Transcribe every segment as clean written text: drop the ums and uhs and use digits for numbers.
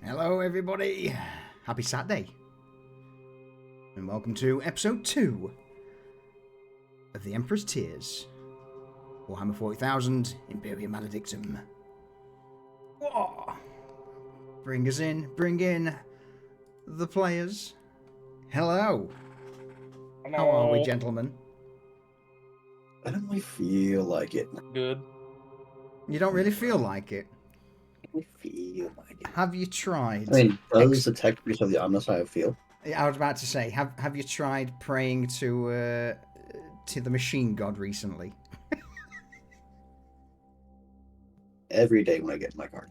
Hello everybody, happy Saturday, and welcome to episode 2 of the Emperor's Tears, Warhammer 40,000, Imperium Maledictum. Whoa. Bring in the players. Hello. Hello. How are we, gentlemen? I don't really feel like it. Good. You don't really feel like it? I feel like it. Have you tried? I mean, does the tech priest of the Underhive feel? I was about to say, have you tried praying to the machine god recently? Every day when I get my card.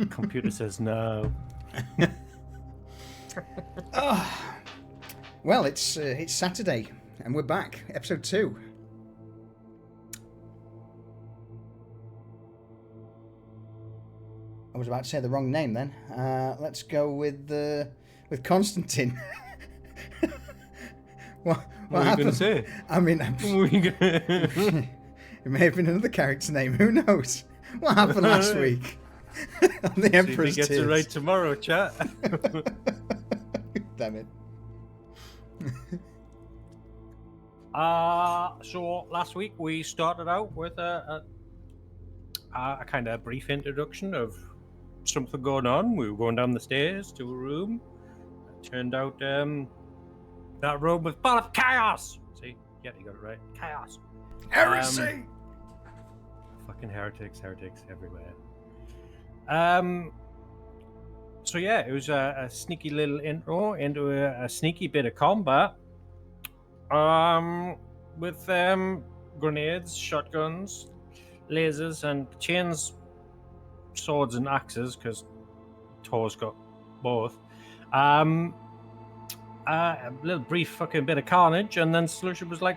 Computer says no. Oh, well, it's Saturday, and we're back, episode 2. I was about to say the wrong name then. Let's go with Constantine. what are you going to say? I mean, it may have been another character's name. Who knows? What happened last week on the Emperor's See if he gets Tears? it right tomorrow, chat. Damn it. So last week we started out with a kind of brief introduction of something going on. We were going down the stairs to a room. It turned out that room was full of chaos. See? Yeah, you got it right. Chaos. Heresy! Fucking heretics everywhere. So yeah, it was a sneaky little intro into a sneaky bit of combat. With grenades, shotguns, lasers, and chains, swords, and axes, because Tor's got both. A little brief fucking bit of carnage, and then Solution was like,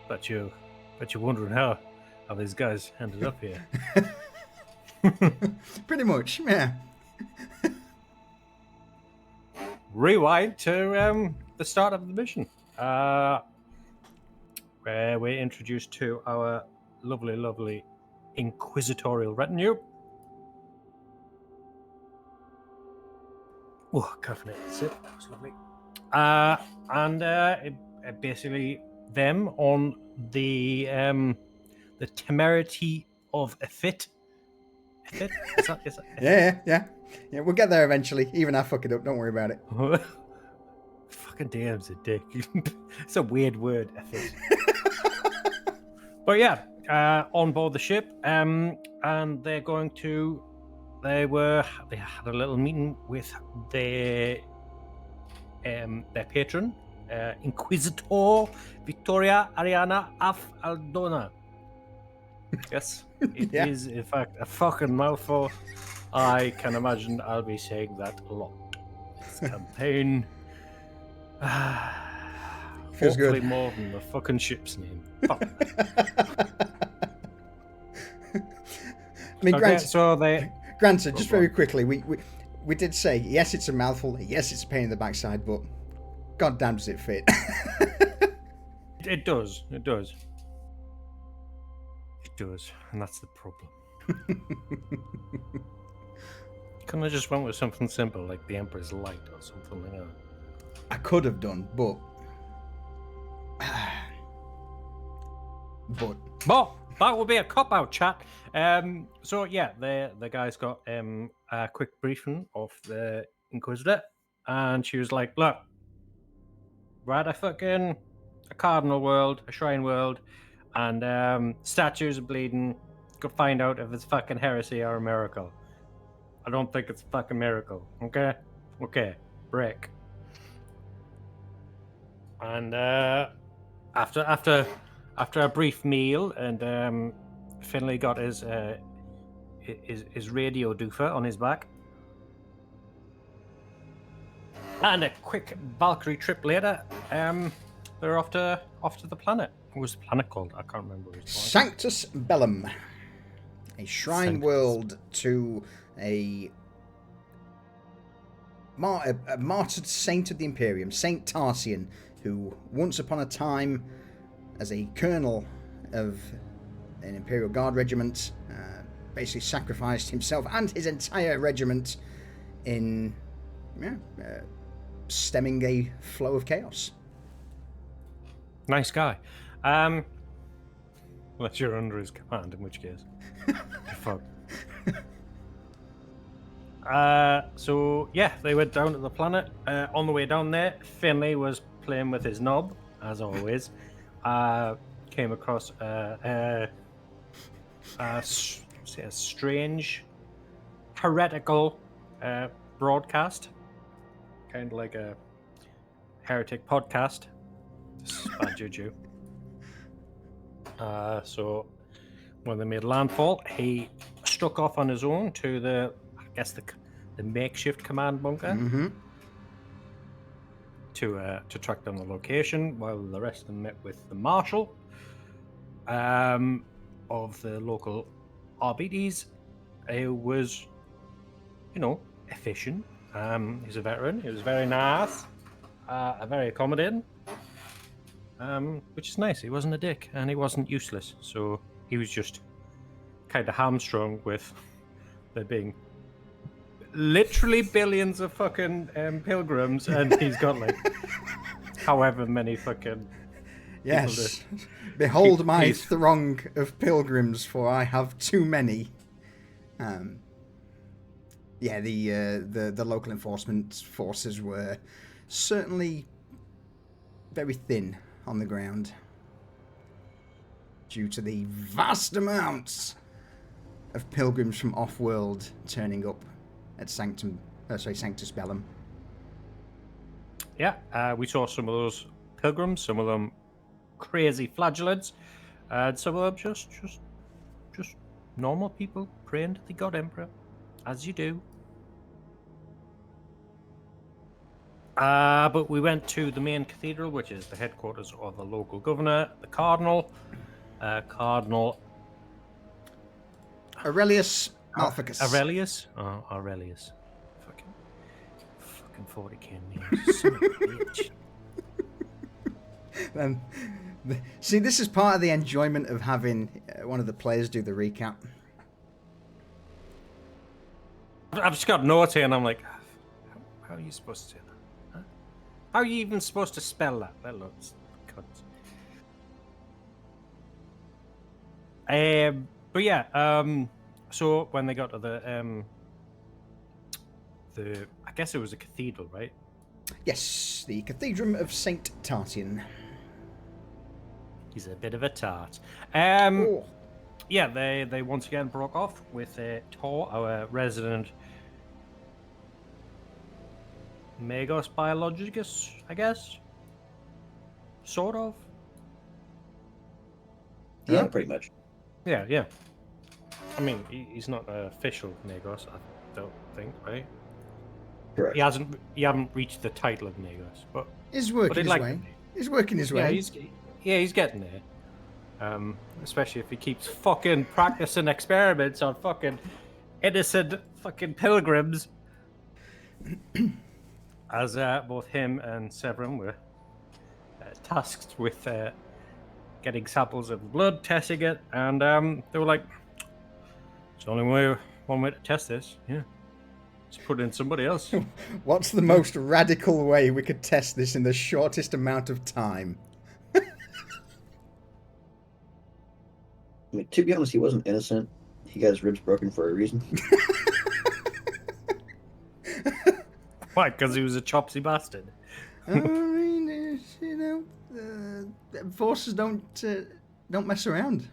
"Bet you're wondering how these guys ended up here." Pretty much, yeah. Rewind to the start of the mission, where we're introduced to our lovely inquisitorial retinue. Oh, caffeinated sip. That was lovely. And basically them on the temerity of a fit. Is that Yeah, we'll get there eventually. Even I fuck it up, don't worry about it. Fucking damn's a dick. It's a weird word, I think. But yeah, on board the ship, and they're going to. They had a little meeting with their patron, Inquisitor Victoria Ariana af Aldona. Yes, it is in fact a fucking mouthful. I can imagine I'll be saying that a lot. This campaign. Feels Hopefully good. more than the fucking ship's name. Fuck. I mean, Okay, so granted, just very quickly, we did say, yes, it's a mouthful, yes, it's a pain in the backside, but goddamn does it fit. It does, and that's the problem. Couldn't I just went with something simple like the Emperor's Light or something like that? I could have done, but that would be a cop-out, chat. So yeah, the guys got a quick briefing of the Inquisitor, and she was like, "Look, we're at a cardinal world, a shrine world, and statues are bleeding. Go find out if it's fucking heresy or a miracle. I don't think it's a fucking miracle. Okay, break." And after a brief meal, and Finley got his radio doofer on his back, and a quick Valkyrie trip later, they're off to the planet. What was the planet called? I can't remember. What it was called. Sanctus Bellum, a shrine world to a martyred saint of the Imperium, Saint Tarsian, who once upon a time, as a colonel of an Imperial Guard regiment, basically sacrificed himself and his entire regiment in stemming a flow of chaos. Nice guy. Unless you're under his command, in which case. Fuck. So yeah, they went down to the planet. On the way down there, Finlay was playing with his knob, as always. Came across a strange, heretical broadcast, kind of like a heretic podcast. This is bad juju. So when they made landfall, he struck off on his own to the makeshift command bunker to track down the location, while the rest of them met with the marshal of the local RBDs. He was, efficient. He's a veteran. He was very nice, very accommodating. Which is nice. He wasn't a dick and he wasn't useless. So he was just kind of hamstrung with there being literally billions of fucking pilgrims, and he's got like however many fucking yes. Behold my throng of pilgrims, for I have too many. The local enforcement forces were certainly very thin on the ground due to the vast amounts of pilgrims from off-world turning up at Sanctus Bellum. Yeah, we saw some of those pilgrims, some of them crazy flagellants, and some of them just normal people praying to the God Emperor, as you do. But we went to the main cathedral, which is the headquarters of the local governor, the Cardinal. Cardinal Aurelius Malficus. Aurelius? Oh, Aurelius. Fucking 40k names. Son of a bitch. See, this is part of the enjoyment of having one of the players do the recap. I've just got notes here, and I'm like, how are you supposed to say that? Huh? How are you even supposed to spell that? Let alone cunt. But yeah, so when they got to the I guess it was a cathedral, right? Yes, the Cathedrum of Saint Tarsian. He's a bit of a tart. Oh. Yeah, they once again broke off with Tor, our resident Magos Biologicus, I guess. Sort of. Yeah, pretty much. Yeah. I mean, he's not an official Magos, I don't think, right? Correct. He haven't reached the title of Magos, but He's working his way. He's working his way. He's getting there. Especially if he keeps fucking practicing experiments on fucking innocent fucking pilgrims. As both him and Severin were tasked with getting samples of blood, testing it, and they were like, "It's only one way to test this. Yeah, just put it in somebody else." What's the most radical way we could test this in the shortest amount of time? I mean, to be honest, he wasn't innocent. He got his ribs broken for a reason. Why? Because he was a chopsy bastard. I mean, forces don't mess around.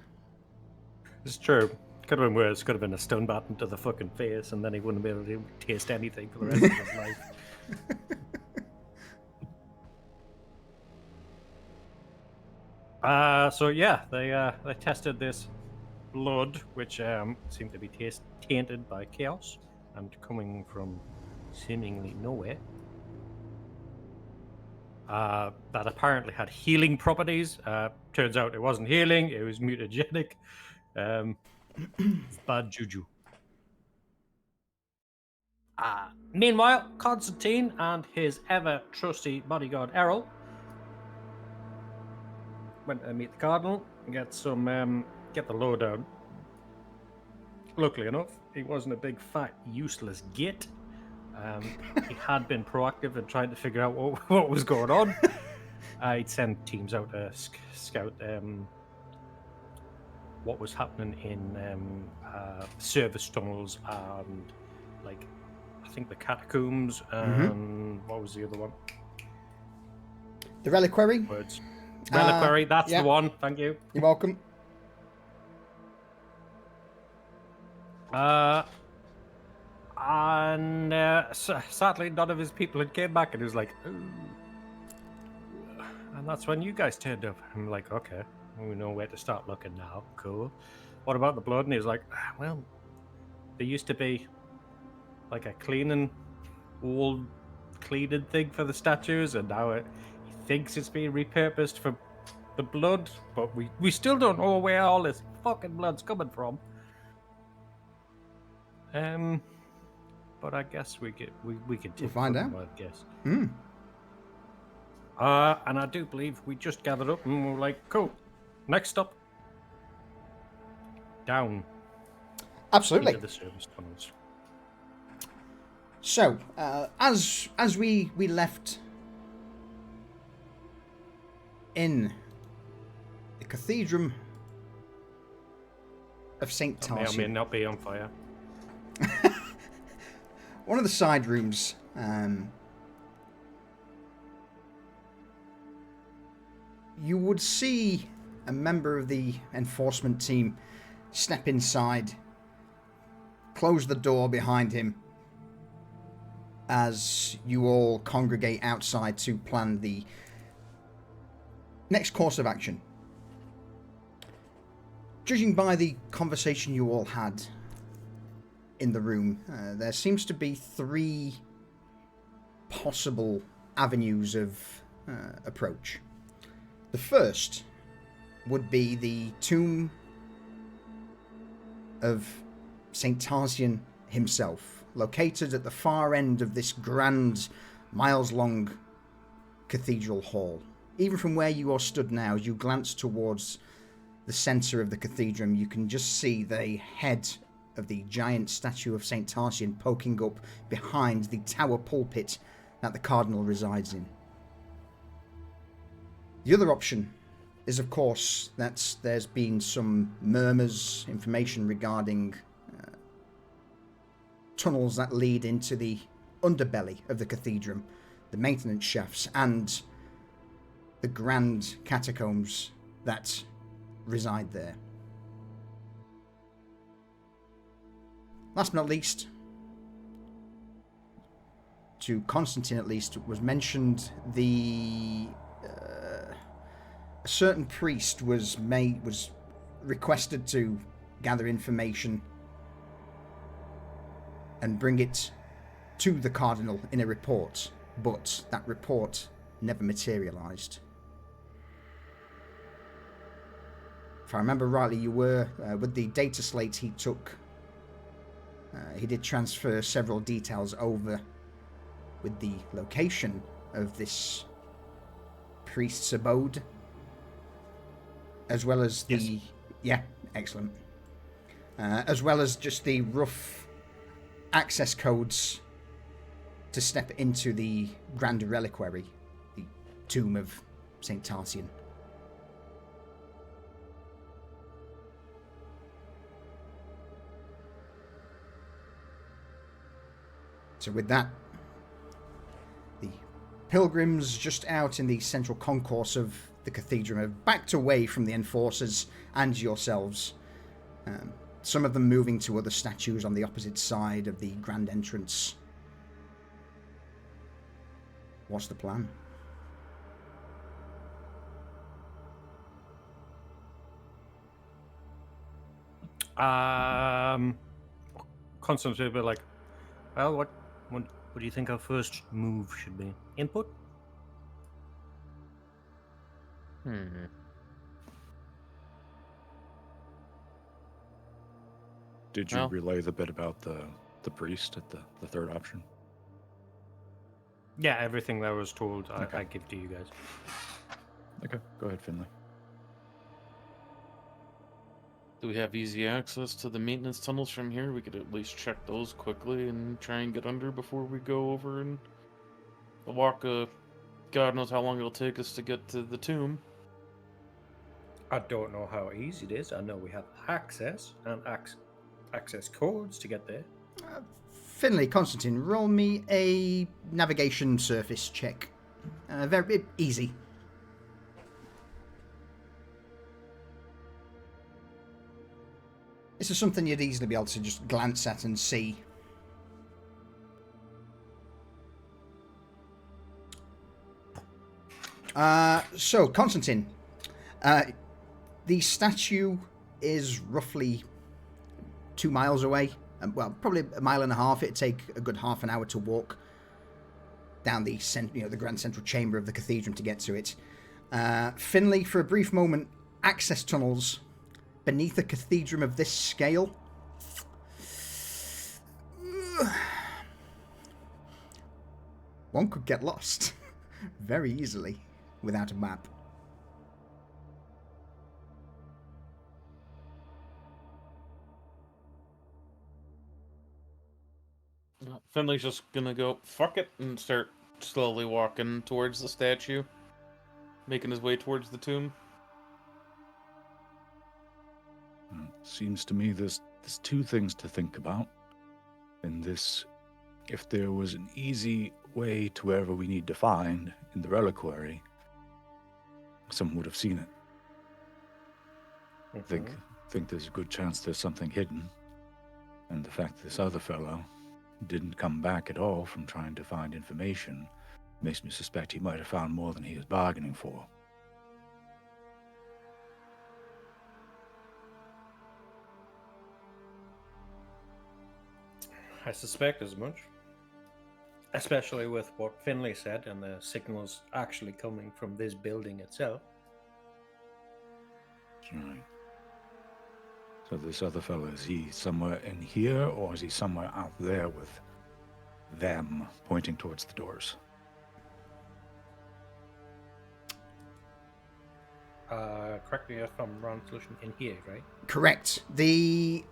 It's true. Could have been worse. Could have been a stun button to the fucking face, and then he wouldn't be able to taste anything for the rest of his life. So yeah, they tested this blood, which seemed to be tainted by chaos and coming from seemingly nowhere. That apparently had healing properties. Turns out it wasn't healing; it was mutagenic. Bad juju. Meanwhile, Constantine and his ever-trusty bodyguard Errol went to meet the Cardinal and get the lowdown luckily enough, he wasn't a big, fat, useless git. He had been proactive in trying to figure out what was going on. He'd send teams out to scout what was happening in service tunnels and, like, I think the catacombs and what was the other one? The Reliquary? Words. Reliquary, that's yeah. the one. Thank you. You're welcome. And sadly, none of his people had came back, and he was like, ooh. And that's when you guys turned up. I'm like, okay, we know where to start looking now. Cool. What about the blood? And he was like, well, there used to be like a old cleaning thing for the statues, and now he thinks it's being repurposed for the blood, but we still don't know where all this fucking blood's coming from. But I guess we could find out. I guess. Hmm. And I do believe we just gathered up and we're like, cool. Next stop, down. Absolutely. Into the service tunnels. So, as we left in the Cathedrum of Saint Tarsian, I may not be on fire. one of the side rooms, you would see a member of the enforcement team step inside, close the door behind him, as you all congregate outside to plan the next course of action. Judging by the conversation you all had in the room, there seems to be 3 possible avenues of approach. The first would be the Tomb of Saint Tarsian himself, located at the far end of this grand, miles-long cathedral hall. Even from where you are stood now, as you glance towards the centre of the cathedrum, you can just see the head of the giant statue of Saint Tarsian poking up behind the tower pulpit that the cardinal resides in. The other option is, of course, that there's been some murmurs, information regarding tunnels that lead into the underbelly of the cathedrum, the maintenance shafts, and the grand catacombs that reside there. Last but not least, to Constantine at least, was mentioned a certain priest was requested to gather information and bring it to the cardinal in a report, but that report never materialized. If I remember rightly, you were with the data slate he took. He did transfer several details over with the location of this priest's abode, as well as the... Yes. Yeah, excellent. As well as just the rough access codes to step into the Grand Reliquary, the Tomb of Saint Tarsian. So with that, the pilgrims just out in the central concourse of the cathedral have backed away from the enforcers and yourselves. Some of them moving to other statues on the opposite side of the grand entrance. What's the plan? Constantine will be like, well, what do you think our first move should be? Input? Did you relay the bit about the priest at the third option? Yeah, everything that was told, Okay. I give to you guys. Okay, go ahead, Finley. Do we have easy access to the maintenance tunnels from here? We could at least check those quickly and try and get under before we go over and walk God knows how long it'll take us to get to the tomb. I don't know how easy it is. I know we have access and access codes to get there. Finley, Constantine, roll me a navigation surface check. Very easy. This is something you'd easily be able to just glance at and see. So, Constantine, the statue is roughly 2 miles away. Well, probably a mile and a half. It'd take a good half an hour to walk down the grand central chamber of the cathedral to get to it. Finley, for a brief moment, access tunnels beneath a cathedrum of this scale. One could get lost very easily without a map. Finley's just gonna go, fuck it, and start slowly walking towards the statue, making his way towards the tomb. Seems to me there's two things to think about. In this, if there was an easy way to wherever we need to find in the reliquary, someone would have seen it. I think there's a good chance there's something hidden. And the fact that this other fellow didn't come back at all from trying to find information makes me suspect he might have found more than he was bargaining for. I suspect as much. Especially with what Finley said and the signals actually coming from this building itself. Right. So this other fellow, is he somewhere in here, or is he somewhere out there with them pointing towards the doors? Correct me if I'm wrong, Solution, in here, right? Correct. The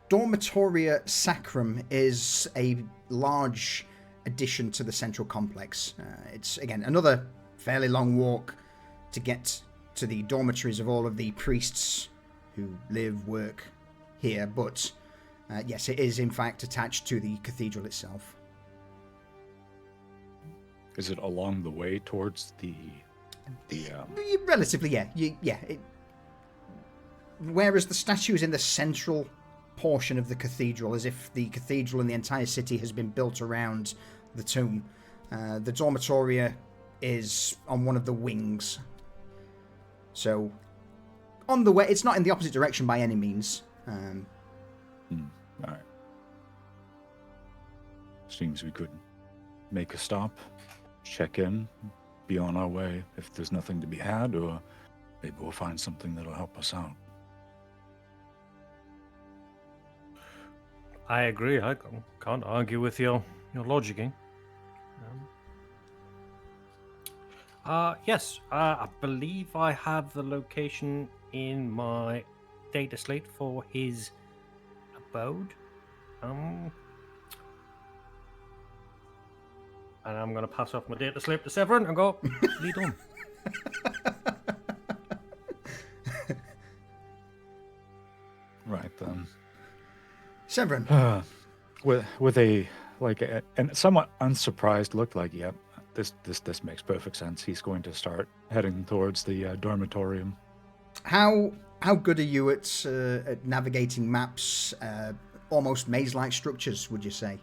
Dormitoria Sacrum is a large addition to the central complex. It's, again, another fairly long walk to get to the dormitories of all of the priests who live, work here, but yes, it is in fact attached to the cathedral itself. Is it along the way towards the Relatively, yeah. Whereas the statue is in the central portion of the cathedral, as if the cathedral and the entire city has been built around the tomb. The dormitoria is on one of the wings. So, on the way, it's not in the opposite direction by any means. Alright. Seems we could make a stop, check in, be on our way if there's nothing to be had, or maybe we'll find something that'll help us out. I agree. I can't argue with your logicking. Yes, I believe I have the location in my data slate for his abode. And I'm going to pass off my data slate to Severin and go, lead on. Right then. Severin. With a and somewhat unsurprised look, like, yep, this makes perfect sense. He's going to start heading towards the dormitorium. How good are you at navigating maps, almost maze-like structures, would you say?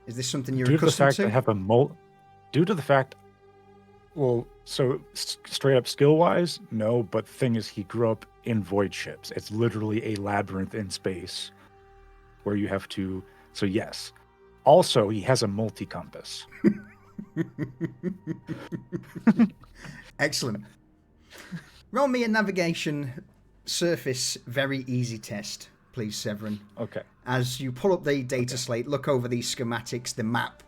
Is this something you're accustomed to? Due to the fact, well, so straight up skill-wise, no, but the thing is, he grew up in void ships. It's literally a labyrinth in space where you have to, so yes. Also, he has a multi-compass. Excellent. Roll me a navigation surface very easy test, please, Severin. Okay. As you pull up the data slate, look over the schematics, the map,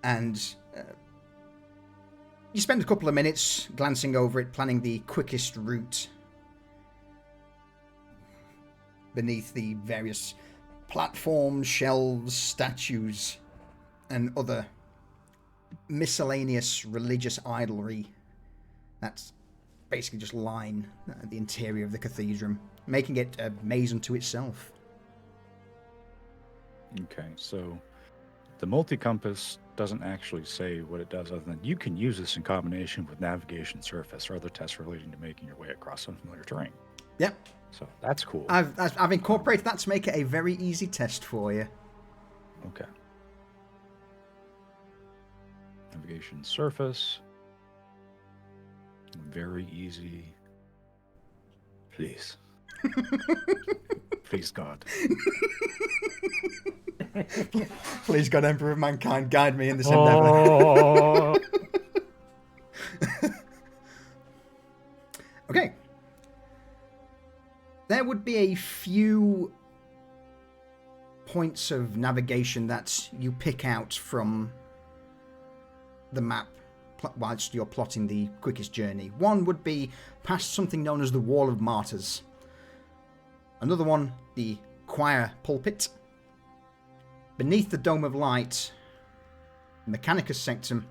and you spend a couple of minutes glancing over it, planning the quickest route beneath the various platforms, shelves, statues, and other miscellaneous religious idolatry that's basically just line the interior of the cathedrum, making it a maze unto itself. Okay, so the multi-compass doesn't actually say what it does other than you can use this in combination with navigation surface or other tests relating to making your way across unfamiliar terrain. Yep. So that's cool. I've incorporated that to make it a very easy test for you. Okay. Navigation surface. Very easy. Please. Please, God. Please, God, Emperor of Mankind, guide me in this endeavor. Okay. There would be a few points of navigation that you pick out from the map whilst you're plotting the quickest journey. One would be past something known as the Wall of Martyrs. Another one, the choir pulpit. Beneath the Dome of Light, Mechanicus Sanctum,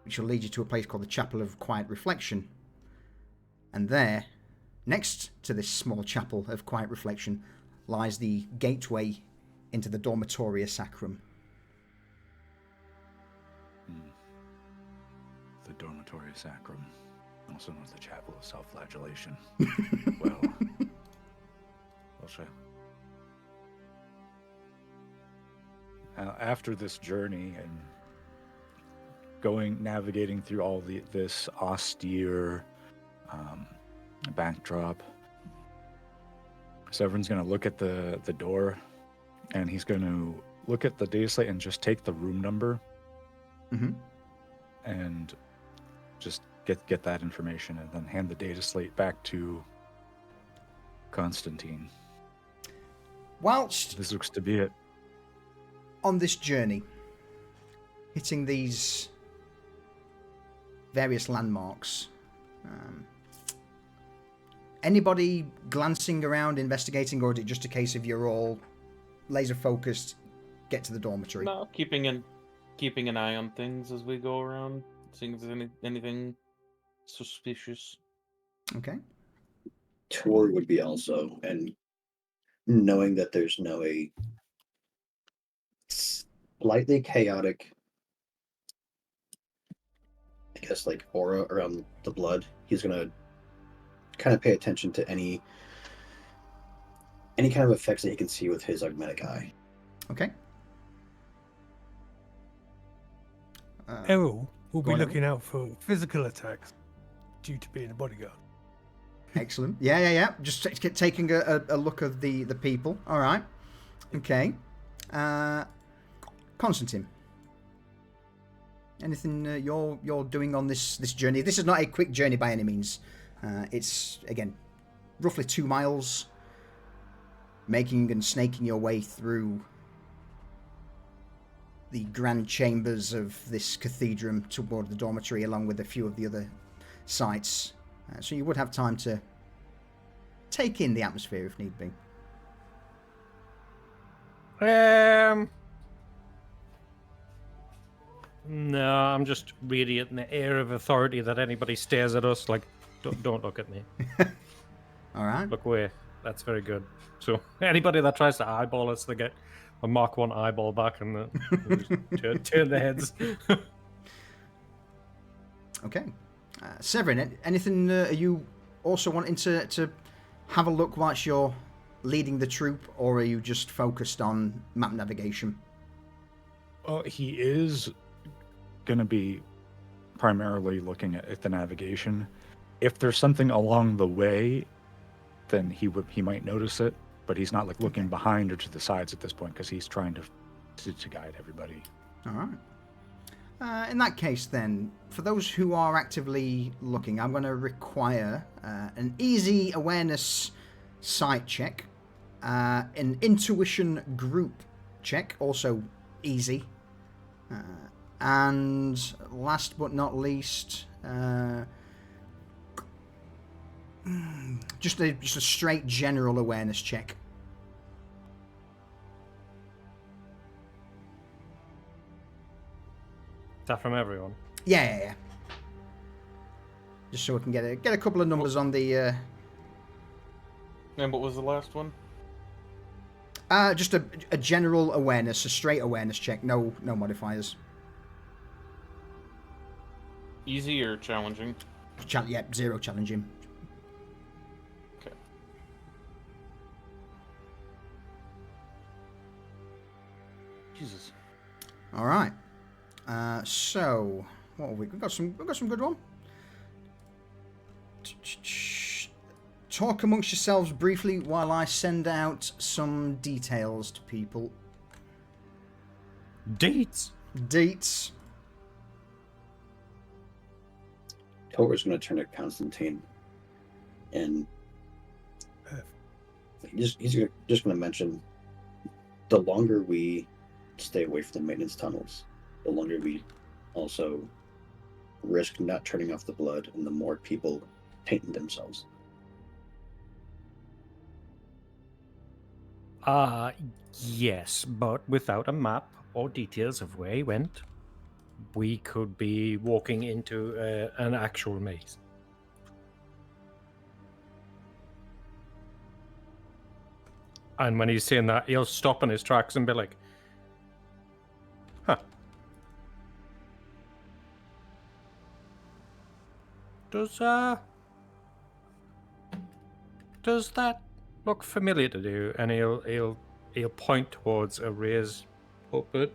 which will lead you to a place called the Chapel of Quiet Reflection. And there, next to this small chapel of quiet reflection, lies the gateway into the Dormitoria Sacrum. The Dormitoria Sacrum, also known as the Chapel of Self-Flagellation. Well, after this journey and navigating through all this austere backdrop, Severin's going to look at the door, and he's going to look at the data slate and just take the room number, and just get that information, and then hand the data slate back to Constantine. Whilst this looks to be it. On this journey, hitting these various landmarks, anybody glancing around, investigating, or is it just a case of you're all laser focused, get to the dormitory? No, keeping an eye on things as we go around, seeing if there's anything suspicious. Okay. Tour would be also, and knowing that there's no slightly chaotic, I guess, like aura around the blood, he's gonna kind of pay attention to any kind of effects that he can see with his augmetic eye. Okay. Errol will be looking out for physical attacks due to being a bodyguard. Excellent. Yeah. Just taking a look of the people. All right. Okay. Constantine, anything you're doing on this journey? This is not a quick journey by any means. It's, again, roughly 2 miles, making and snaking your way through the grand chambers of this cathedrum toward the dormitory, along with a few of the other sites. So you would have time to take in the atmosphere if need be. No, I'm just radiating the air of authority that anybody stares at us like, don't look at me. All right. Look away. That's very good. So anybody that tries to eyeball us, they get a Mark 1 eyeball back and turn their heads. Okay. Severin, anything are you also wanting to have a look whilst you're leading the troop, or are you just focused on map navigation? He is going to be primarily looking at the navigation. If there's something along the way, then he might notice it, but he's not like looking behind or to the sides at this point because he's trying to guide everybody. All right. In that case, then, for those who are actively looking, I'm going to require an easy awareness sight check, an intuition group check, also easy, and last but not least, Just a straight general awareness check. Is that from everyone? Yeah. Just so we can get a couple of numbers on the. And what was the last one? Just a general awareness, a straight awareness check. No modifiers. Easy or challenging? Yep, 0 challenging. Okay. Jesus. All right. So what have we? We've got some good one. Talk amongst yourselves briefly while I send out some details to people. Deets. Tor's going to turn to Constantine, and he's just going to mention, the longer we stay away from the maintenance tunnels, the longer we also risk not turning off the blood, and the more people painting themselves. Yes, but without a map or details of where he went, we could be walking into an actual maze. And when he's saying that, he'll stop in his tracks and be like, huh. Does that look familiar to you? And he'll point towards a raised pulpit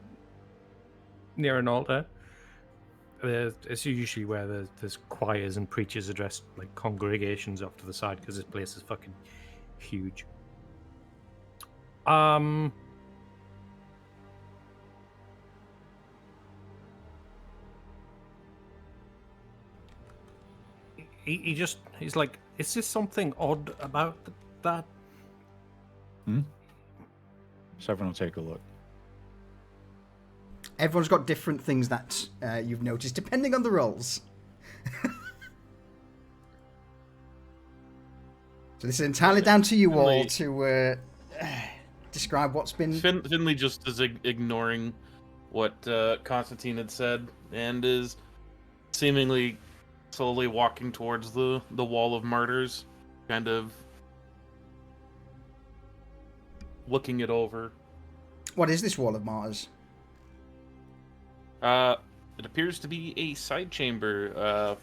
near an altar. It's usually where there's choirs and preachers address like congregations off to the side because this place is fucking huge. He's like, is this something odd about that? Severin will take a look. Everyone's got different things that you've noticed, depending on the roles. So this is entirely down to you all to describe what's been... Finley just is ignoring what Constantine had said and is seemingly slowly walking towards the wall of martyrs, kind of looking it over. What is this wall of martyrs? It appears to be a side chamber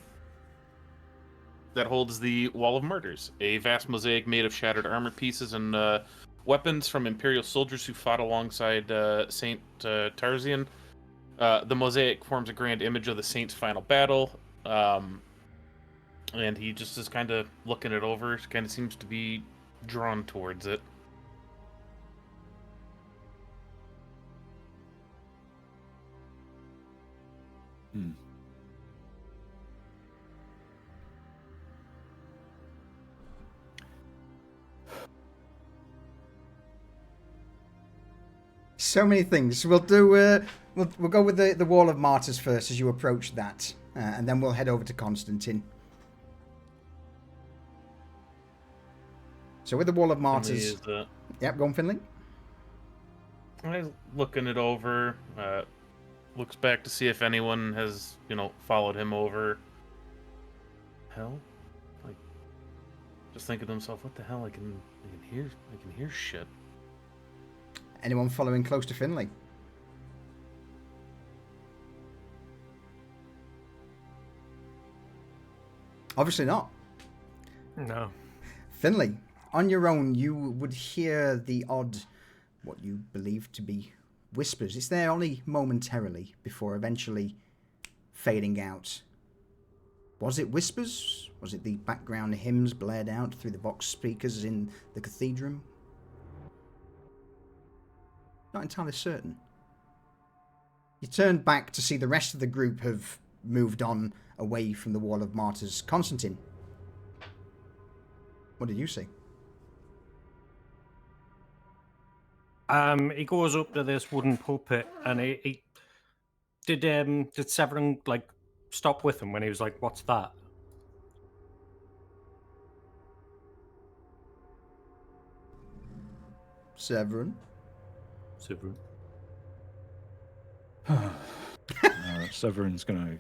that holds the Wall of Martyrs, a vast mosaic made of shattered armor pieces and weapons from Imperial soldiers who fought alongside Saint Tarsian. The mosaic forms a grand image of the Saint's final battle, and he just is kind of looking it over, kind of seems to be drawn towards it. So many things. We'll do. We'll go with the Wall of Martyrs first as you approach that, and then we'll head over to Constantine. So with the Wall of Martyrs. Yep, go on, Finley. He's looking it over. Looks back to see if anyone has, followed him over. Hell, like, just thinking to himself, what the hell? I can hear shit. Anyone following close to Finley? Obviously not. No. Finley, on your own, you would hear the odd, what you believe to be whispers. It's there only momentarily before eventually fading out. Was it whispers? Was it the background hymns blared out through the box speakers in the Cathedrum? Not entirely certain. You turn back to see the rest of the group have moved on away from the Wall of Martyrs. Constantine, what did you see? He goes up to this wooden pulpit, and he did Severin like stop with him when he was like, "What's that?" Severin. Severin. Severin's gonna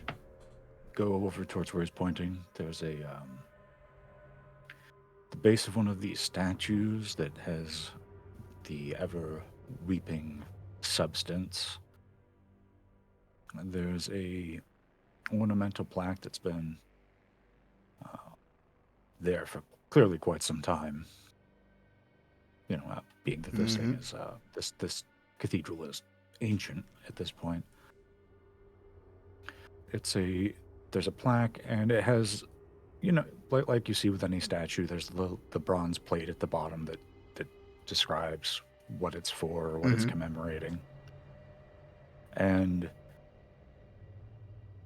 go over towards where he's pointing. There's a the base of one of these statues that has the ever weeping substance. And there's a ornamental plaque that's been there for clearly quite some time. You know, being that this thing is this cathedral is ancient at this point. There's a plaque, and it has, you know, like you see with any statue, there's the bronze plate at the bottom that describes what it's for or what it's commemorating. And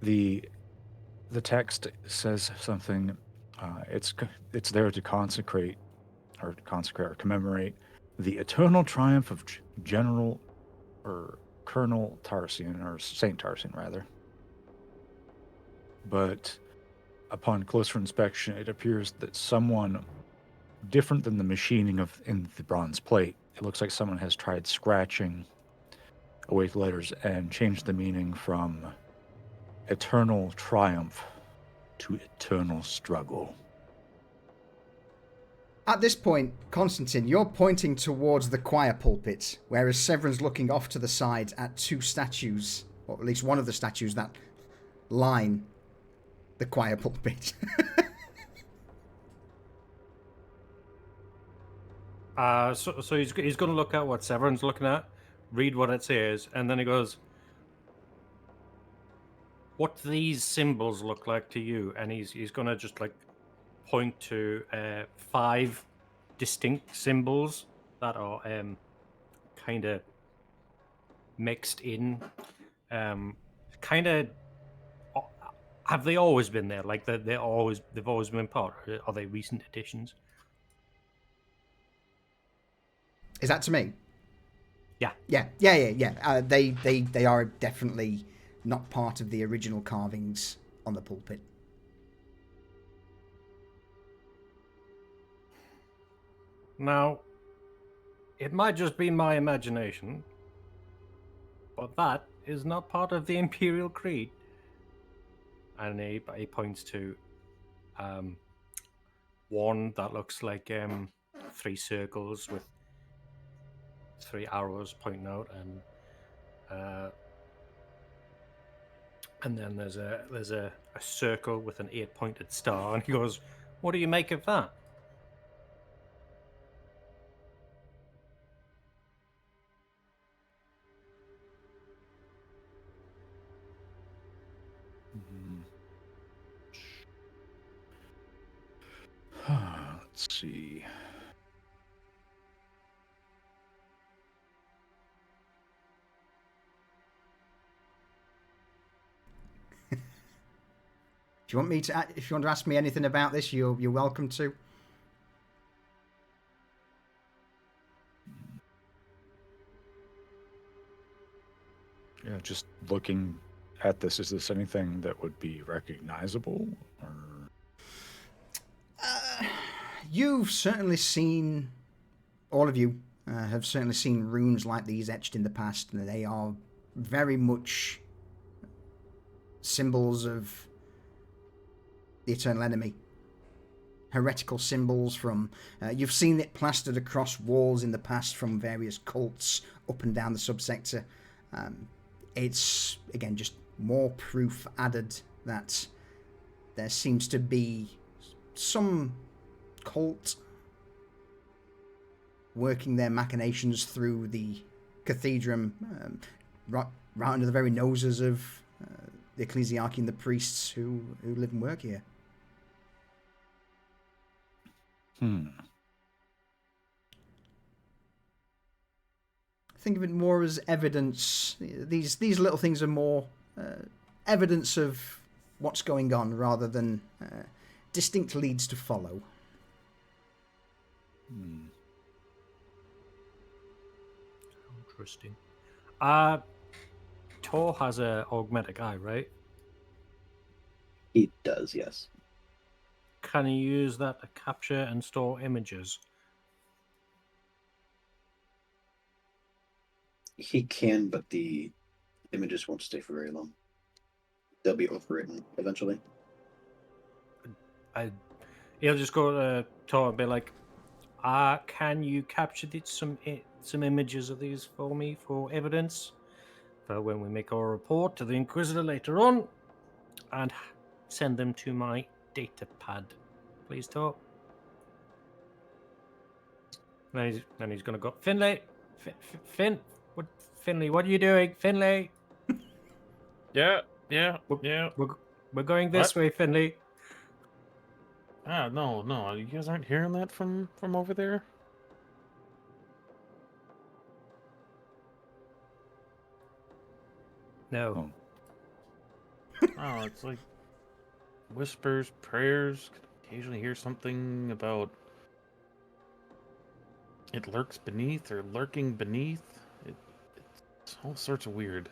the text says something. It's there to consecrate or commemorate the eternal triumph of General or Colonel Tarsian, or Saint Tarsian rather. But upon closer inspection, it appears that someone different than the machining in the bronze plate, it looks like someone has tried scratching away the letters and changed the meaning from eternal triumph to eternal struggle. At this point, Constantine, you're pointing towards the choir pulpit, whereas Severin's looking off to the side at two statues, or at least one of the statues that line the choir pulpit. So he's going to look at what Severin's looking at, read what it says, and then he goes, "What do these symbols look like to you?" And he's going to just like point to 5 distinct symbols that are kind of mixed in. Kind of, have they always been there? Like they've always been part? Or are they recent additions? Is that to me? Yeah. They are definitely not part of the original carvings on the pulpit. Now, it might just be my imagination, but that is not part of the Imperial Creed. And he points to one that looks like 3 circles with 3 arrows pointing out, and then there's a circle with an 8-pointed star. And he goes, "What do you make of that?" Let's see. If you want to ask me anything about this, you're welcome to. Yeah, just looking at this, is this anything that would be recognizable? Or... You've certainly seen, all of you have certainly seen runes like these etched in the past, and they are very much symbols of the eternal enemy. Heretical symbols from... you've seen it plastered across walls in the past from various cults up and down the subsector. It's, again, just more proof added that there seems to be some cult working their machinations through the Cathedrum, right under the very noses of the ecclesiarchy and the priests who live and work here. Think of it more as evidence. These little things are more evidence of what's going on rather than distinct leads to follow. Interesting. Tor has a augmentic eye, right? He does, yes. Can you use that to capture and store images? He can, but the images won't stay for very long. They'll be overwritten eventually. He'll just go to Tor and be like, can you capture some images of these for me for evidence for when we make our report to the Inquisitor later on, and send them to my data pad, please, Tor. Then he's going to go, Finlay, Finlay, what are you doing, Finlay? Yeah. We're going this way, Finlay. No, you guys aren't hearing that from over there? No. Oh, it's like whispers, prayers. Occasionally hear something about it lurks beneath or lurking beneath. It's all sorts of weird.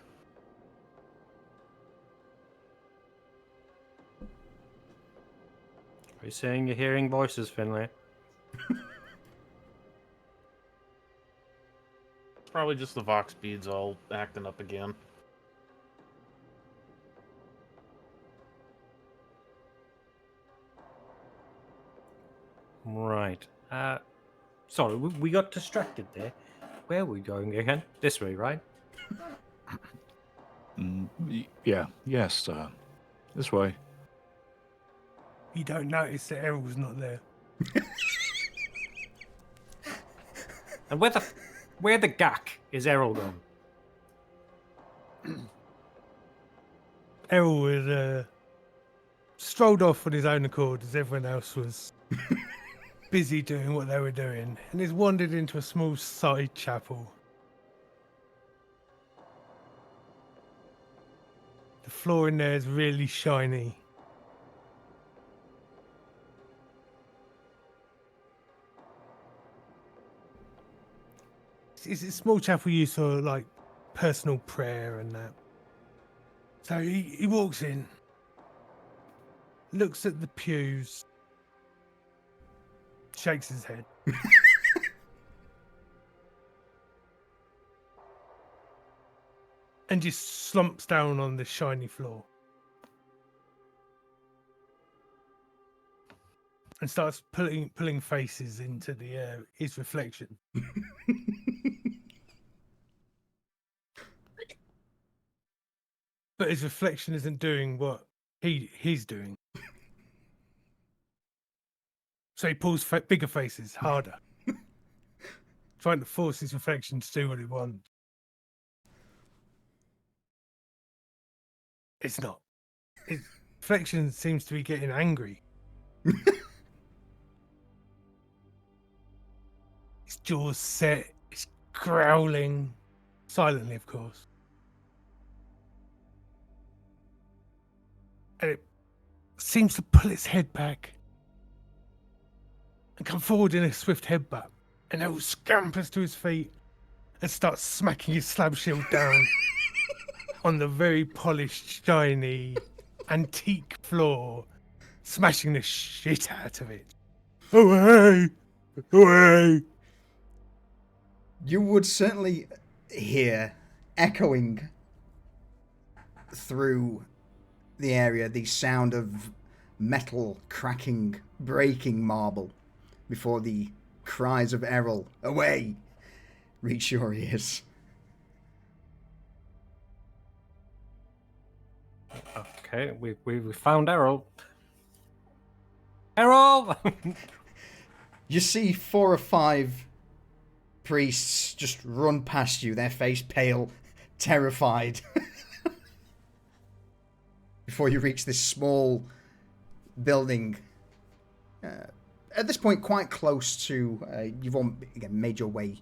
Are you saying you're hearing voices, Finlay? It's probably just the Vox beads all acting up again. Right. Sorry, we got distracted there. Where are we going again? This way, right? Yes, this way. You don't notice that Errol's not there. And where the gack is Errol gone? Errol was strolled off on his own accord as everyone else was busy doing what they were doing, and he's wandered into a small side chapel. The floor in there is really shiny. It's a small chapel used for like personal prayer and that. So he walks in, looks at the pews, shakes his head. And just slumps down on the shiny floor. And starts pulling faces into the his reflection. But his reflection isn't doing what he's doing. So he pulls bigger faces, harder. Trying to force his reflection to do what he wants. It's not. His reflection seems to be getting angry. His jaws set, he's growling. Silently, of course. And it seems to pull its head back and come forward in a swift headbutt. And Errol scampers to his feet and starts smacking his slab shield down on the very polished, shiny, antique floor, smashing the shit out of it. Away! Away! You would certainly hear echoing through the area the sound of metal cracking, breaking marble before the cries of Errol, away, reach your ears. Okay, we found Errol. Errol! You see 4 or 5 priests just run past you, their face pale, terrified. Before you reach this small building. At this point, quite close to... you've all, again, made your way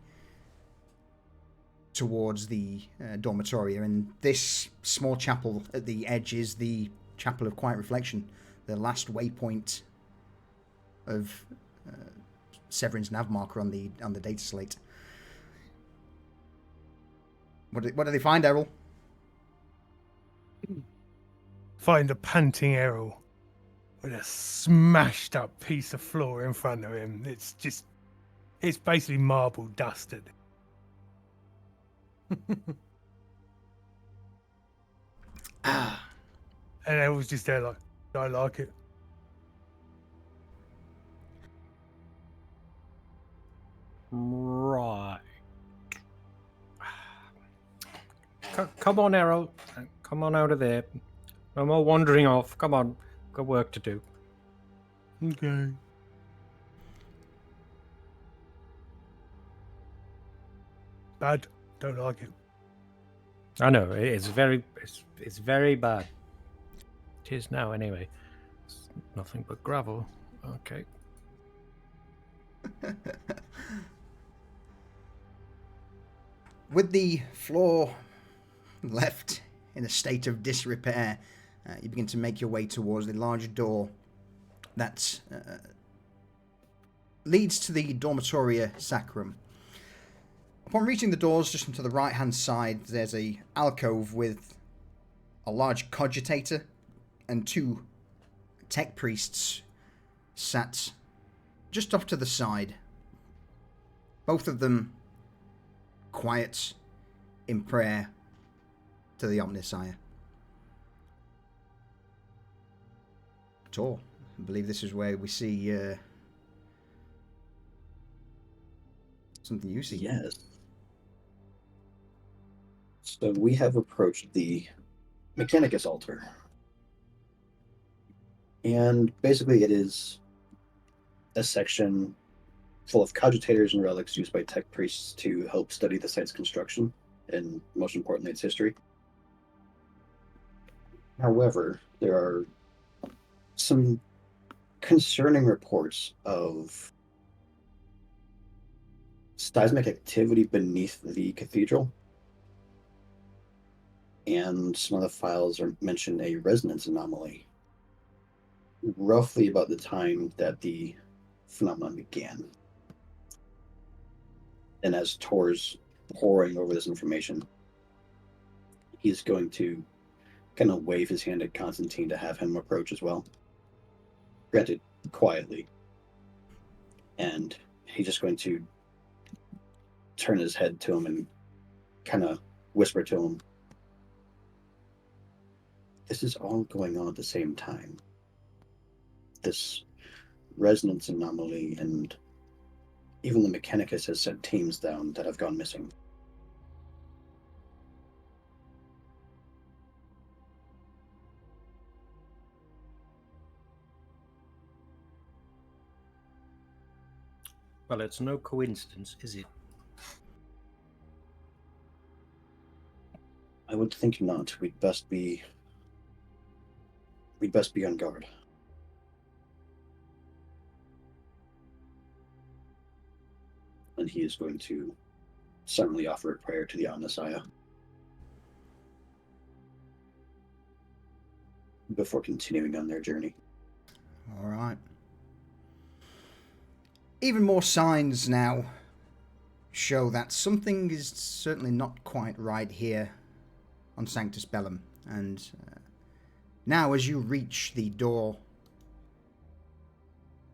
towards the dormitory. And this small chapel at the edge is the Chapel of Quiet Reflection. The last waypoint of Severin's nav marker on the data slate. What do they find, Errol? Find a panting Errol with a smashed up piece of floor in front of him. It's basically marble dusted. Ah, And I was just there like, I like it. Right. Come on, Errol. Come on out of there. No more wandering off. Come on. Got work to do. Okay. Bad. Don't like it. I know it's very bad. It is now anyway. It's nothing but gravel. Okay. with the floor left in a state of disrepair, you begin to make your way towards the large door that leads to the Dormitoria Sacrum. Upon reaching the doors, just to the right-hand side, there's a alcove with a large cogitator and two tech priests sat just off to the side. Both of them quiet in prayer to the Omnissiah. Tor, I believe this is where we see something you see. Yes. So we have approached the Mechanicus altar. And basically it is a section full of cogitators and relics used by tech priests to help study the site's construction and, most importantly, its history. However, there are some concerning reports of seismic activity beneath the cathedral. And some of the files mention a resonance anomaly roughly about the time that the phenomenon began. And as Tor's poring over this information, he's going to kind of wave his hand at Constantine to have him approach as well. Granted, quietly. And he's just going to turn his head to him and kind of whisper to him, "This is all going on at the same time. This resonance anomaly, and even the Mechanicus has sent teams down that have gone missing." Well, it's no coincidence, is it? I would think not. We'd best be on guard. And he is going to certainly offer a prayer to the Omnissiah before continuing on their journey. All right. Even more signs now show that something is certainly not quite right here on Sanctus Bellum. And now as you reach the door,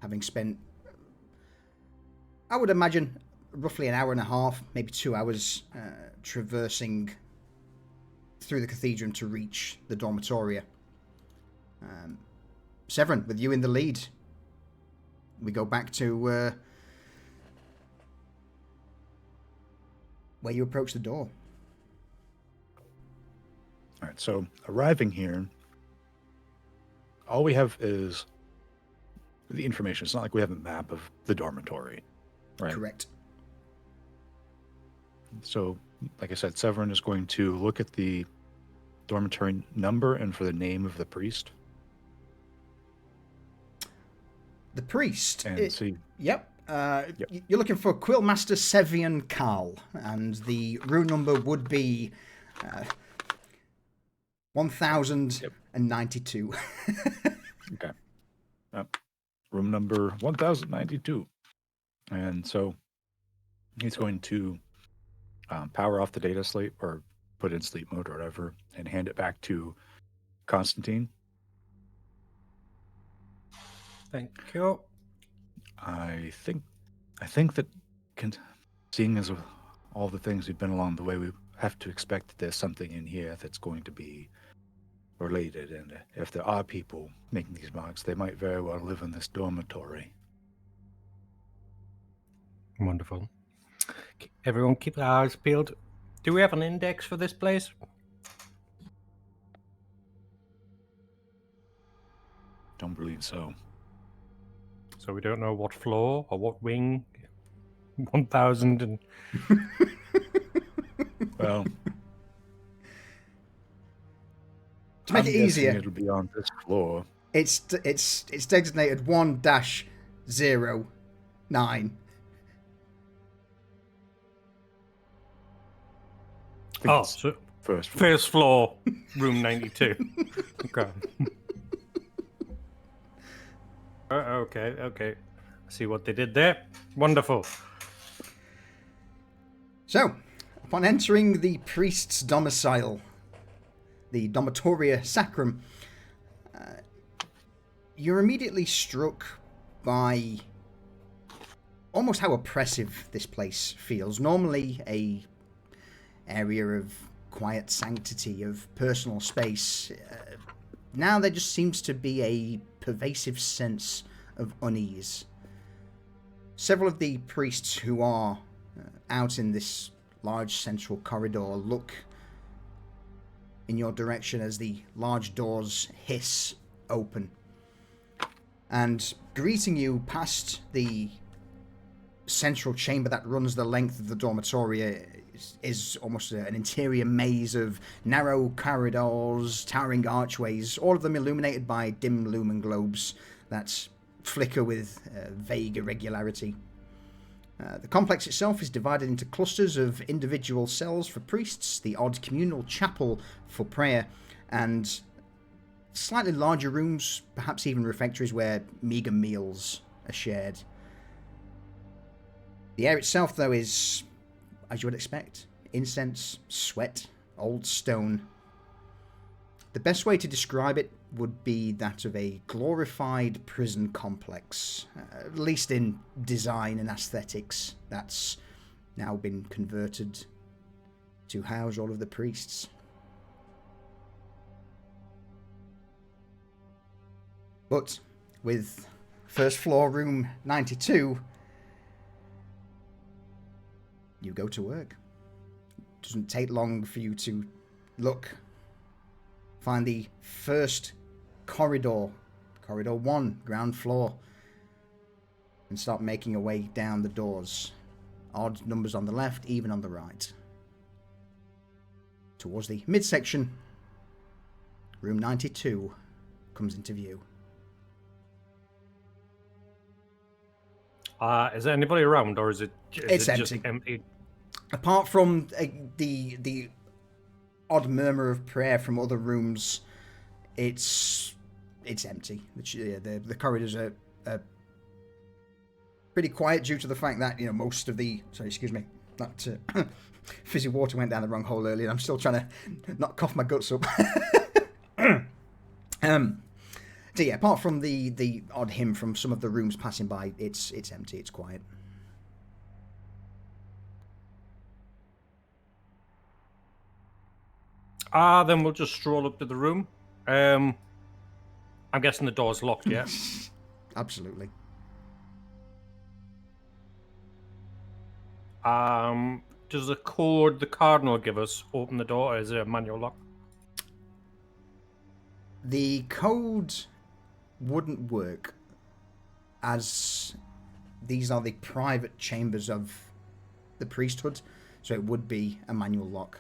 having spent, I would imagine, roughly an hour and a half, maybe 2 hours, traversing through the Cathedrum to reach the Dormitoria. Severin, with you in the lead, we go back to where you approach the door. All right, so arriving here, all we have is the information. It's not like we have a map of the dormitory, right? Correct. So, like I said, Severin is going to look at the dormitory number and for the name of the priest. The priest. And see. Yep. You're looking for Quillmaster Sevian Karl, and the rune number would be 1092. Okay. Room number 1092. And so he's going to power off the data slate or put it in sleep mode or whatever and hand it back to Constantine. Thank you. I think that seeing as all the things we've been along the way, have to expect that there's something in here that's going to be related, and if there are people making these marks, they might very well live in this dormitory. Wonderful. Everyone keep their eyes peeled. Do we have an index for this place? Don't believe so. So we don't know what floor or what wing. 1000 and... Well, To make I'm it guessing easier, it'll be on this floor. it's designated 1-09. Oh, so First floor. first floor, room 92. Okay. Okay. I see what they did there. Wonderful. So, upon entering the priest's domicile, the Dormitoria Sacrum, you're immediately struck by almost how oppressive this place feels. Normally a area of quiet sanctity, of personal space. Now there just seems to be a pervasive sense of unease. Several of the priests who are out in this large central corridor look in your direction as the large doors hiss open. And greeting you past the central chamber that runs the length of the dormitory is almost an interior maze of narrow corridors, towering archways, all of them illuminated by dim lumen globes that flicker with vague irregularity. The complex itself is divided into clusters of individual cells for priests, the odd communal chapel for prayer, and slightly larger rooms, perhaps even refectories where meagre meals are shared. The air itself, though, is, as you would expect, incense, sweat, old stone. The best way to describe it would be that of a glorified prison complex, at least in design and aesthetics, that's now been converted to house all of the priests. But with first floor room 92, you go to work. It doesn't take long for you to look, find the first corridor 1, ground floor, and start making your way down the doors. Odd numbers on the left, even on the right. Towards the midsection, room 92 comes into view. Is there anybody around, or is it It's just empty. empty? Apart from the odd murmur of prayer from other rooms, it's empty. The corridors are pretty quiet due to the fact that most of the that fizzy water went down the wrong hole earlier. I'm still trying to not cough my guts up. So yeah, apart from the odd hymn from some of the rooms passing by, it's empty. It's quiet. Then we'll just stroll up to the room. I'm guessing the door's locked, yeah? Absolutely. Does the code the Cardinal give us open the door, or is it a manual lock? The code wouldn't work, as these are the private chambers of the priesthood, so it would be a manual lock.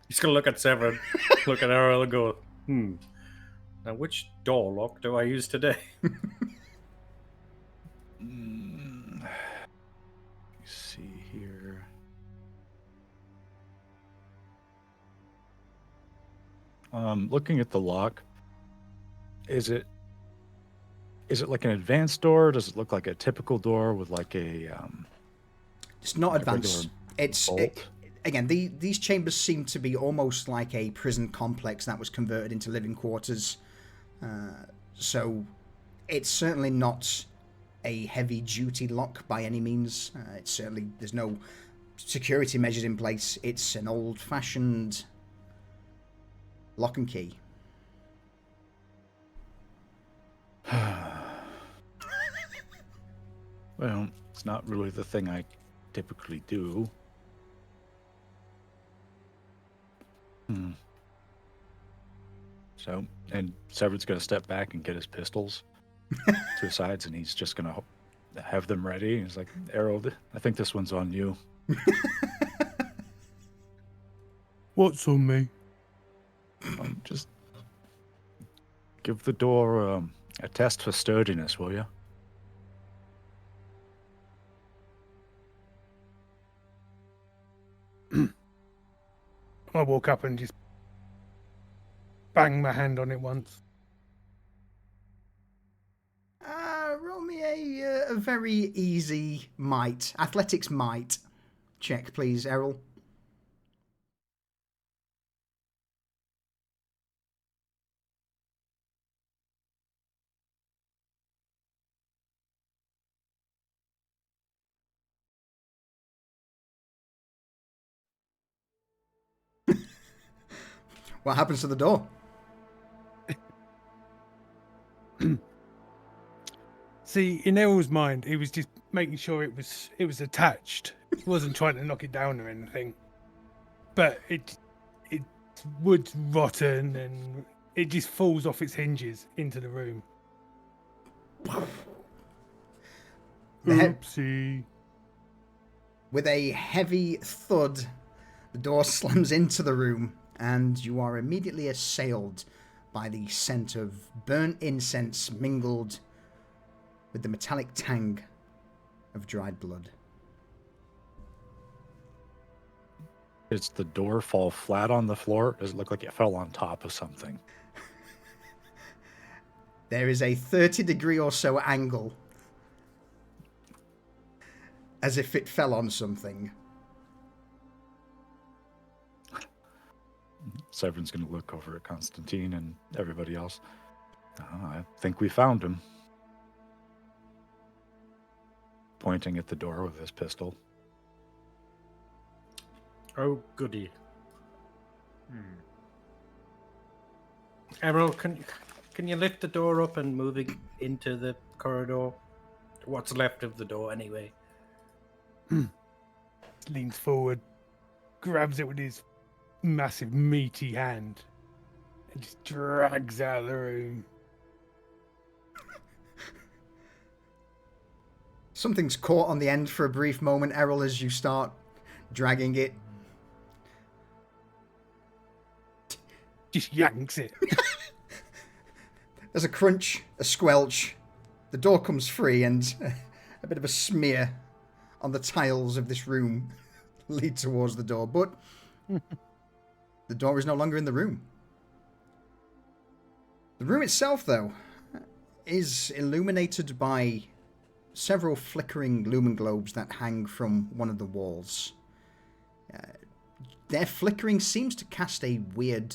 He's gonna look at Severin, look at Errol, and go, now which door lock do I use today? Let me see here. Looking at the lock, is it like an advanced door? Does it look like a typical door with like a It's not like a advanced. regular bolt? Again, these chambers seem to be almost like a prison complex that was converted into living quarters. So it's certainly not a heavy-duty lock by any means. It's certainly, there's no security measures in place. It's an old-fashioned lock and key. Well, it's not really the thing I typically do. So, and Severed's going to step back and get his pistols to the sides, and he's just going to have them ready. He's like, Errol, I think this one's on you. What's on me? Just give the door a test for sturdiness, will you? I walk up and just bang my hand on it once. Roll me a very easy athletics might check, please, Errol. What happens to the door? See, in Errol's mind, he was just making sure it was attached. He wasn't trying to knock it down or anything. But it's wood's rotten and it just falls off its hinges into the room. Oopsie. With a heavy thud, the door slams into the room, and you are immediately assailed by the scent of burnt incense mingled with the metallic tang of dried blood. Does the door fall flat on the floor? Does it look like it fell on top of something? There is a 30-degree or so angle, as if it fell on something. Severin's going to look over at Constantine and everybody else. I think we found him. Pointing at the door with his pistol. Oh, goody. Errol, can you lift the door up and move it into the corridor? What's left of the door, anyway? Leans forward, grabs it with his massive meaty hand, and just drags out of the room. Something's caught on the end for a brief moment, Errol, as you start dragging it. Just yanks it. There's a crunch, a squelch. The door comes free, and a bit of a smear on the tiles of this room lead towards the door. But the door is no longer in the room. The room itself, though, is illuminated by several flickering lumen globes that hang from one of the walls. Their flickering seems to cast a weird,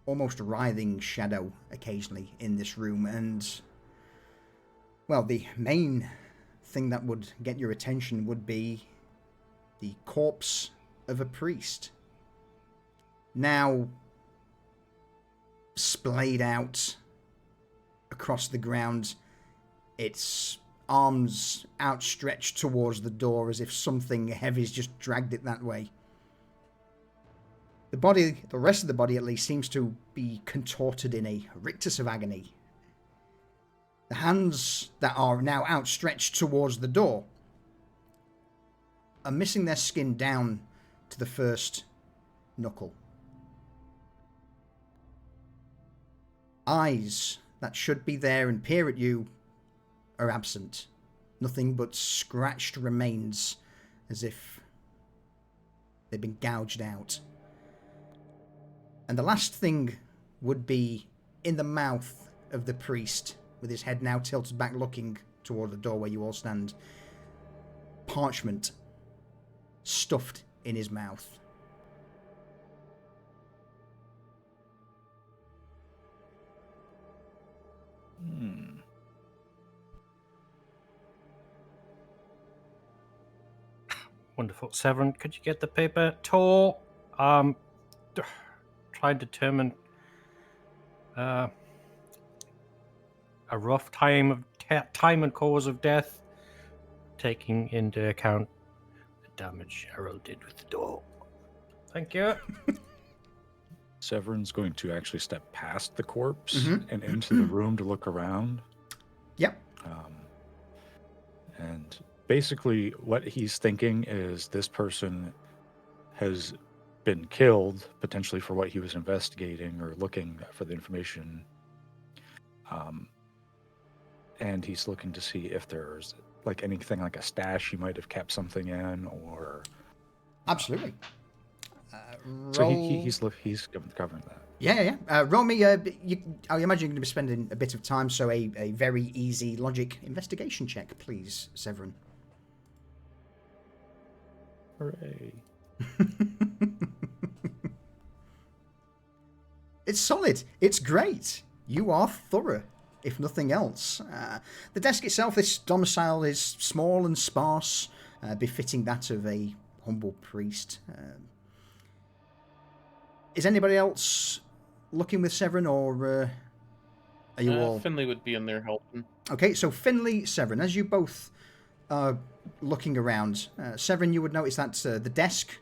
almost writhing shadow occasionally in this room, and, well, the main thing that would get your attention would be the corpse of a priest. Now splayed out across the ground, its arms outstretched towards the door as if something heavy's just dragged it that way. The body, the rest of the body at least, seems to be contorted in a rictus of agony. The hands that are now outstretched towards the door are missing their skin down to the first knuckle. Eyes that should be there and peer at you are absent. Nothing but scratched remains, as if they've been gouged out. And the last thing would be in the mouth of the priest, with his head now tilted back looking toward the door where you all stand. Parchment stuffed in his mouth. Wonderful. Severin, could you get the paper? Tor, try and determine a rough time and cause of death, taking into account the damage Harold did with the door. Thank you. Severin's going to actually step past the corpse Mhm. and into the room to look around. Yep. And basically what he's thinking is this person has been killed, potentially for what he was investigating or looking for the information. And he's looking to see if there's like anything like a stash he might have kept something in, or Absolutely. so Roll... he's covering that. Yeah. Roll me. I imagine you're going to be spending a bit of time, so a very easy logic investigation check, please, Severin. Hooray. It's solid. It's great. You are thorough, if nothing else. The desk itself, this domicile, is small and sparse, befitting that of a humble priest. Is anybody else looking with Severin, or are you all... Finley would be in there helping. Okay, so Finley, Severin, as you both are looking around, Severin, you would notice that the desk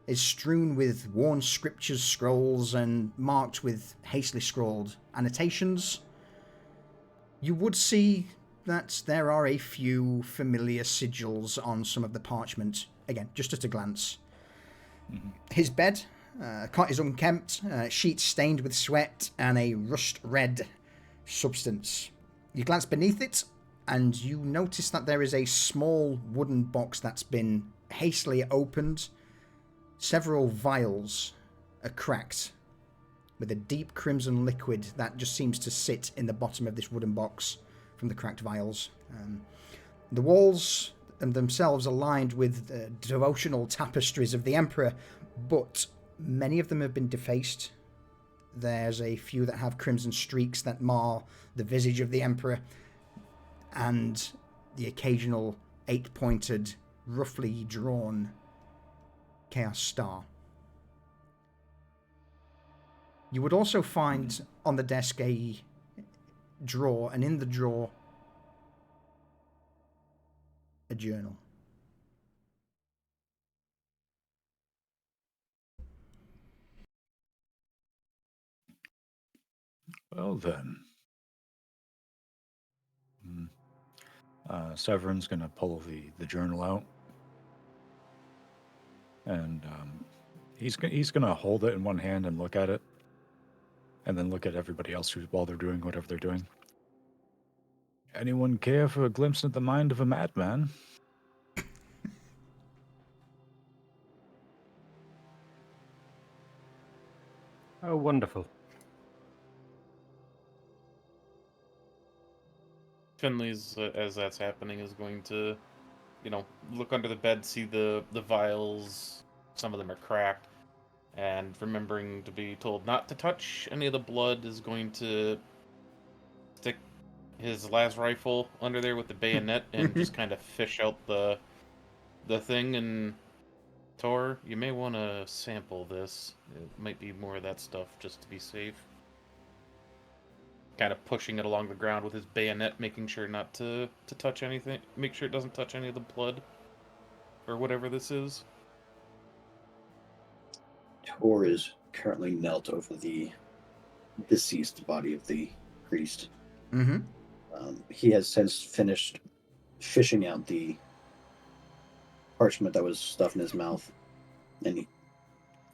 is strewn with worn scriptures, scrolls, and marked with hastily scrawled annotations. You would see that there are a few familiar sigils on some of the parchment, again, just at a glance. Mm-hmm. His bed, cot is unkempt, sheets stained with sweat, and a rust-red substance. You glance beneath it, and you notice that there is a small wooden box that's been hastily opened. Several vials are cracked, with a deep crimson liquid that just seems to sit in the bottom of this wooden box from the cracked vials. The walls themselves are lined with devotional tapestries of the Emperor, but many of them have been defaced. There's a few that have crimson streaks that mar the visage of the Emperor, and the occasional 8-pointed, roughly drawn Chaos Star. You would also find on the desk a drawer, and in the drawer, a journal. Well then. Severin's going to pull the journal out. And he's going to hold it in one hand and look at it. And then look at everybody else while they're doing whatever they're doing. Anyone care for a glimpse at the mind of a madman? Oh, wonderful. Finley's, as that's happening, is going to, look under the bed, see the vials. Some of them are cracked. And remembering to be told not to touch any of the blood, is going to stick his las rifle under there with the bayonet and just kind of fish out the thing. And Tor, you may want to sample this. It might be more of that stuff, just to be safe. Kind of pushing it along the ground with his bayonet, making sure not to touch anything. Make sure it doesn't touch any of the blood or whatever this is. Tor is currently knelt over the deceased body of the priest. Mm-hmm. He has since finished fishing out the parchment that was stuffed in his mouth, and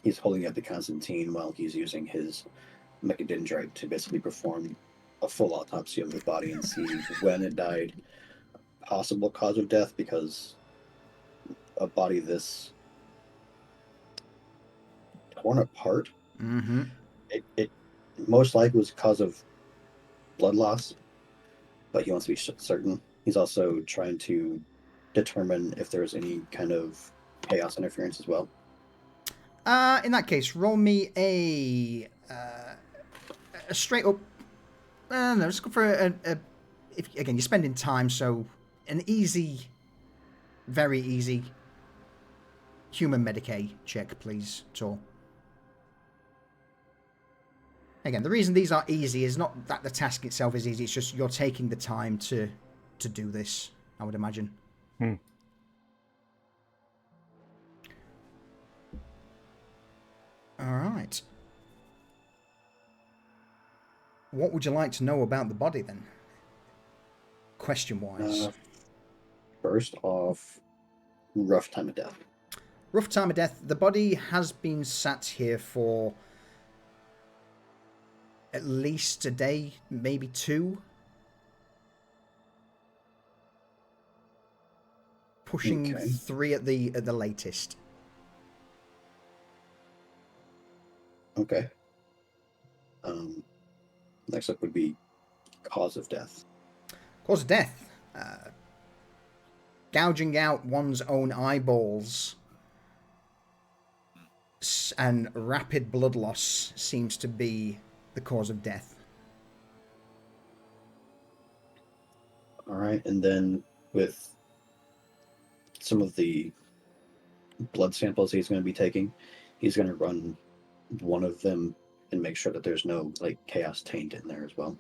he's holding up the Constantine while he's using his mechadendrite to basically perform a full autopsy of the body and see when it died, possible cause of death, because a body this torn apart, it most likely was cause of blood loss, but he wants to be certain. He's also trying to determine if there's any kind of chaos interference as well. In that case, roll me a straight up. No, let's go for again, you're spending time, so an easy, very easy human Medicaid check, please, Tor. Again, the reason these are easy is not that the task itself is easy, it's just you're taking the time to do this, I would imagine. Alright. What would you like to know about the body, then? Question-wise. First off, rough time of death. Rough time of death. The body has been sat here for at least a day, maybe 2. Pushing 3 at the latest. Okay. Next up would be cause of death. Cause of death. Gouging out one's own eyeballs and rapid blood loss seems to be the cause of death. All right, and then with some of the blood samples he's going to be taking, he's going to run one of them and make sure that there's no chaos taint in there as well.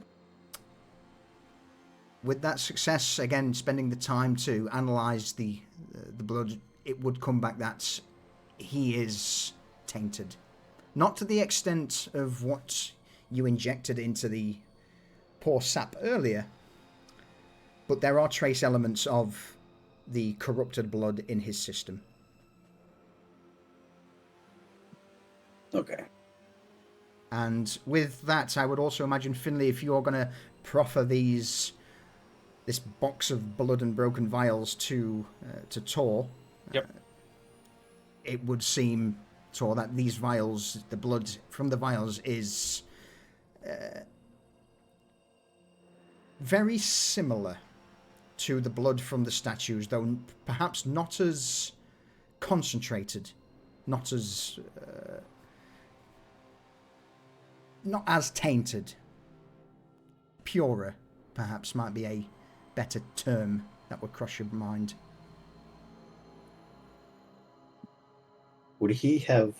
With that success, again, spending the time to analyze the blood, it would come back that he is tainted. Not to the extent of what you injected into the poor sap earlier, but there are trace elements of the corrupted blood in his system. Okay. And with that, I would also imagine, Finley, if you're going to proffer this box of blood and broken vials to Tor, Yep. It would seem, Tor, that these vials, the blood from the vials is very similar to the blood from the statues, though perhaps not as concentrated, not as tainted. Purer, perhaps, might be a better term that would cross your mind. Would he have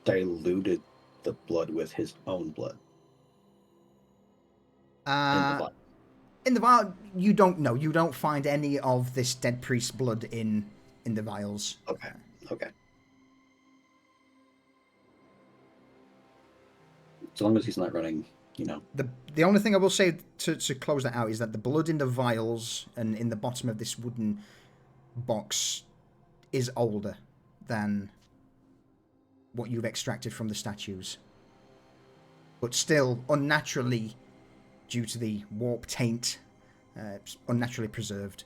diluted the blood with his own blood? In the vial, you don't know. You don't find any of this dead priest's blood in the vials. Okay. As long as he's not running, The only thing I will say to close that out is that the blood in the vials and in the bottom of this wooden box is older than what you've extracted from the statues. But still, unnaturally, due to the warp taint, unnaturally preserved.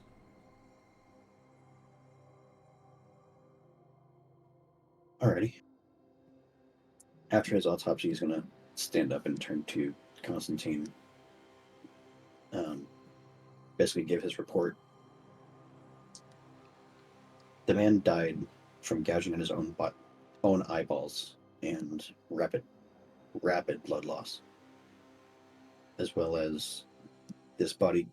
Alrighty. After his autopsy, he's going to stand up and turn to Constantine. Basically give his report. The man died from gouging at his own eyeballs and rapid blood loss, as well as this body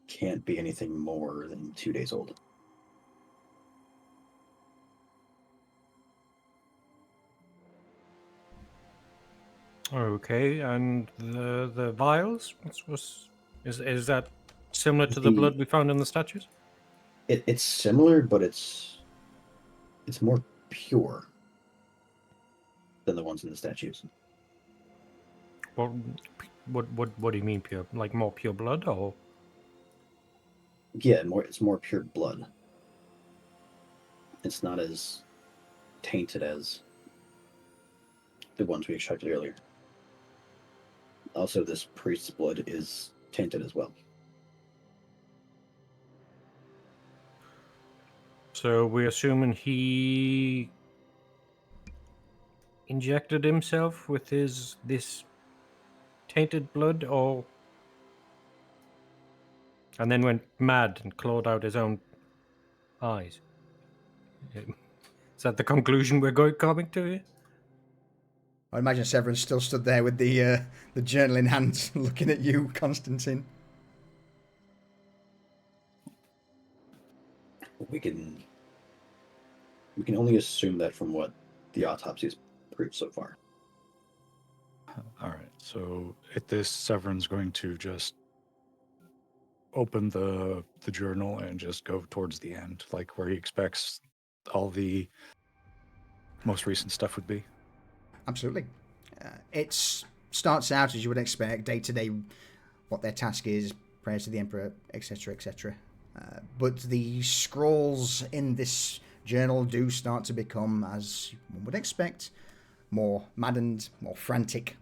can't be anything more than 2 days old. Okay, and the vials? Is that similar to the blood we found in the statues? It's similar, but it's more pure than the ones in the statues. Well, what do you mean pure? Like more pure blood, or? Yeah, it's more pure blood. It's not as tainted as the ones we extracted earlier. Also, this priest's blood is tainted as well. So we're assuming he injected himself with this tainted blood, or and then went mad and clawed out his own eyes. Is that the conclusion we're coming to here? I imagine Severin still stood there with the journal in hand, looking at you, Constantine. We can We can only assume that from what the autopsy has proved so far. All right. So at this, Severin's going to just open the journal and just go towards the end, like where he expects all the most recent stuff would be. Absolutely. It starts out as you would expect, day to day, what their task is, prayers to the Emperor, etc., etc. But the scrolls in this journal do start to become, as one would expect, more maddened, more frantic.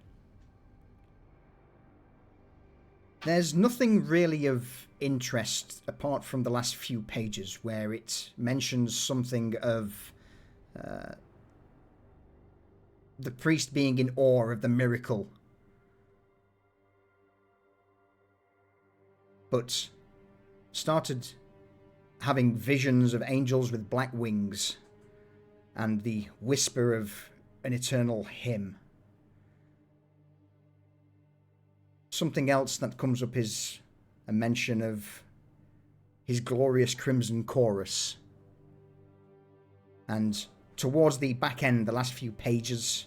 There's nothing really of interest apart from the last few pages where it mentions something of the priest being in awe of the miracle. But started having visions of angels with black wings and the whisper of an eternal hymn. Something else that comes up is a mention of his glorious crimson chorus. And towards the back end, the last few pages,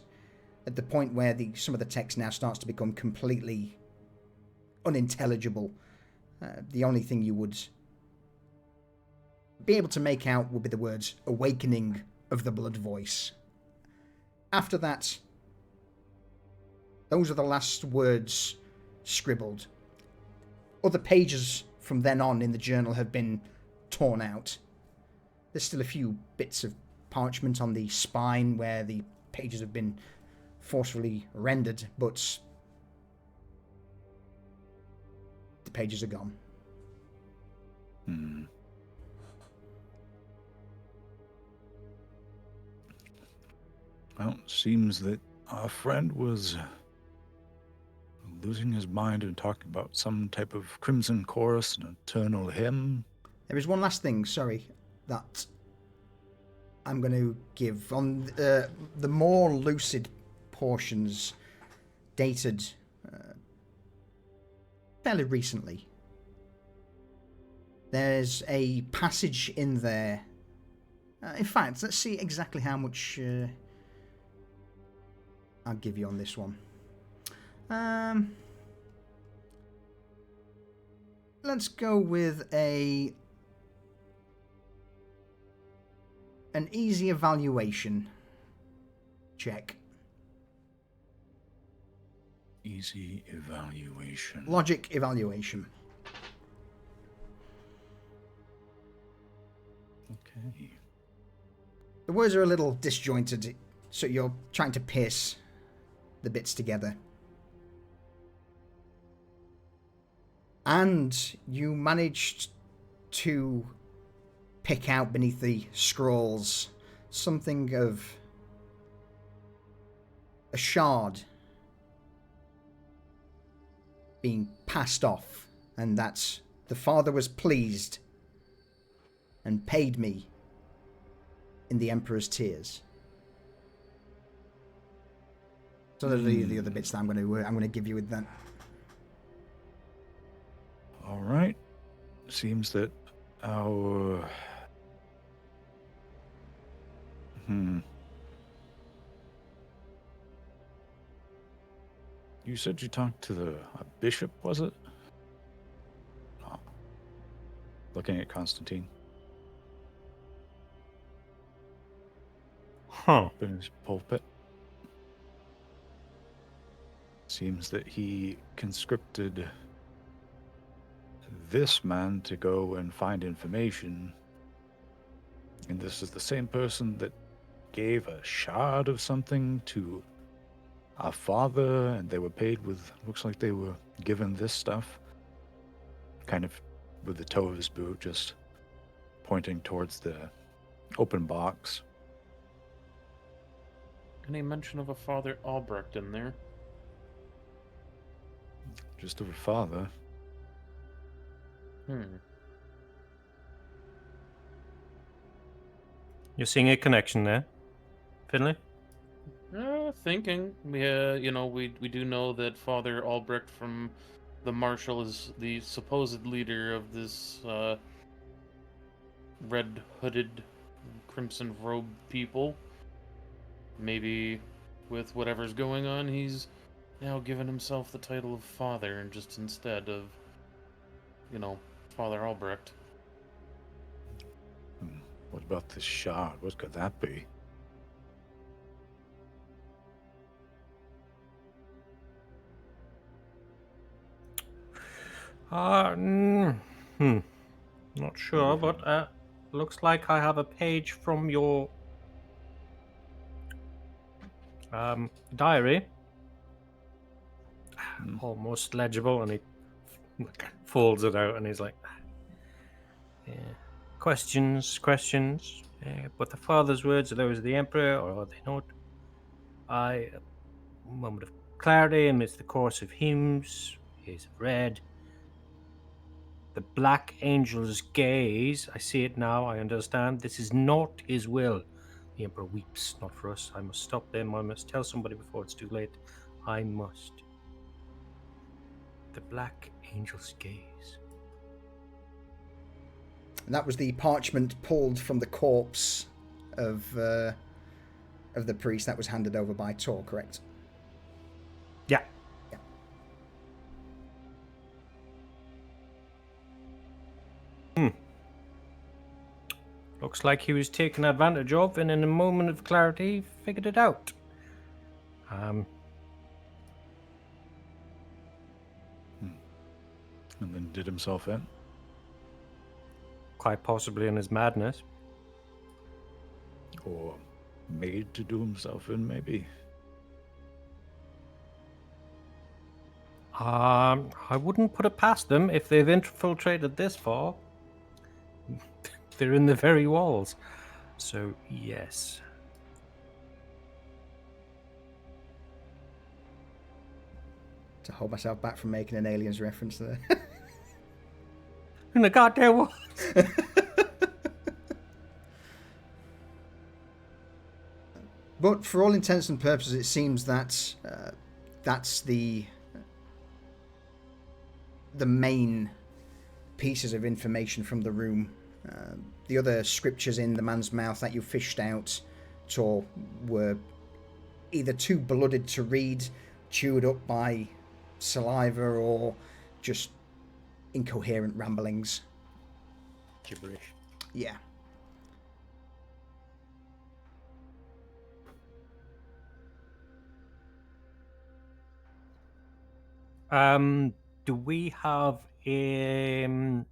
at the point where some of the text now starts to become completely unintelligible, the only thing you would be able to make out would be the words "Awakening of the Blood Voice." After that, those are the last words scribbled. Other pages from then on in the journal have been torn out. There's still a few bits of parchment on the spine where the pages have been forcefully rendered, but the pages are gone. Well, it seems that our friend was losing his mind and talking about some type of crimson chorus and eternal hymn. There is one last thing, sorry, that I'm going to give. On the more lucid portions, dated fairly recently, there's a passage in there. In fact, let's see exactly how much I'll give you on this one. Let's go with an easy evaluation check. Easy evaluation. Logic evaluation. Okay. The words are a little disjointed, so you're trying to piece the bits together. And you managed to pick out beneath the scrolls something of a shard being passed off, and that the father was pleased and paid me in the Emperor's tears. So those are the other bits that I'm going to give you with that. All right. Seems that our... You said you talked to a bishop, was it? Oh. Looking at Constantine. Huh. Up in his pulpit. Seems that he conscripted this man to go and find information. And this is the same person that gave a shard of something to our father, and they were paid with, looks like they were given this stuff. Kind of with the toe of his boot, just pointing towards the open box. Any mention of a Father Albrecht in there? Just of a father. You're seeing a connection there, Finley? Thinking. We do know that Father Albrecht from the Marshal is the supposed leader of this red-hooded crimson robe people. Maybe with whatever's going on, he's now given himself the title of father, and just instead of, Father Albrecht. What about this shard? What could that be? Not sure, but looks like I have a page from your diary. Almost legible, and he folds it out, and he's like, questions. But the father's words are those of the emperor, or are they not? A moment of clarity amidst the chorus of hymns. He's read. The Black Angel's gaze. I see it now. I understand. This is not his will. The Emperor weeps. Not for us. I must stop them. I must tell somebody before it's too late. I must. The Black Angel's gaze. And that was the parchment pulled from the corpse of the priest that was handed over by Tor, correct? Yeah. Looks like he was taken advantage of, and in a moment of clarity, figured it out. And then did himself in? Quite possibly in his madness. Or made to do himself in, maybe? I wouldn't put it past them if they've infiltrated this far. They're in the very walls. So, yes. To hold myself back from making an aliens reference there. In the goddamn walls. But for all intents and purposes, it seems that that's the main pieces of information from the room. The other scriptures in the man's mouth that you fished out were either too blooded to read, chewed up by saliva, or just incoherent ramblings. Gibberish. Yeah. Do we have a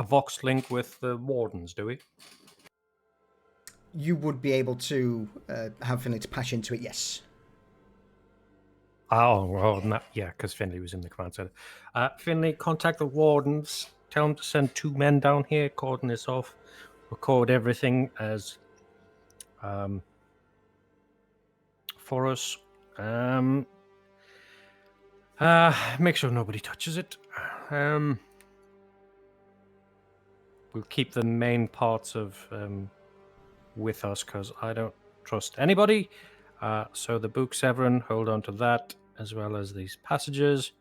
Vox link with the wardens, do we? You would be able to have Finley to patch into it, yes. Oh, well, yeah, because Finley was in the command center. Finley, contact the wardens. Tell them to send 2 men down here, cordon this off, record everything as for us. Make sure nobody touches it. We'll keep the main parts of with us, because I don't trust anybody. So the book, Severin, hold on to that, as well as these passages.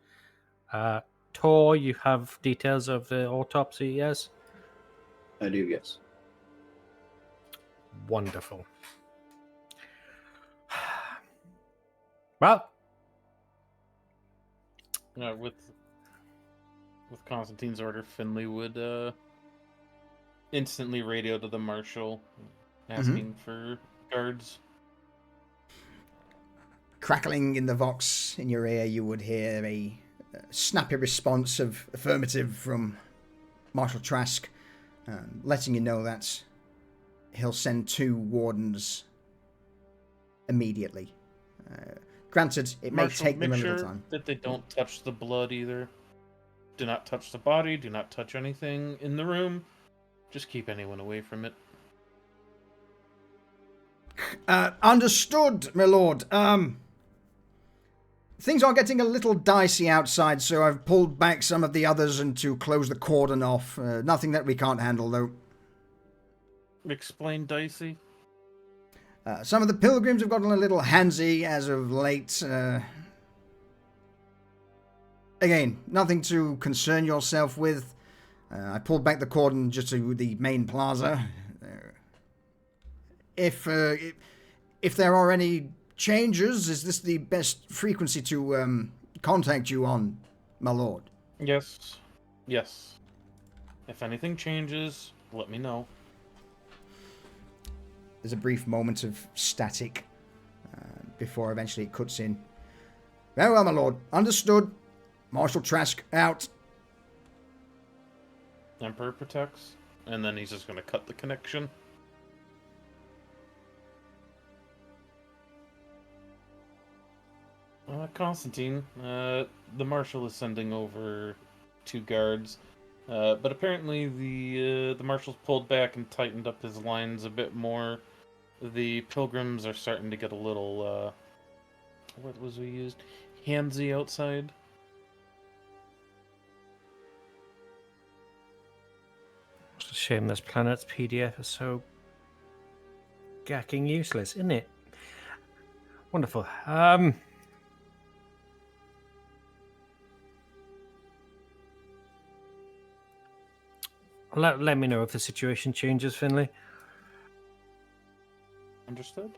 Tor, you have details of the autopsy, yes? I do, yes. Wonderful. Well, with Constantine's order, Finley would instantly radio to the marshal, asking for guards. Crackling in the Vox in your ear, you would hear a snappy response of affirmative from Marshal Trask, letting you know that he'll send 2 wardens immediately. Granted, it may take them a little time. That they don't touch the blood either. Do not touch the body. Do not touch anything in the room. Just keep anyone away from it. Understood, my lord. Things are getting a little dicey outside, so I've pulled back some of the others and to close the cordon off. Nothing that we can't handle, though. Explain dicey. Some of the pilgrims have gotten a little handsy as of late. Again, nothing to concern yourself with. I pulled back the cordon just to the main plaza. if there are any changes, is this the best frequency to contact you on, my lord? Yes. Yes. If anything changes, let me know. There's a brief moment of static before eventually it cuts in. Very well, my lord. Understood. Marshal Trask out. Emperor protects, and then he's just going to cut the connection. Constantine, the Marshal is sending over 2 guards, but apparently the Marshal's pulled back and tightened up his lines a bit more. The pilgrims are starting to get a little, what was we used? Handsy outside. It's a shame this planet's PDF is so gacking useless, isn't it? Wonderful. Let me know if the situation changes, Finley. Understood?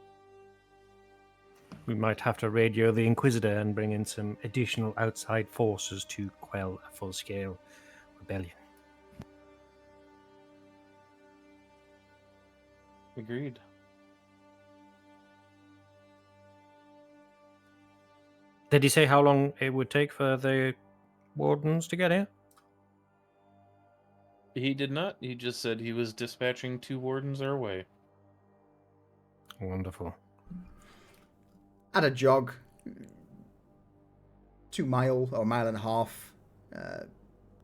We might have to radio the Inquisitor and bring in some additional outside forces to quell a full-scale rebellion. Agreed. Did he say how long it would take for the wardens to get here? He did not. He just said he was dispatching 2 wardens our way. Wonderful. At a jog, 2 mile or mile and a half,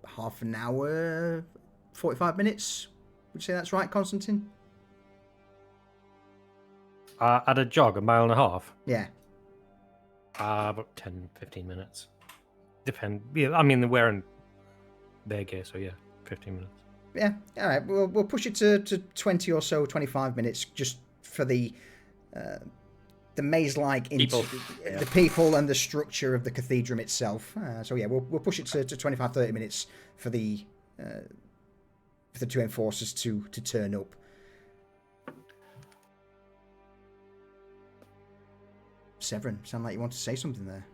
half an hour, 45 minutes. Would you say that's right, Constantine? At a jog, a mile and a half? Yeah. About 10, 15 minutes. Yeah, I mean, they're wearing their gear, so yeah, 15 minutes. Yeah, all right. We'll push it to 20 or so, 25 minutes, just for the maze-like People. the people and the structure of the cathedrum itself. So yeah, we'll push it to 25, 30 minutes for the 2 enforcers to turn up. Severin, sound like you want to say something there.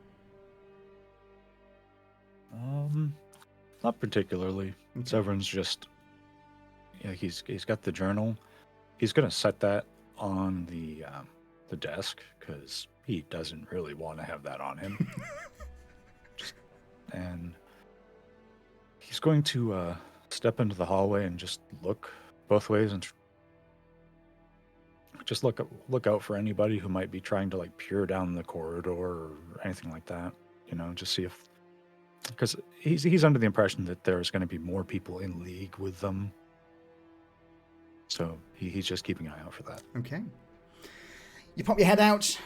Not particularly. Okay. Severin's just, yeah, he's got the journal. He's gonna set that on the desk because he doesn't really want to have that on him. And he's going to step into the hallway and just look both ways and just look out for anybody who might be trying to like peer down the corridor or anything like that. You know, just see if, because he's under the impression that there's going to be more people in league with them. So he's just keeping an eye out for that. Okay. You pop your head out.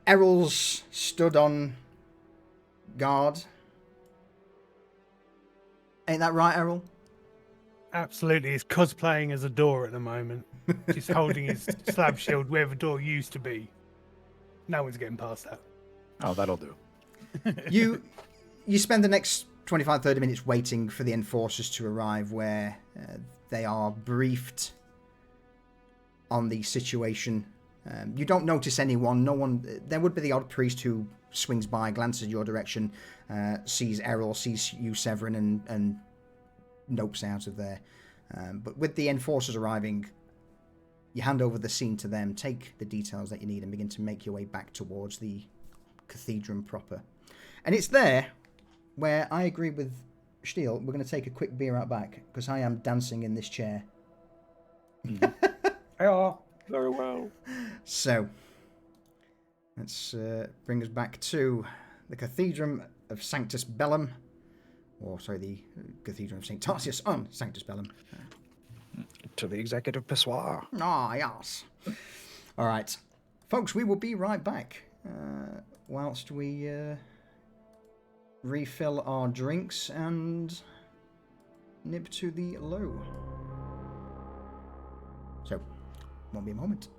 Errol's stood on guard. Ain't that right, Errol? Absolutely, he's cosplaying as a door at the moment. Just holding his slab shield where the door used to be. No one's getting past that. Oh, that'll do. You spend the next 25, 30 minutes waiting for the enforcers to arrive, where they are briefed on the situation. You don't notice anyone. No one. There would be the odd priest who swings by, glances your direction, sees Errol, sees you, Severin, and nopes out of there. But with the enforcers arriving, you hand over the scene to them, take the details that you need, and begin to make your way back towards the Cathedrum proper. And it's there where I agree with Steele. We're going to take a quick beer out back, because I am dancing in this chair. Yeah, very well. So, let's bring us back to the Cathedrum of Sanctus Bellum. Or, sorry, the Cathedrum of Saint Tarsian on Sanctus Bellum. To the executive pissoir. Ah, yes. All right. Folks, we will be right back whilst we refill our drinks and nip to the low. So, won't be a moment.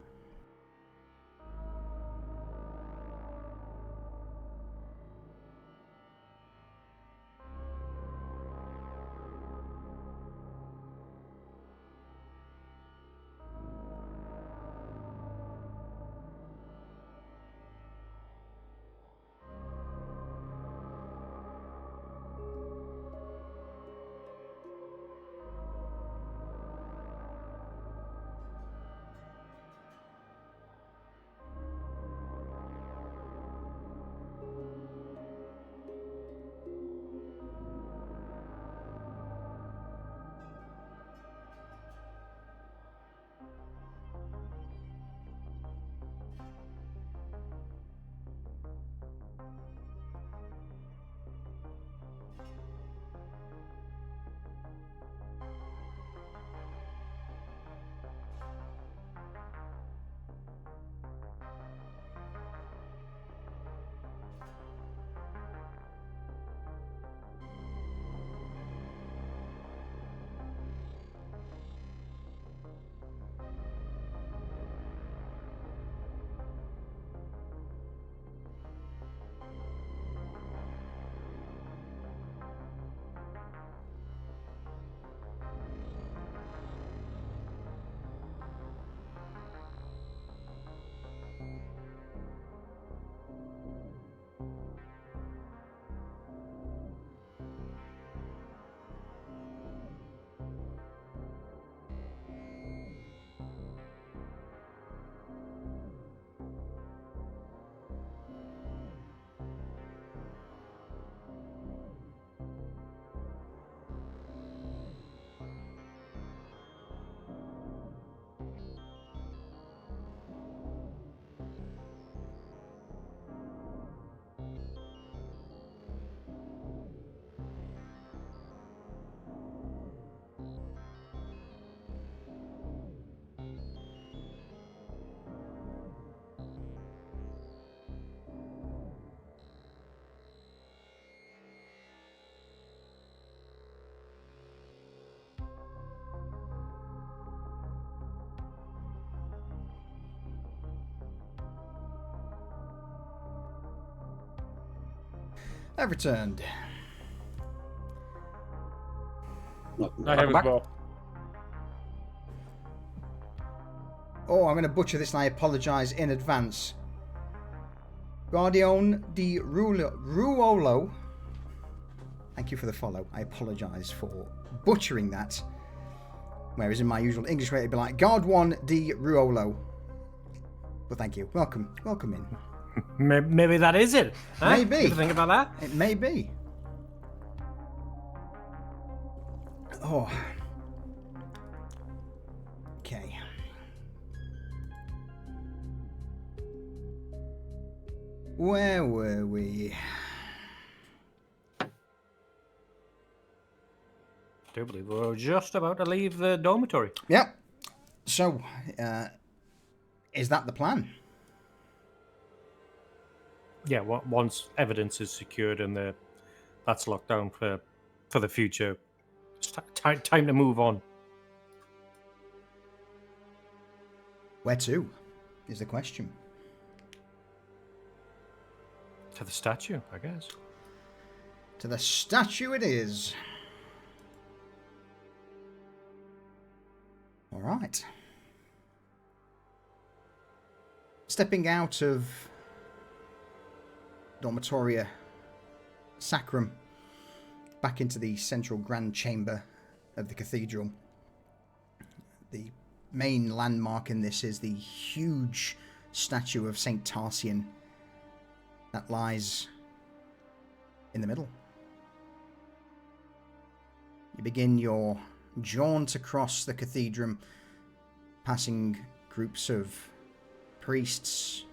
I've returned. Welcome I back. have as back. well. Oh, I'm going to butcher this and I apologise in advance. Guardian di Ruolo. Thank you for the follow. I apologise for butchering that. Whereas in my usual English way, it'd be like Guardian di Ruolo. But thank you. Welcome. Welcome in. Maybe that is it. Huh? Maybe. You ever think about that? It may be. Oh. Okay. Where were we? I do believe we're just about to leave the dormitory. Yep. So, is that the plan? Yeah, once evidence is secured and that's locked down for the future, it's time to move on. Where to? Is the question. To the statue, I guess. To the statue it is. All right. Stepping out of Dormitoria Sacrum back into the central grand chamber of the cathedral. The main landmark in this is the huge statue of Saint Tarsian that lies in the middle. You begin your jaunt across the cathedrum, passing groups of priests,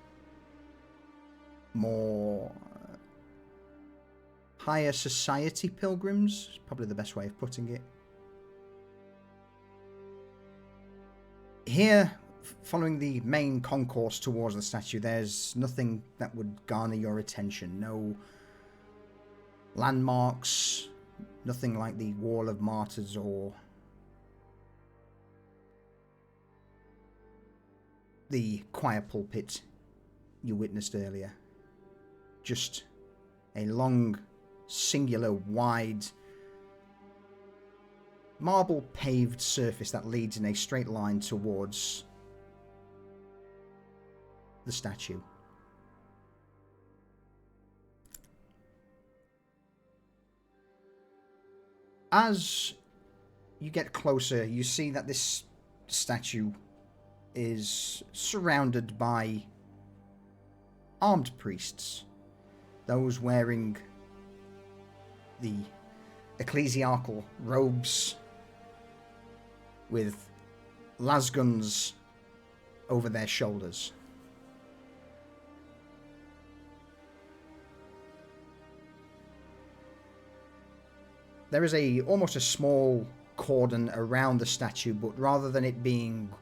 more higher society pilgrims, is probably the best way of putting it. Here, following the main concourse towards the statue, there's nothing that would garner your attention. No landmarks, nothing like the Wall of Martyrs or the choir pulpit you witnessed earlier. Just a long, singular, wide, marble paved surface that leads in a straight line towards the statue. As you get closer, you see that this statue is surrounded by armed priests, those wearing the ecclesiastical robes with lasguns over their shoulders. There is almost a small cordon around the statue, but rather than it being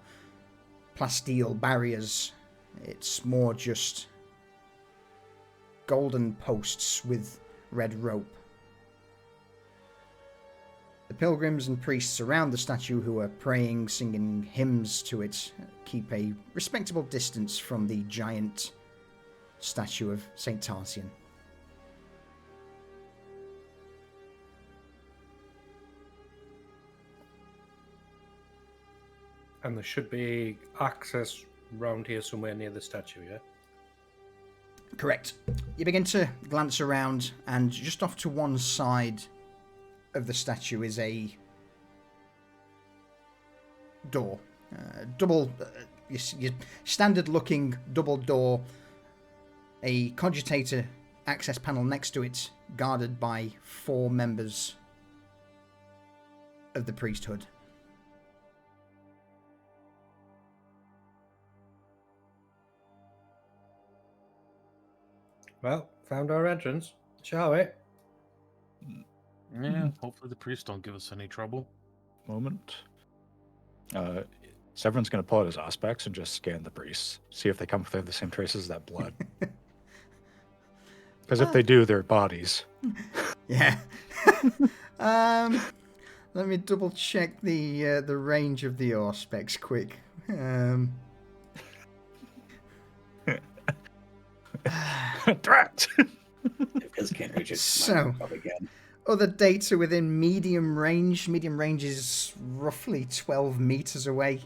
plasteel barriers, it's more just golden posts with red rope. The pilgrims and priests around the statue who are praying, singing hymns to it, keep a respectable distance from the giant statue of Saint Tarsian. And there should be access round here somewhere near the statue, yeah? Correct. You begin to glance around, and just off to one side of the statue is a door. Your standard-looking double door. A cogitator access panel next to it, guarded by 4 members of the priesthood. Well, found our entrance, shall we? Yeah, hopefully the priests don't give us any trouble. Moment. Severin's going to pull out his aspects and just scan the priests, see if they come with the same traces as that blood. Because if they do, they're bodies. Yeah. Let me double check the range of the auspex quick. Drat! If Giz can't reach it, So- mine probably can. Other data within medium range. Medium range is roughly 12 meters away.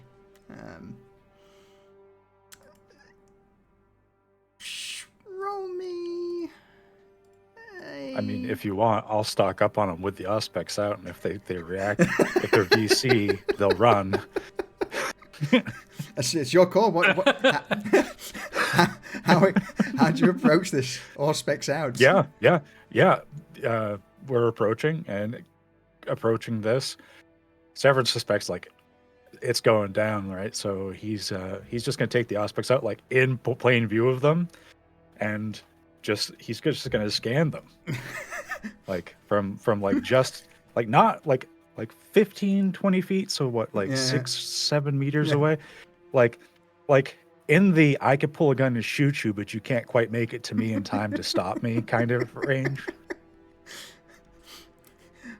Roll me. I mean, if you want, I'll stock up on them with the Auspex out, and if they react, if they're VC, they'll run. It's your call. How do you approach this? Or specs out? Yeah. We're approaching this. Severin suspects like it's going down, right? So he's just gonna take the Auspex out like in plain view of them, and he's just gonna scan them, like from like just like not like 15, 20 feet. So what, like 6-7 meters away, like in the I could pull a gun and shoot you, but you can't quite make it to me in time to stop me kind of range.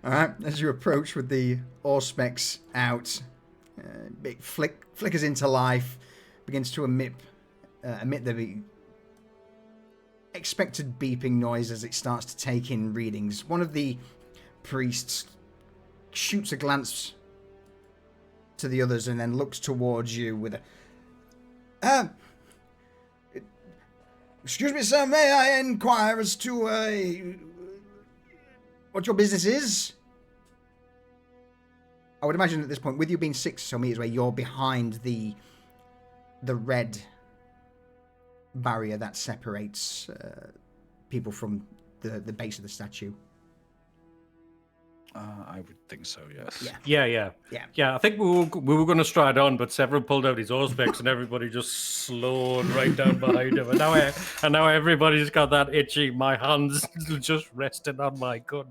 All right, as you approach with the Auspex out, it flickers into life, begins to emit the expected beeping noise as it starts to take in readings. One of the priests shoots a glance to the others and then looks towards you with a... excuse me, sir, may I inquire as to what your business is? I would imagine at this point, with you being 6 or so meters away, you're behind the red barrier that separates people from the base of the statue. I would think so, yes. Yeah. I think we were going to stride on, but Severin pulled out his Auspex and everybody just slowed right down behind him. And now everybody's got that itchy. My hands just resting on my gun.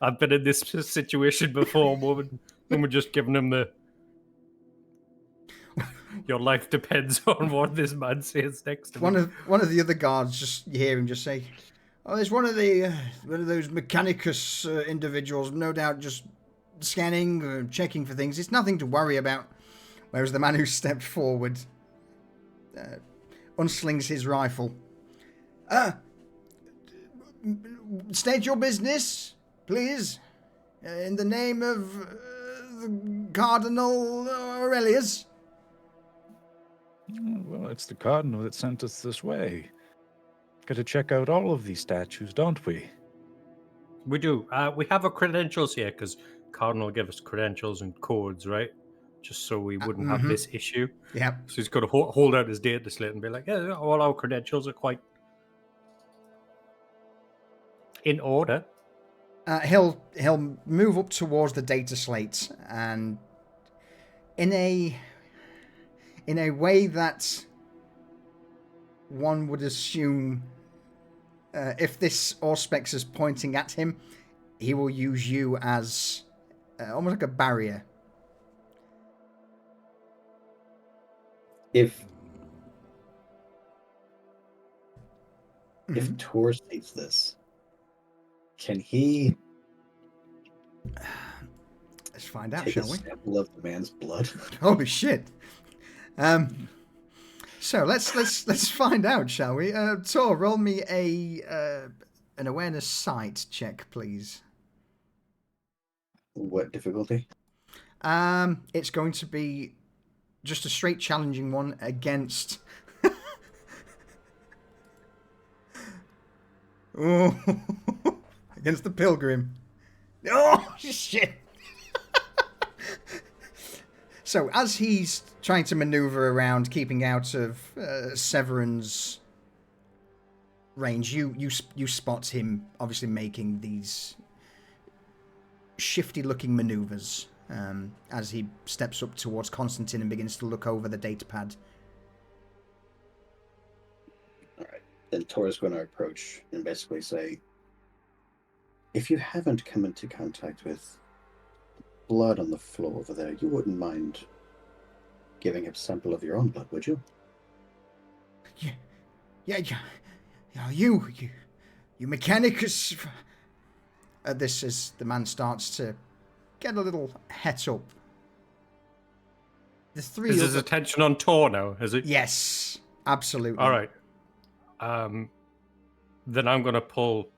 I've been in this situation before, when we're just giving him the... Your life depends on what this man says next to me. One of the other guards, just you hear him just say, "Oh, there's one of those Mechanicus individuals, no doubt, just scanning, checking for things. It's nothing to worry about." Whereas the man who stepped forward unslings his rifle. State your business, please, in the name of the Cardinal Aurelius. Well, it's the Cardinal that sent us this way. Got to check out all of these statues, don't we? We do. We have our credentials here because Cardinal gave us credentials and codes, right? Just so we wouldn't have this issue. Yeah. So he's got to hold out his data slate and be like, "Yeah, all our credentials are quite in order." He'll move up towards the data slate, and in a way that one would assume, if this Auspex is pointing at him, he will use you as almost like a barrier. If Tor sees this, can he Let's find out, take shall a we? sample of the man's blood? Holy shit! So let's find out, shall we? Tor, roll me an awareness sight check, please. What difficulty? It's going to be just a straight challenging one against. Against the pilgrim. Oh shit! So as he's trying to maneuver around, keeping out of Severin's range, you spot him obviously making these shifty-looking maneuvers as he steps up towards Constantine and begins to look over the datapad. All right. Then Tor's going to approach and basically say, if you haven't come into contact with blood on the floor over there, you wouldn't mind giving a sample of your own blood, would you? Yeah. You Mechanicus. This is the man starts to get a little het up. The three. Is his attention on Tor now? Is it? Yes, absolutely. All right. then I'm going to pull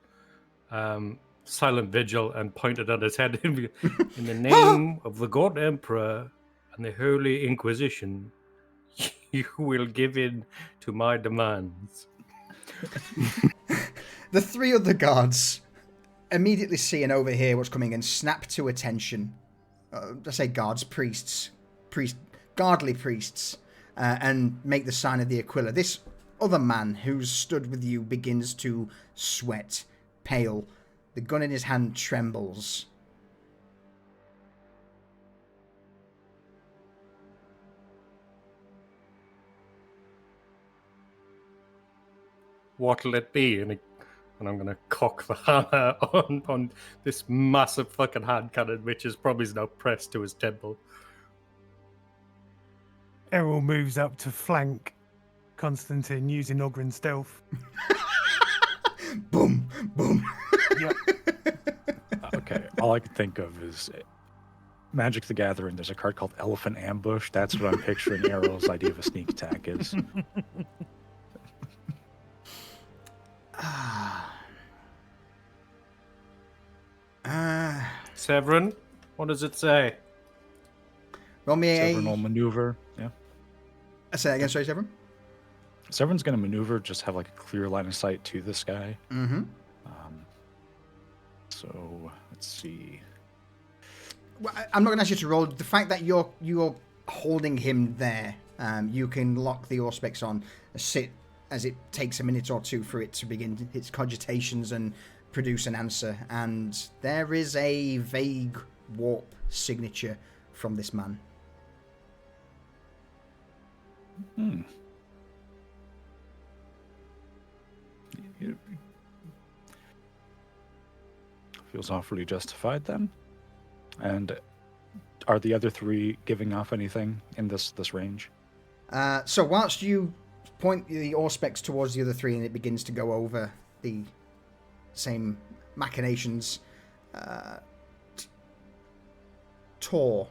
Silent Vigil and point it at his head. In the name of the God Emperor and the Holy Inquisition, you will give in to my demands. The three other guards immediately see and overhear what's coming and snap to attention. I say guards, guardly priests, and make the sign of the Aquila. This other man who's stood with you begins to sweat, pale. The gun in his hand trembles. What'll it be? And I'm going to cock the hammer on this massive fucking hand cannon, which is probably now pressed to his temple. Errol moves up to flank Constantine using Ogren stealth. Boom, boom. Yep. Okay, all I can think of is Magic the Gathering. There's a card called Elephant Ambush. That's what I'm picturing Errol's idea of a sneak attack is. Severin, what does it say? Roll me Severin will maneuver. Yeah. Say that again, sorry, Severin. Severin's going to maneuver, just have like a clear line of sight to this guy. Mm-hmm. So let's see. Well, I'm not going to ask you to roll. The fact that you're holding him there, you can lock the Auspex on, sit as it takes a minute or two for it to begin its cogitations and produce an answer. And there is a vague warp signature from this man. Feels awfully justified then. And are the other three giving off anything in this range? So whilst you point the Auspex towards the other three and it begins to go over the same machinations, Tor,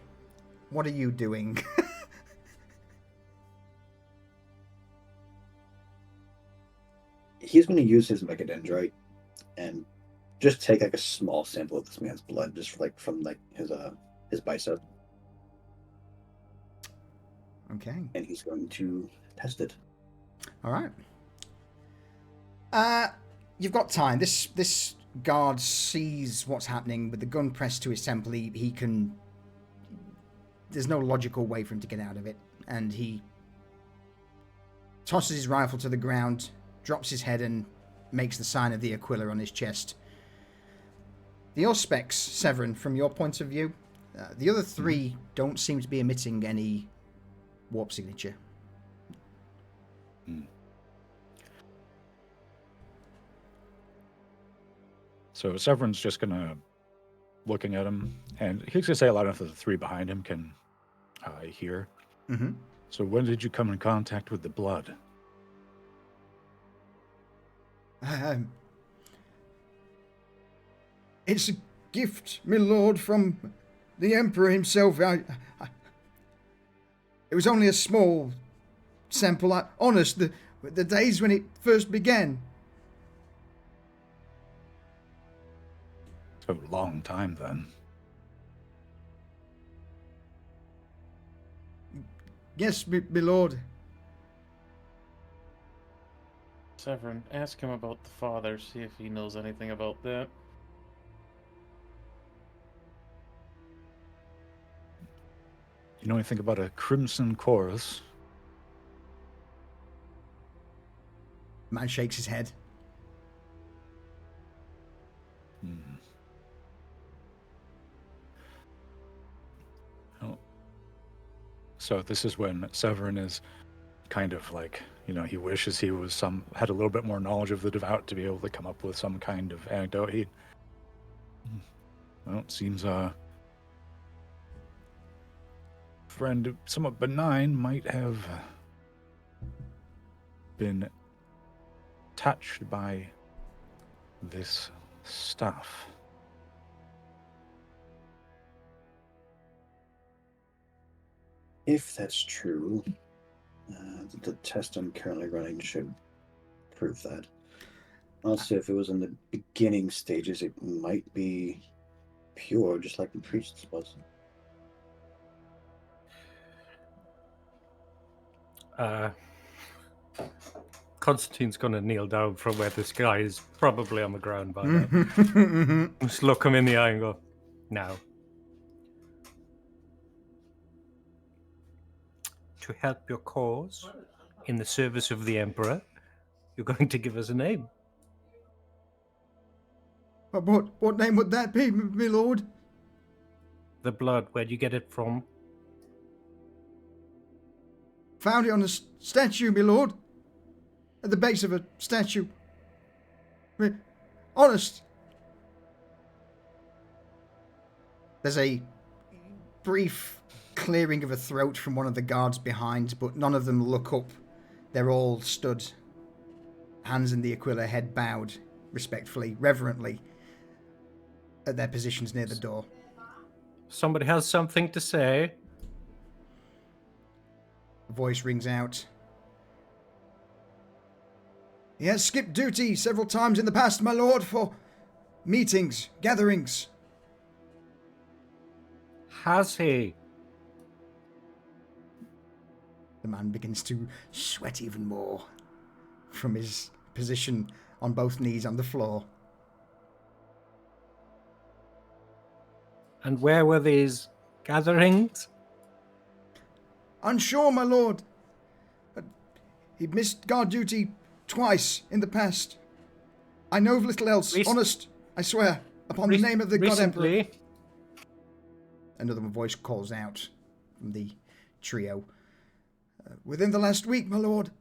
what are you doing? He's going to use his Megadendrite and just take like a small sample of this man's blood, just like from like his bicep. Okay. And he's going to test it. All right. You've got time. This guard sees what's happening with the gun pressed to his temple. He can. There's no logical way for him to get out of it, and he tosses his rifle to the ground, drops his head, and makes the sign of the Aquila on his chest. The Auspex, Severin, from your point of view, the other three don't seem to be emitting any warp signature. So Severin's just gonna looking at him, and he's gonna say it loud enough that the three behind him can hear. Mm-hmm. So when did you come in contact with the blood? It's a gift, my lord, from the Emperor himself. It was only a small sample. Honest, the days when it first began. So long time then. Yes, my lord. Severin, ask him about the father, see if he knows anything about that. You know anything about a crimson chorus? Man shakes his head. Oh. So this is when Severin is kind of like, he wishes he was had a little bit more knowledge of the devout to be able to come up with some kind of anecdote. It seems friend somewhat benign might have been touched by this stuff. If that's true, the test I'm currently running should prove that. Also, if it was in the beginning stages, it might be pure, just like the priest's was. Constantine's gonna kneel down from where this guy is probably on the ground by now. Just look him in the eye and go, now. To help your cause, in the service of the Emperor, you're going to give us a name. What name would that be, my lord? The blood, where'd you get it from? Found it on a statue, my lord. At the base of a statue. Honest. There's a brief clearing of a throat from one of the guards behind, but none of them look up. They're all stood, hands in the Aquila, head bowed, respectfully, reverently, at their positions near the door. Somebody has something to say. A voice rings out. He has skipped duty several times in the past, my lord, for meetings, gatherings. Has he? The man begins to sweat even more from his position on both knees on the floor. And where were these gatherings? Unsure, my lord. He missed guard duty twice in the past. I know of little else. Honest, I swear, upon the name of the God Emperor. Another voice calls out from the trio. Within the last week, my lord.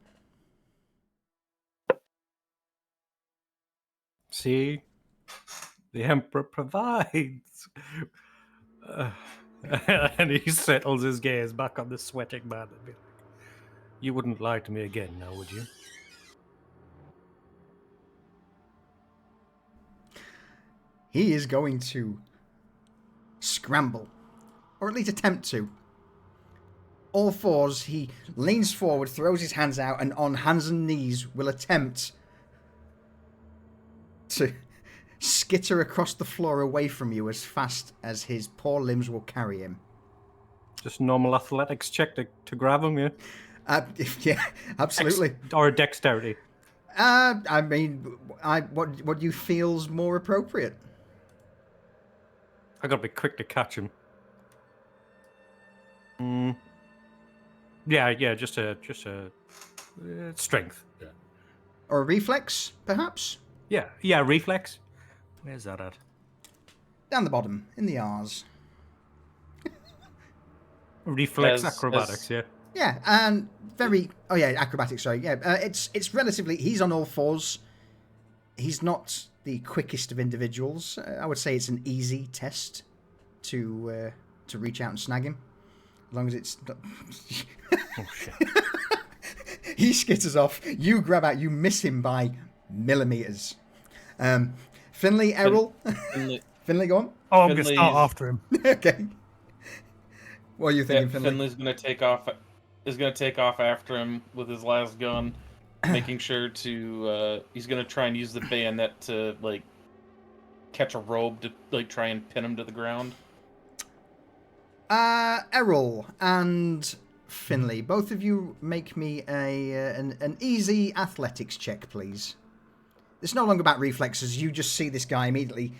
See? The Emperor provides. And he settles his gaze back on the sweating man and be like, you wouldn't lie to me again now, would you? He is going to scramble, or at least attempt to. All fours, he leans forward, throws his hands out, and on hands and knees will attempt to skitter across the floor away from you as fast as his poor limbs will carry him. Just normal athletics check to grab him, yeah? Yeah, absolutely. Or dexterity. I mean, what you feel's more appropriate? I gotta be quick to catch him. Yeah, just a strength. Yeah. Or a reflex, perhaps? Yeah, reflex. Where's that at? Down the bottom, in the R's. Reflex acrobatics, yeah. Yeah, and very... Oh, yeah, acrobatics, sorry. Yeah, it's relatively... He's on all fours. He's not the quickest of individuals. I would say it's an easy test to reach out and snag him. As long as it's... Oh, shit. He skitters off. You grab out. You miss him by millimeters. Finley, Errol. Finley, go on. Oh, I'm going to start after him. Okay. What are you thinking, Finley? Finley's going to take off. Is going to take off after him with his last gun, making sure to. He's going to try and use the bayonet to catch a robe to try and pin him to the ground. Errol and Finley, both of you make me an easy athletics check, please. It's no longer about reflexes. You just see this guy immediately,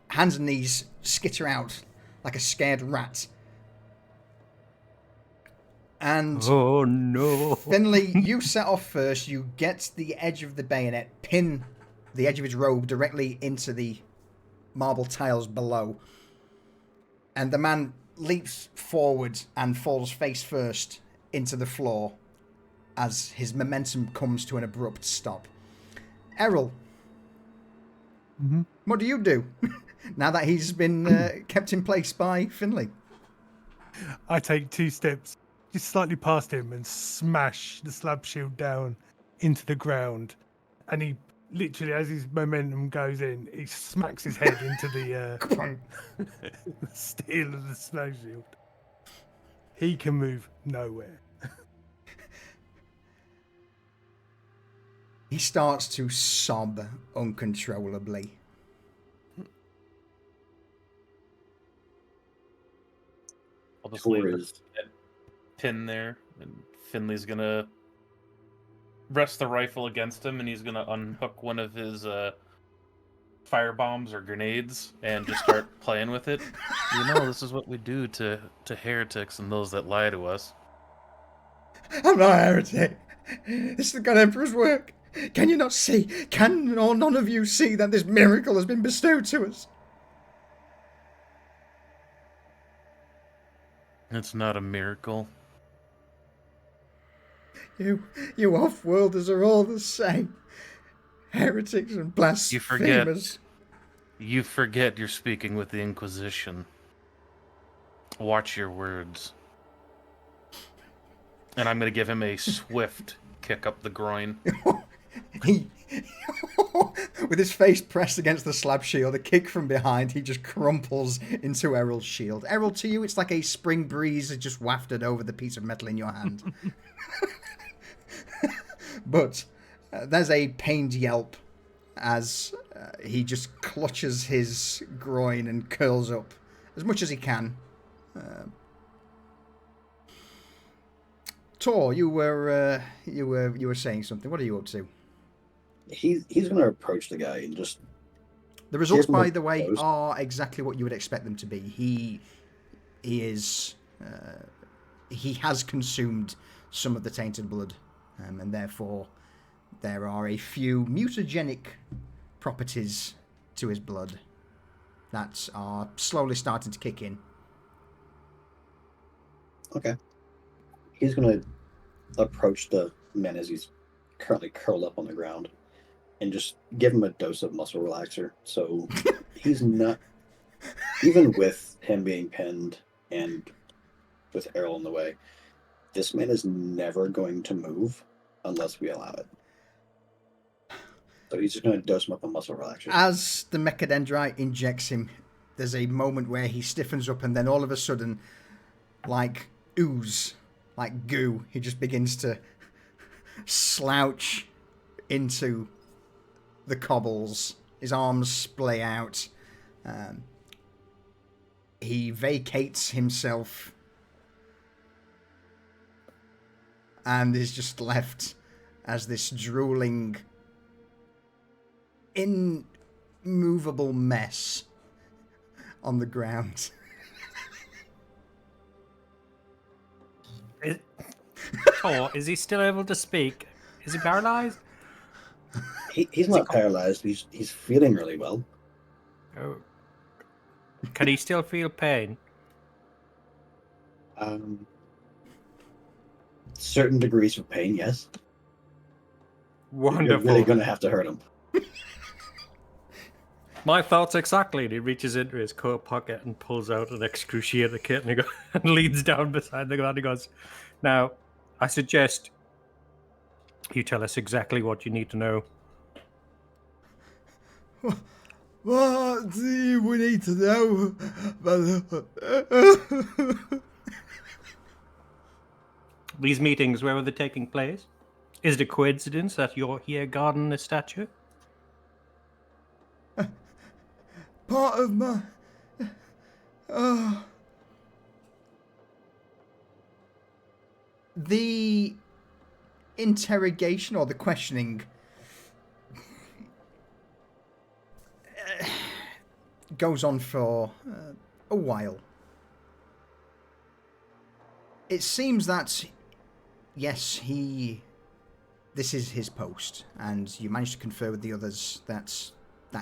hands and knees, skitter out like a scared rat. And oh no, Finley, you set off first. You get the edge of the bayonet, pin the edge of his robe directly into the marble tiles below. And the man leaps forward and falls face first into the floor as his momentum comes to an abrupt stop. Errol, what do you do now that he's been kept in place by Finley? I take 2 steps, just slightly past him, and smash the slab shield down into the ground. And he literally, as his momentum goes in, he smacks his head into the steel of the slab shield. He can move nowhere. He starts to sob uncontrollably. I'll just Tor leave the is pin there, and Finley's gonna rest the rifle against him, and he's gonna unhook one of his fire bombs or grenades and just start playing with it. You know, this is what we do to heretics and those that lie to us. I'm not a heretic. This is the God Emperor's work. Can you not see? Can or none of you see that this miracle has been bestowed to us? It's not a miracle. You off-worlders are all the same. Heretics and blasphemers. You forget you're speaking with the Inquisition. Watch your words. And I'm going to give him a swift kick up the groin. He, with his face pressed against the slab shield, a kick from behind, he just crumples into Errol's shield. Errol, to you, it's like a spring breeze has just wafted over the piece of metal in your hand. But there's a pained yelp as he just clutches his groin and curls up as much as he can. Tor, you were saying something. What are you up to? he's going to approach the guy and just. The results, give him by a the way, dose. are exactly what you would expect them to be. He has consumed some of the tainted blood, and therefore there are a few mutagenic properties to his blood that are slowly starting to kick in. Okay. He's going to approach the man as he's currently curled up on the ground and just give him a dose of muscle relaxer. So he's not, even with him being pinned and with Errol in the way, this man is never going to move unless we allow it. So he's just going to dose him up on muscle relaxer. As the mechadendrite injects him, there's a moment where he stiffens up, and then all of a sudden, like ooze, like goo, he just begins to slouch into the cobbles. His arms splay out. He vacates himself and is just left as this drooling, immovable mess on the ground. Or is he still able to speak? Is he paralyzed? He's not paralyzed. He's feeling really well. Oh. Can he still feel pain? Certain degrees of pain, yes. Wonderful. You're really going to have to hurt him. My thoughts exactly. And he reaches into his coat pocket and pulls out an excruciating kit and leans down beside the guy and goes, "Now, I suggest you tell us exactly what you need to know." What do we need to know? These meetings, where are they taking place? Is it a coincidence that you're here guarding this statue? Part of my... The interrogation or the questioning goes on for a while. It seems that, yes, this is his post, and you managed to confer with the others that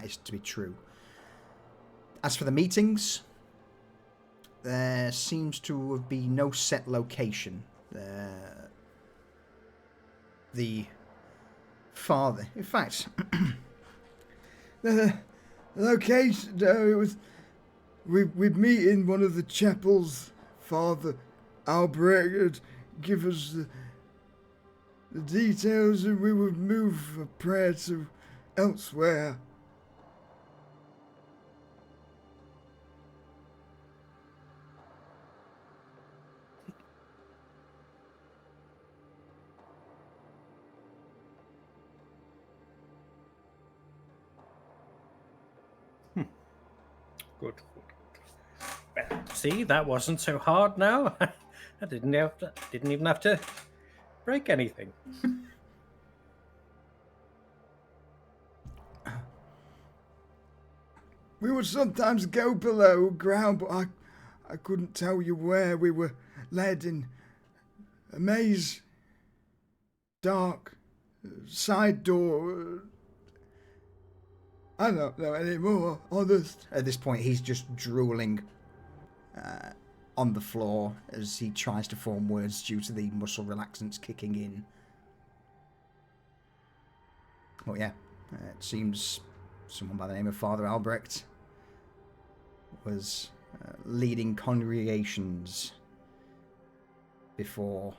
is to be true. As for the meetings, there seems to be no set location. The father, in fact, the location, it was, we'd meet in one of the chapels. Father Albrecht would give us the details, and we would move for prayer to elsewhere. Good. Well, see, that wasn't so hard now. I didn't even have to break anything. We would sometimes go below ground, but I couldn't tell you where. We were led in a maze. Dark. Side door. I don't know anymore, honest. At this point, he's just drooling on the floor as he tries to form words due to the muscle relaxants kicking in. Well, yeah, it seems someone by the name of Father Albrecht was leading congregations before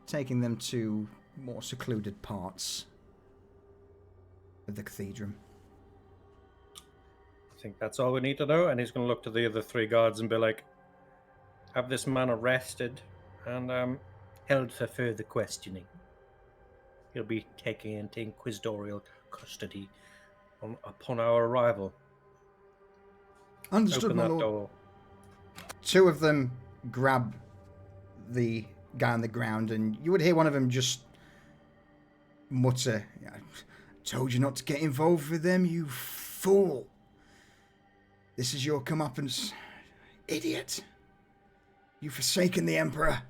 taking them to more secluded parts of the Cathedrum. I think that's all we need to know. And he's going to look to the other 3 guards and be like, have this man arrested and held for further questioning. He'll be taken into inquisitorial custody upon our arrival. Understood, Open my that lord. door. 2 of them grab the guy on the ground, and you would hear one of them just mutter, "I told you not to get involved with them, you fool. This is your comeuppance. Idiot. You've forsaken the Emperor."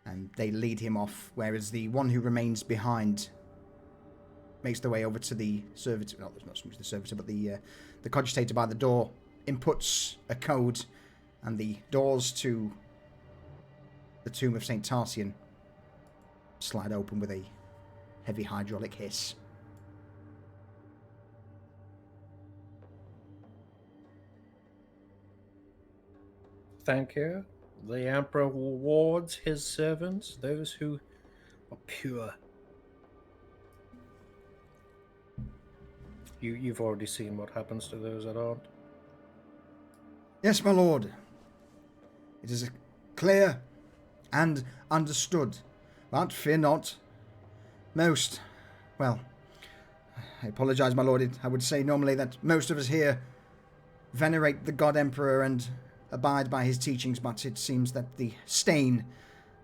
And they lead him off, whereas the one who remains behind makes their way over to the servitor. No, there's not so much the servitor, but the cogitator by the door inputs a code, and the doors to the Tomb of Saint Tarsian slide open with a heavy hydraulic hiss. Thank you. The Emperor rewards his servants, those who are pure. You've already seen what happens to those that aren't. Yes, my lord. It is clear and understood. But fear not. Most, well, I apologize, my lord. I would say normally that most of us here venerate the God Emperor and abide by his teachings, but it seems that the stain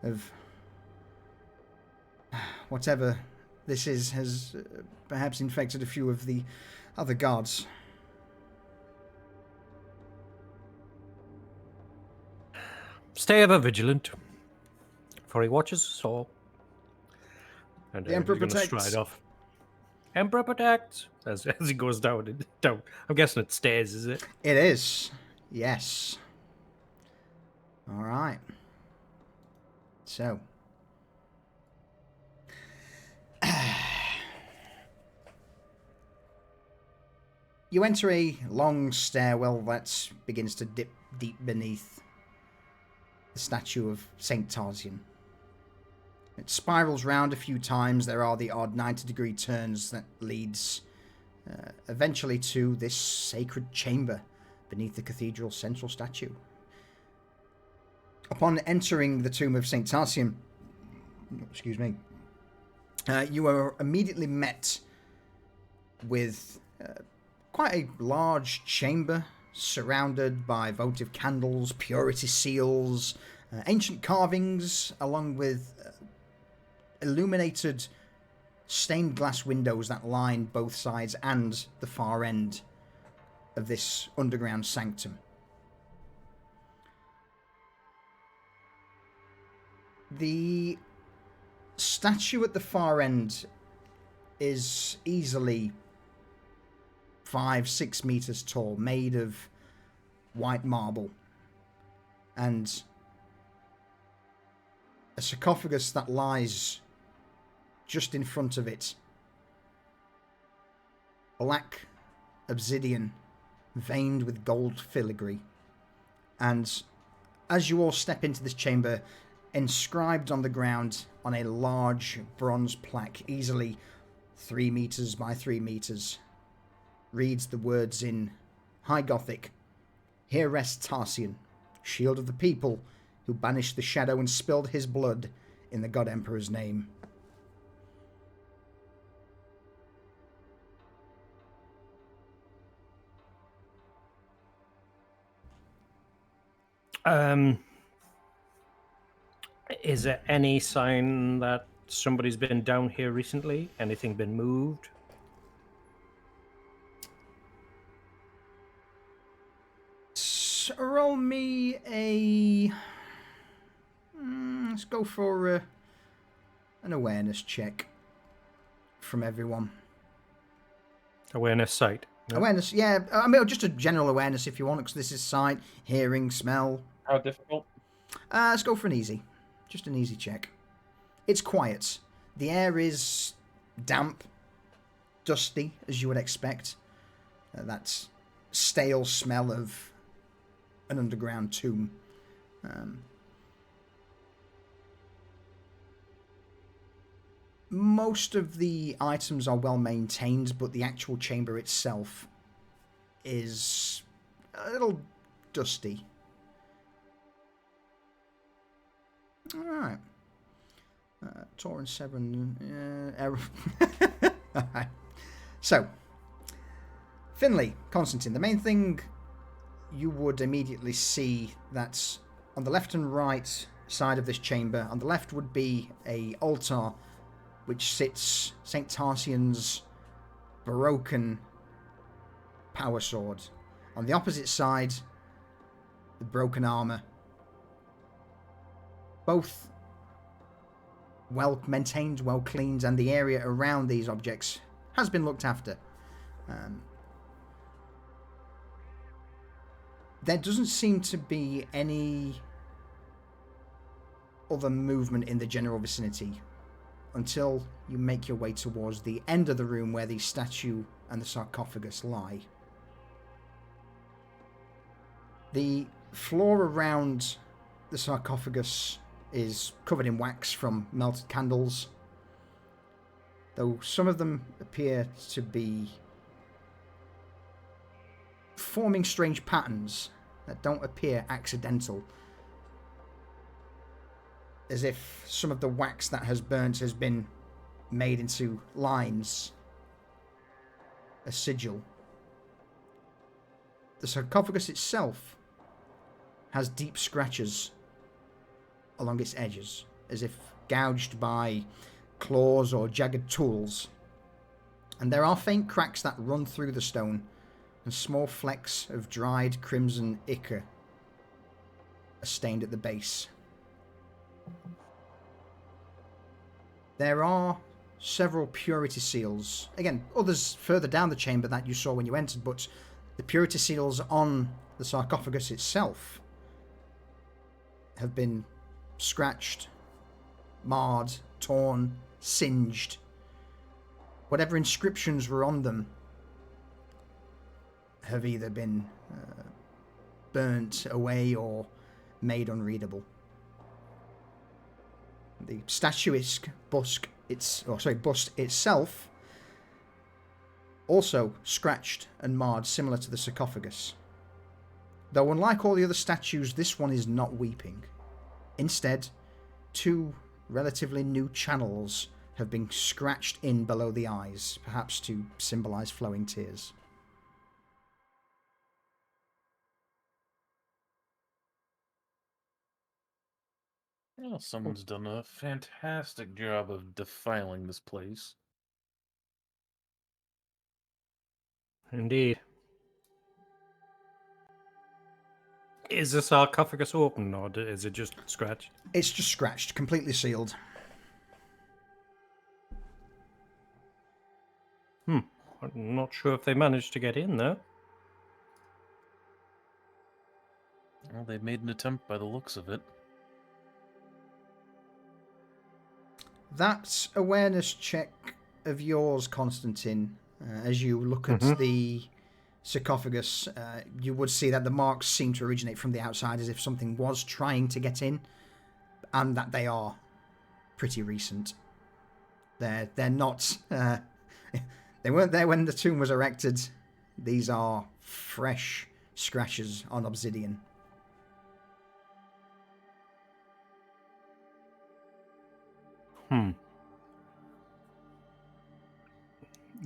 of whatever this is has perhaps infected a few of the other guards. Stay ever vigilant, for he watches us all. And The Emperor he's gonna protects. stride off. Emperor protects as he goes down. I'm guessing it stays, is it? It is. Yes. All right. So. You enter a long stairwell that begins to dip deep beneath the statue of Saint Tarsian. It spirals round a few times. There are the odd 90-degree turns that leads eventually to this sacred chamber beneath the cathedral's central statue. Upon entering the tomb of Saint Tarsian, you are immediately met with quite a large chamber surrounded by votive candles, purity seals, ancient carvings, along with illuminated stained glass windows that line both sides and the far end of this underground sanctum. The statue at the far end is easily 5-6 meters tall, made of white marble, and a sarcophagus that lies just in front of it. Black obsidian veined with gold filigree. And as you all step into this chamber, inscribed on the ground on a large bronze plaque, easily 3 meters by 3 meters, reads the words in High Gothic: "Here rests Tarsian, shield of the people, who banished the shadow and spilled his blood in the God Emperor's name." Is there any sign that somebody's been down here recently? Anything been moved? Roll me a... let's go for an awareness check from everyone. Awareness sight. No? Awareness, yeah. I mean, just a general awareness if you want, because this is sight, hearing, smell. How difficult? Let's go for an easy. Just an easy check. It's quiet. The air is damp, dusty, as you would expect. That stale smell of an underground tomb. Most of the items are well maintained, but the actual chamber itself is a little dusty. Alright. Torrent 7. Alright. So, Finley, Constantine, the main thing you would immediately see that's on the left and right side of this chamber. On the left would be a altar which sits Saint Tarsian's broken power sword. On the opposite side, the broken armor. Both well maintained, well cleaned, and the area around these objects has been looked after. There doesn't seem to be any other movement in the general vicinity until you make your way towards the end of the room where the statue and the sarcophagus lie. The floor around the sarcophagus is covered in wax from melted candles, though some of them appear to be forming strange patterns that don't appear accidental, as if some of the wax that has burnt has been made into lines, a sigil. The sarcophagus itself has deep scratches along its edges, as if gouged by claws or jagged tools, and there are faint cracks that run through the stone, and small flecks of dried crimson ichor are stained at the base. There are several purity seals, again, others further down the chamber that you saw when you entered, but the purity seals on the sarcophagus itself have been scratched, marred, torn, singed. Whatever inscriptions were on them have either been burnt away or made unreadable. The statuesque bust itself also scratched and marred, similar to the sarcophagus. Though unlike all the other statues, this one is not weeping. Instead, two relatively new channels have been scratched in below the eyes, perhaps to symbolize flowing tears. Well, someone's done a fantastic job of defiling this place. Indeed. Is the sarcophagus open, or is it just scratched? It's just scratched, completely sealed. I'm not sure if they managed to get in, though. Well, they made an attempt by the looks of it. That awareness check of yours, Constantine, as you look at the sarcophagus, you would see that the marks seem to originate from the outside, as if something was trying to get in, and that they are pretty recent. They're not... they weren't there when the tomb was erected. These are fresh scratches on obsidian.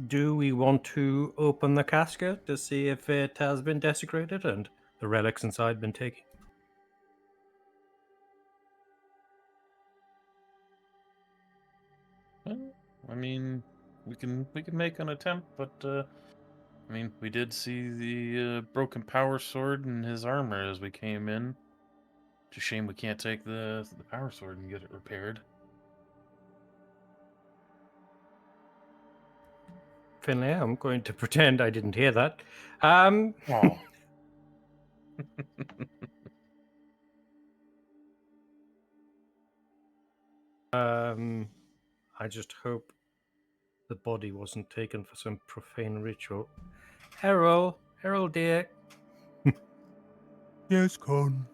Do we want to open the casket to see if it has been desecrated and the relics inside been taken? Well, I mean, we can make an attempt, but I mean, we did see the broken power sword and his armor as we came in. It's a shame we can't take the power sword and get it repaired. Finlay, I'm going to pretend I didn't hear that. Oh. I just hope the body wasn't taken for some profane ritual. Errol, dear. Yes, Con.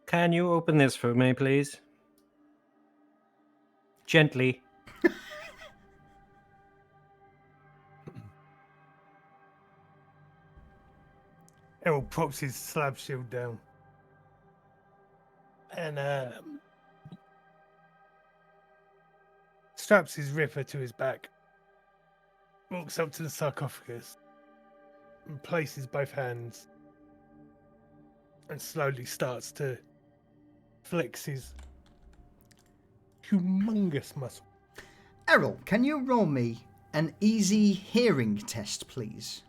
Can you open this for me, please? Gently. Errol props his slab shield down. And straps his ripper to his back. Walks up to the sarcophagus. And places both hands. And slowly starts to flex his humongous muscle. Errol, can you roll me an easy hearing test, please?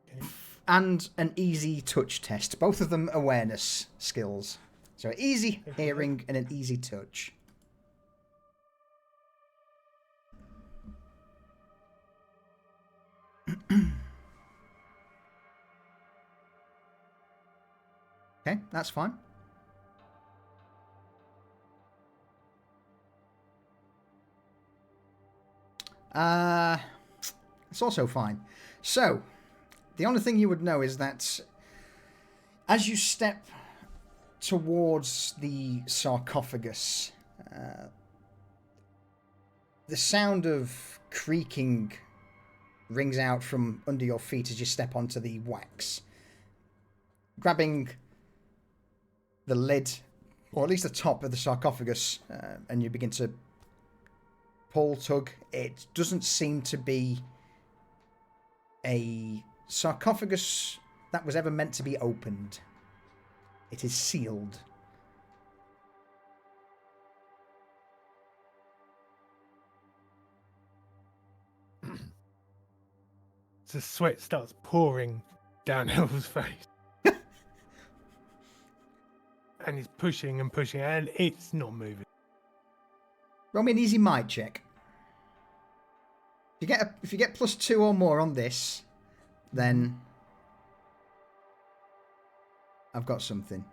Okay. And an easy touch test. Both of them awareness skills. So easy hearing and an easy touch. Okay, that's fine. It's also fine. So, the only thing you would know is that as you step towards the sarcophagus, the sound of creaking rings out from under your feet as you step onto the wax. Grabbing the lid, or at least the top of the sarcophagus, and you begin to pull, tug. It doesn't seem to be a sarcophagus that was ever meant to be opened. It is sealed. The sweat starts pouring down Errol's face. And he's pushing and pushing, and it's not moving. Roll me an easy might check. If you get +2 or more on this, then I've got something.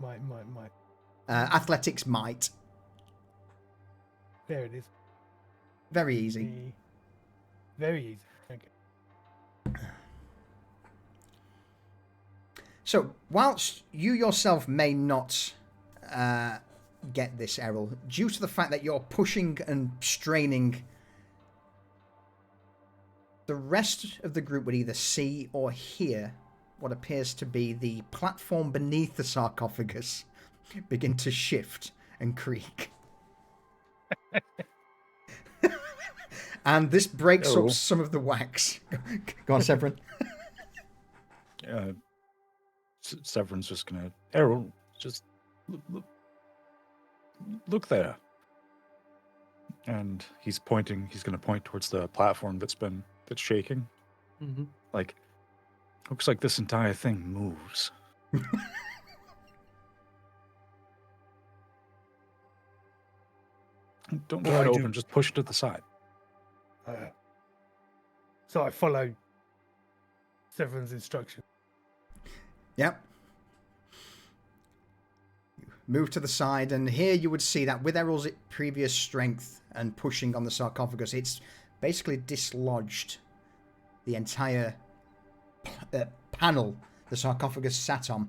Might. Athletics might. There it is. Very easy. Very easy. Okay. So, whilst you yourself may not get this, Errol, due to the fact that you're pushing and straining, the rest of the group would either see or hear what appears to be the platform beneath the sarcophagus begin to shift and creak. And this breaks up some of the wax. Go on, Severin. Severin's just gonna, Errol, just look there. And he's gonna point towards the platform that's shaking. Mm-hmm. Like, looks like this entire thing moves. Don't try to open, just push it to the side. So I follow Severin's instruction. Yep. Move to the side, and here you would see that with Errol's previous strength and pushing on the sarcophagus, it's basically dislodged the entire panel the sarcophagus sat on,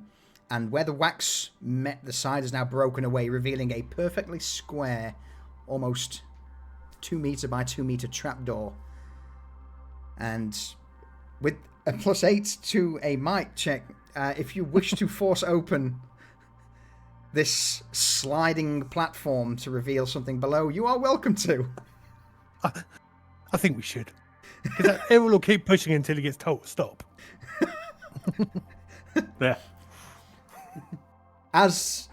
and where the wax met the side is now broken away, revealing a perfectly square, almost 2 meter by 2 meter trapdoor. And with a +8 to a might check, if you wish to force open this sliding platform to reveal something below, you are welcome to. I think we should. Because Errol will keep pushing until he gets told to stop. Yeah. As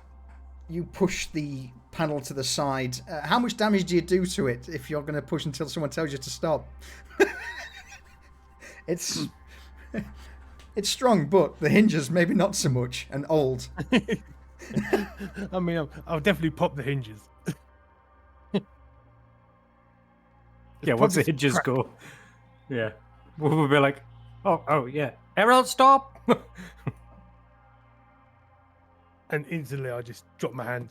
you push the panel to the side, how much damage do you do to it if you're going to push until someone tells you to stop? It's strong, but the hinges maybe not so much, and old. I mean, I'll definitely pop the hinges. Yeah, once the hinges go, yeah, we'll be like, oh yeah, Errol, stop! And instantly I just drop my hands.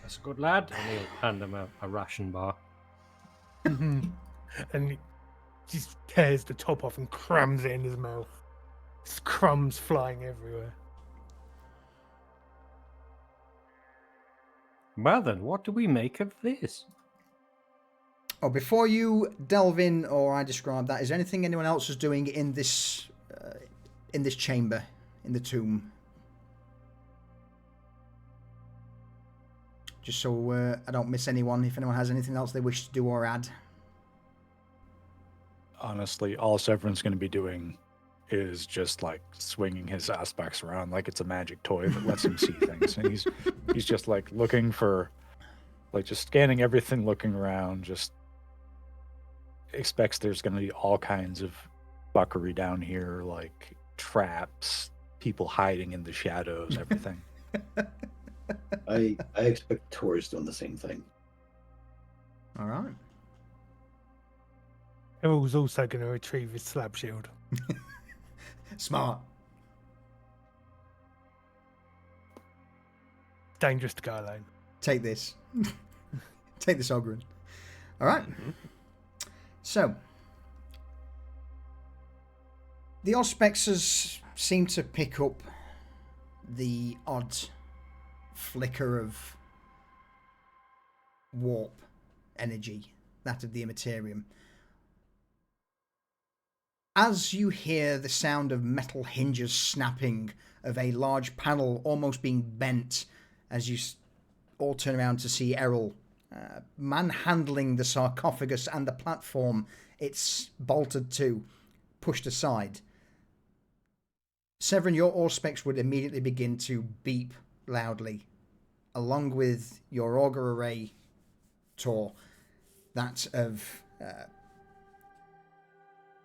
That's a good lad. And he'll hand him a ration bar. And he just tears the top off and crams it in his mouth. Just crumbs flying everywhere. Well then, what do we make of this? Oh, before you delve in, or I describe that, is there anything anyone else is doing in this chamber, in the tomb? Just so I don't miss anyone, if anyone has anything else they wish to do or add. Honestly, all Severin's going to be doing is just like swinging his aspects around like it's a magic toy that lets him see things. And he's just like looking for, like just scanning everything, looking around, just expects there's going to be all kinds of fuckery down here, like traps, people hiding in the shadows, everything. I expect Tor's doing the same thing. All right. Errol's also going to retrieve his slab shield. Smart. Dangerous to go alone. Take this. Take this, Ogren. All right. So, the Auspexers seem to pick up the odd flicker of warp energy, that of the Imperium. As you hear the sound of metal hinges snapping, of a large panel almost being bent, as you all turn around to see Errol manhandling the sarcophagus and the platform it's bolted to, pushed aside. Severin, your Auspex would immediately begin to beep loudly, along with your auger array, Tor, that of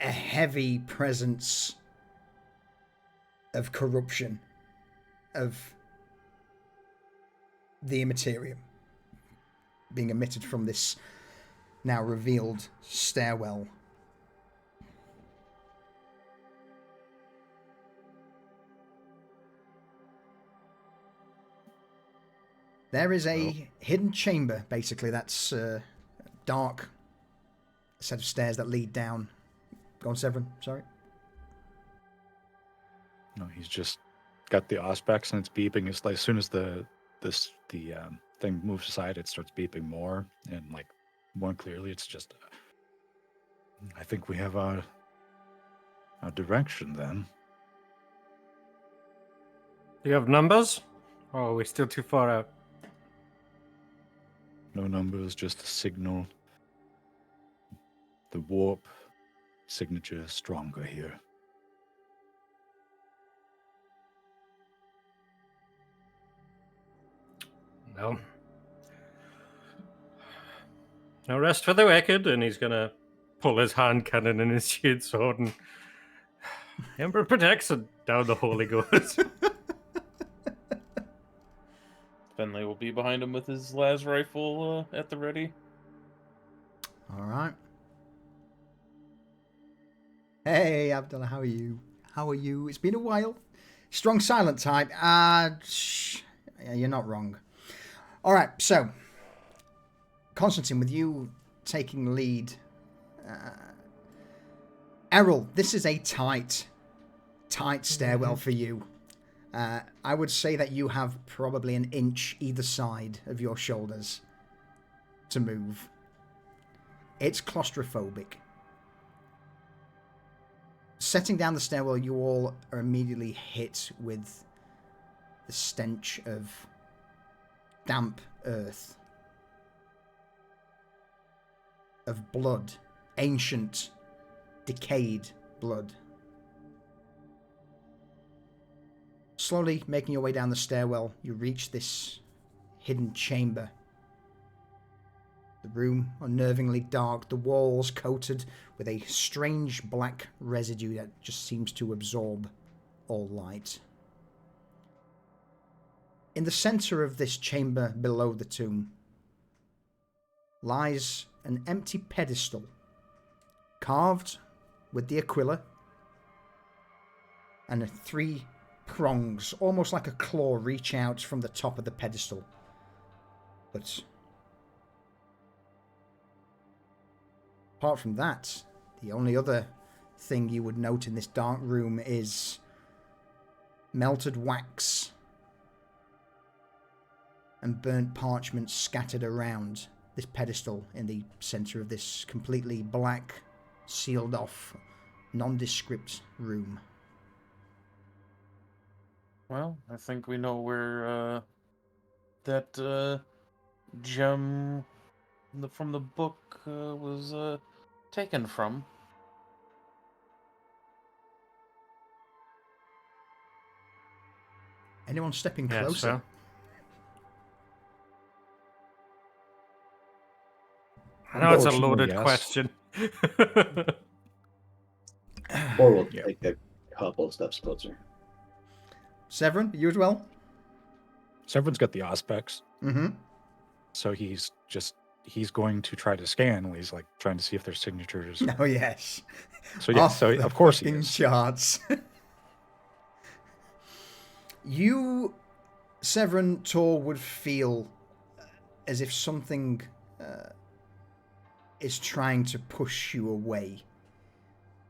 a heavy presence of corruption of the Immaterium being emitted from this now revealed stairwell. There is a hidden chamber, basically, that's dark, a set of stairs that lead down. Go on, Severin, sorry. No, he's just got the Auspex and it's beeping. It's like as soon as the thing moves aside, it starts beeping more and like more clearly. It's just, I think we have our direction then. Do you have numbers? Or are we still too far out? No numbers, just a signal. The warp signature is stronger here. No. No rest for the wicked, and he's gonna pull his hand cannon and his shield sword and Emperor protects and down the hole he goes. Finlay will be behind him with his las rifle at the ready. All right. Hey, Abdullah, how are you? How are you? It's been a while. Strong silent type. You're not wrong. All right, so Constantine, with you taking lead. Errol, this is a tight stairwell for you. I would say that you have probably an inch either side of your shoulders to move. It's claustrophobic. Setting down the stairwell, you all are immediately hit with the stench of damp earth, of blood, ancient, decayed blood. Slowly making your way down the stairwell, you reach this hidden chamber. The room unnervingly dark, the walls coated with a strange black residue that just seems to absorb all light. In the center of this chamber below the tomb lies an empty pedestal carved with the aquila and 3 prongs, almost like a claw, reach out from the top of the pedestal. But apart from that, the only other thing you would note in this dark room is melted wax and burnt parchment scattered around this pedestal in the center of this completely black, sealed off, nondescript room. Well, I think we know where that gem from the book was taken from. Anyone stepping Yes, closer? sir. I know it's a Unfortunately, loaded yes. question. Or we'll Yeah. take a couple steps closer. Severin, you as well? Severin's got the aspects, Mm-hmm. so he's going to try to scan while he's like trying to see if there's signatures. Oh, yes. So yeah, Off so the of course he fucking is. charts. You, Severin Tor, would feel as if something is trying to push you away.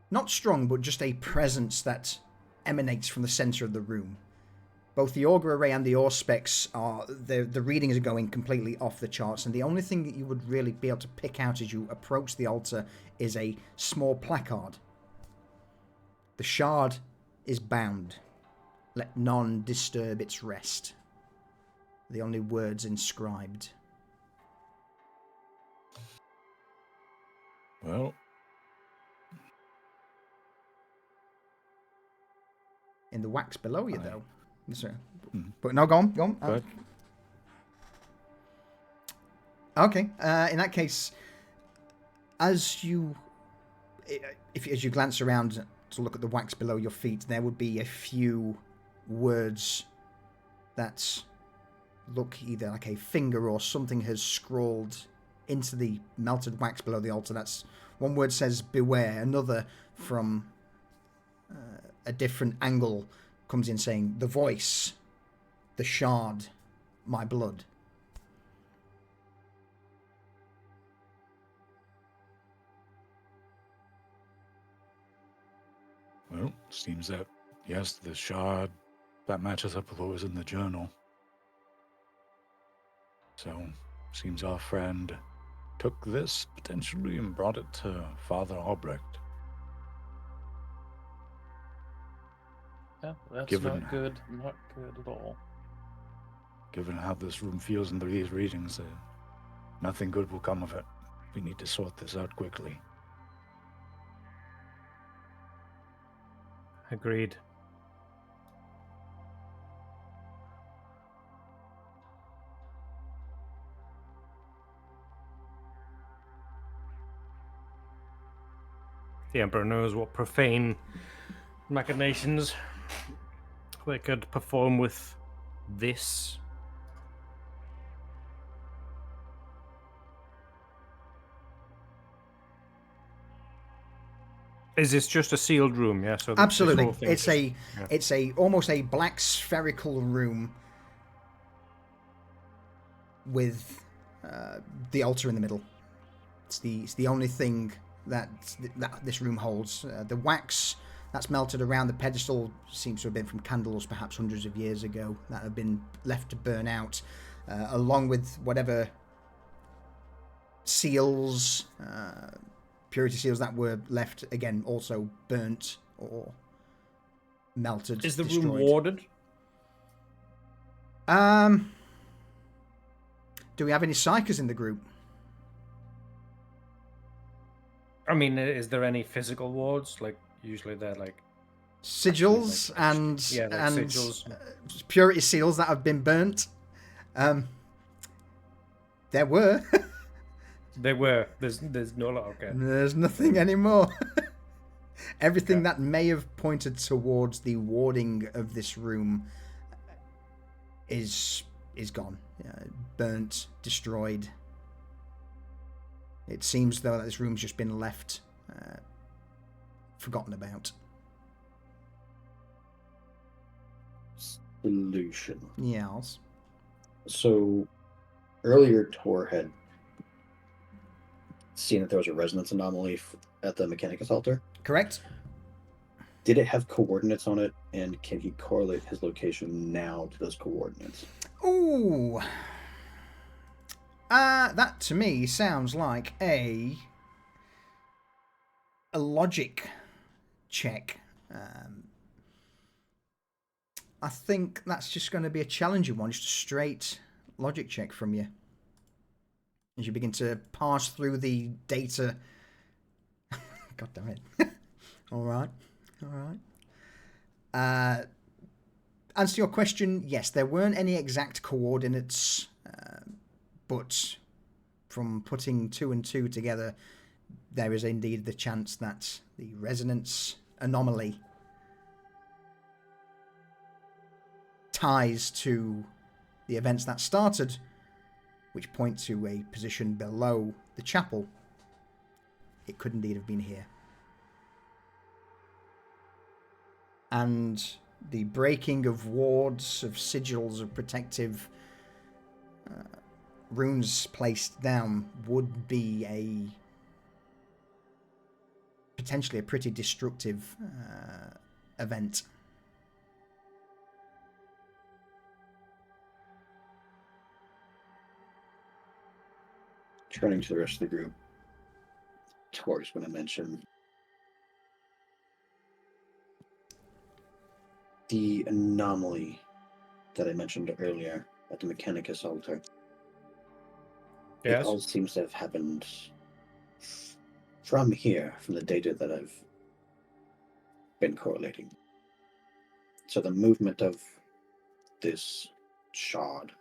Not strong, but just a presence that emanates from the center of the room. Both the Augur Array and the Auspex are... The readings are going completely off the charts, and the only thing that you would really be able to pick out as you approach the altar is a small placard. The shard is bound. Let none disturb its rest. The only words inscribed. Well, In the wax below you, Aye. though. Sorry. Mhm. But no, go on. Go ahead. Okay. In that case, as you glance around to look at the wax below your feet, there would be a few words that look either like a finger or something has scrawled into the melted wax below the altar. That's one word says beware, another from a different angle comes in saying the voice, the shard, my blood. Well, seems that, yes, the shard, that matches up with what was in the journal. So, seems our friend took this, potentially, and brought it to Father Albrecht. Yeah, that's Given- not good. Not good at all. Given how this room feels in these readings, nothing good will come of it. We need to sort this out quickly. Agreed. The Emperor knows what profane machinations they could perform with this. Is this just a sealed room? Yeah. So this Absolutely, whole thing it's just- a yeah. it's a almost a black spherical room with the altar in the middle. It's the only thing that this room holds. The wax that's melted around the pedestal seems to have been from candles, perhaps hundreds of years ago, that have been left to burn out, along with whatever seals, purity seals that were left, again, also burnt or melted. Is the destroyed. room warded? Do we have any psychers in the group? I mean, is there any physical wards? Like, usually they're like sigils and sigils. purity seals that have been burnt. There were. They were. There's no lot. Okay. There's nothing anymore. Everything that may have pointed towards the warding of this room is gone. Burnt, destroyed. It seems though that this room's just been left forgotten about. Solution. Yes. So earlier Tor had seen that there was a resonance anomaly at the Mechanicus altar. Correct. Did it have coordinates on it, and can he correlate his location now to those coordinates? Ooh. That to me sounds like a logic check. I think that's just going to be a challenging one, just a straight logic check from you. As you begin to pass through the data. God damn it. All right. Answer your question, yes, there weren't any exact coordinates, but from putting 2 and 2 together, there is indeed the chance that the resonance anomaly ties to the events that started, which point to a position below the chapel. It could indeed have been here. And the breaking of wards, of sigils, of protective runes placed down would be potentially a pretty destructive event. Turning to the rest of the group, Tor's going to mention the anomaly that I mentioned earlier at the Mechanicus altar. Yes. It all seems to have happened from here, from the data that I've been correlating. So the movement of this shard,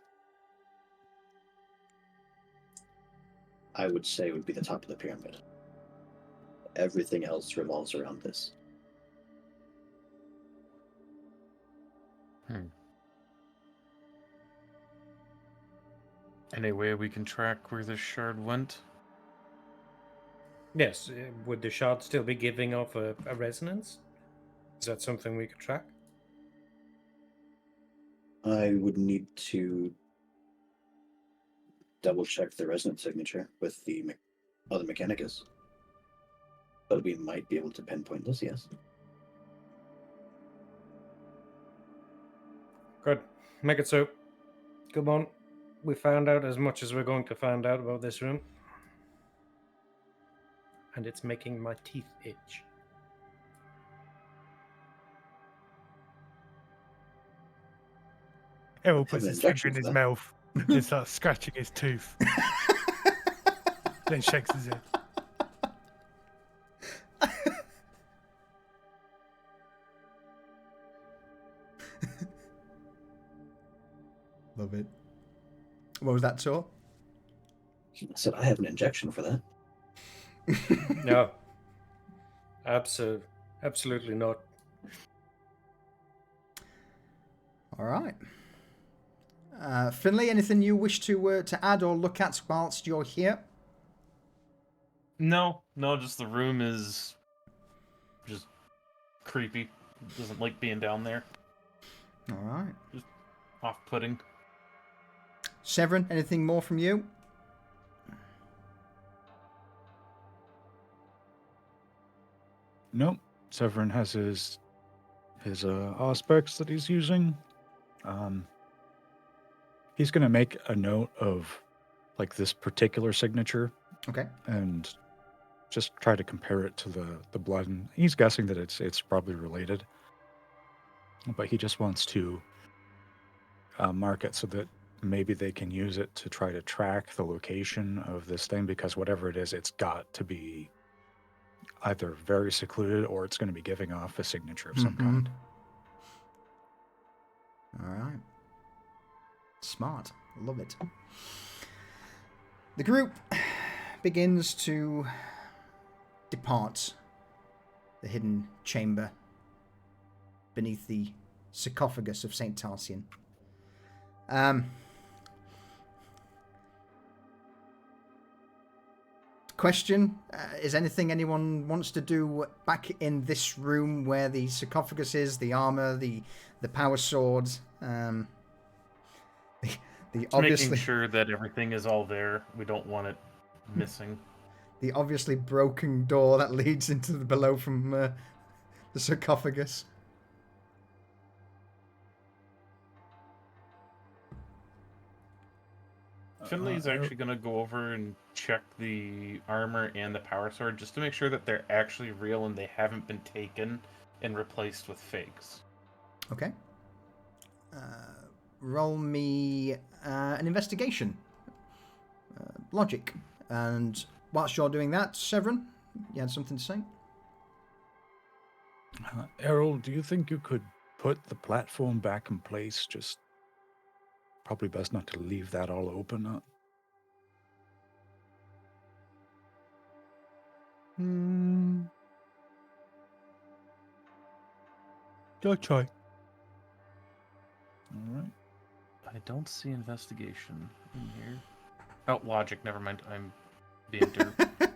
I would say, would be the top of the pyramid. Everything else revolves around this. Any way we can track where this shard went? Yes. Would the shard still be giving off a resonance? Is that something we could track? I would need to double check the resonance signature with the other Mechanicus. But we might be able to pinpoint this, yes. Good. Make it so. Come on. We found out as much as we're going to find out about this room. And it's making my teeth itch. Errol puts an his finger injection in for his that. mouth and just starts scratching his tooth. Then shakes his head. Love it. What was that, Tor? I said I have an injection for that. No. Absolutely not. All right. Finley, anything you wish to add or look at whilst you're here? No, just the room is just creepy. Doesn't like being down there. All right. Off-putting. Severin, anything more from you? Nope. Severin has his aspects that he's using. He's going to make a note of like this particular signature. Okay. And just try to compare it to the blood. And he's guessing that it's probably related. But he just wants to mark it so that maybe they can use it to try to track the location of this thing, because whatever it is, it's got to be either very secluded or it's going to be giving off a signature of some kind. All right. Smart. Love it. The group begins to depart the hidden chamber beneath the sarcophagus of Saint Tarsian. Question, is anything anyone wants to do back in this room where the sarcophagus is, the armor, the power sword, the Just obviously making sure that everything is all there. We don't want it missing. the obviously broken door that leads into the below from the sarcophagus. Finley's actually going to go over and check the armor and the power sword just to make sure that they're actually real and they haven't been taken and replaced with fakes. Okay. Roll me an investigation. Logic. And whilst you're doing that, Severin, you had something to say? Errol, do you think you could put the platform back in place? Just probably best not to leave that all open. I'll try. All right. I don't see investigation in here. Oh, logic. Never mind. I'm being derp.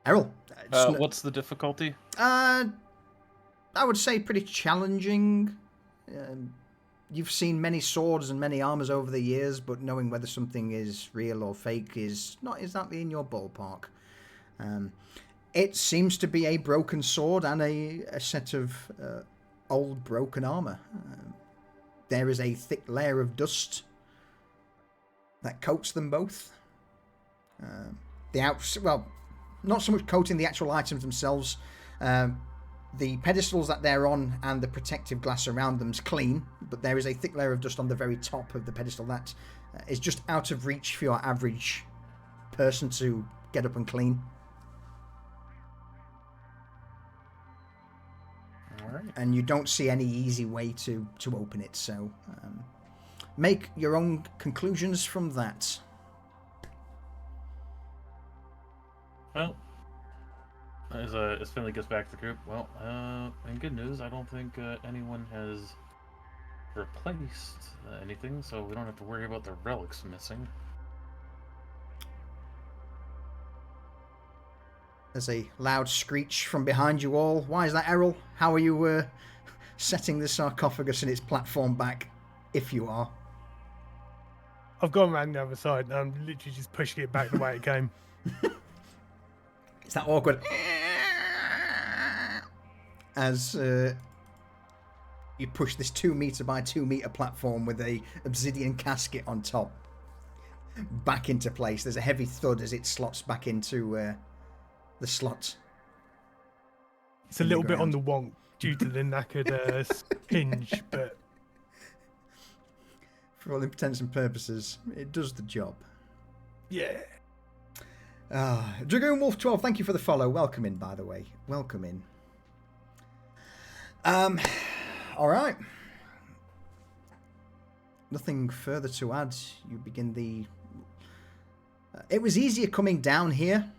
Errol. What's the difficulty? I would say pretty challenging. You've seen many swords and many armors over the years, but knowing whether something is real or fake is not exactly in your ballpark. It seems to be a broken sword and a set of old broken armor. There is a thick layer of dust that coats them both. Well, not so much coating the actual items themselves. The pedestals that they're on and the protective glass around them is clean, but there is a thick layer of dust on the very top of the pedestal that is just out of reach for your average person to get up and clean. All right. And you don't see any easy way to open it, so make your own conclusions from that. Well, as Finley gets back to the group, well, and good news, I don't think anyone has replaced anything, so we don't have to worry about the relics missing. There's a loud screech from behind you all. Why is that, Errol? How are you setting the sarcophagus and its platform back, if you are? I've gone around the other side and I'm literally just pushing it back the way it came. It's that awkward... As you push this 2 meter by 2 meter platform with a obsidian casket on top back into place. There's a heavy thud as it slots back into the slot. It's a little bit on the wonk due to the knackered hinge, but for all intents and purposes, it does the job. yeah. Dragoon Wolf 12, thank you for the follow. Welcome in, by the way. Welcome in. All right. Nothing further to add. You begin the... it was easier coming down here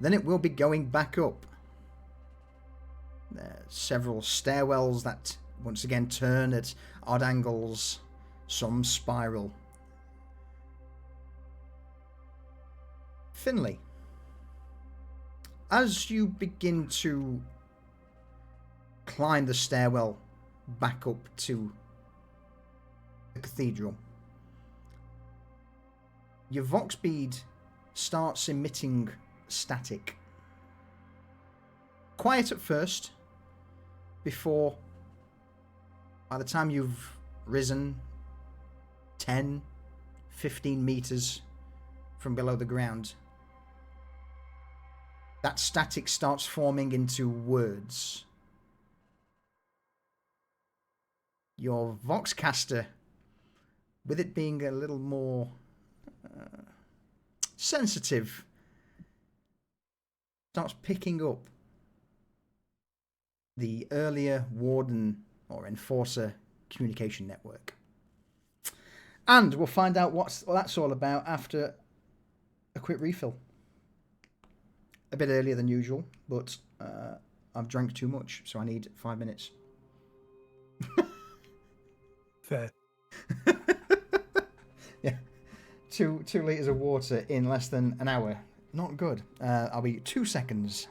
than it will be going back up. There are several stairwells that once again turn at odd angles, some spiral. Finley, as you begin to climb the stairwell back up to the cathedral, your vox bead starts emitting static. Quiet at first, before, by the time you've risen 10, 15 meters from below the ground, that static starts forming into words. Your Voxcaster, with it being a little more sensitive, starts picking up the earlier warden or enforcer communication network. And we'll find out what that's all about after a quick refill. A bit earlier than usual, but I've drank too much, so I need 5 minutes. Fair. Yeah. 2 litres of water in less than an hour. Not good. I'll be 2 seconds.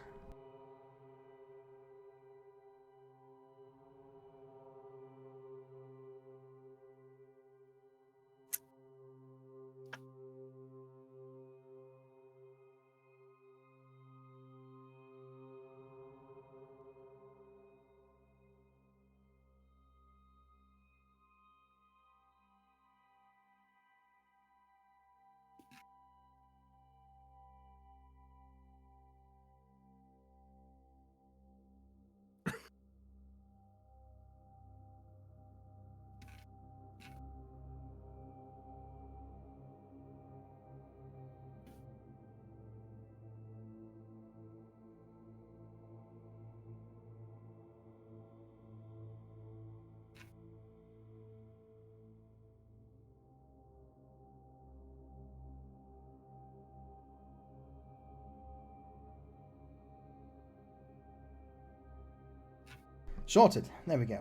Sorted. There we go.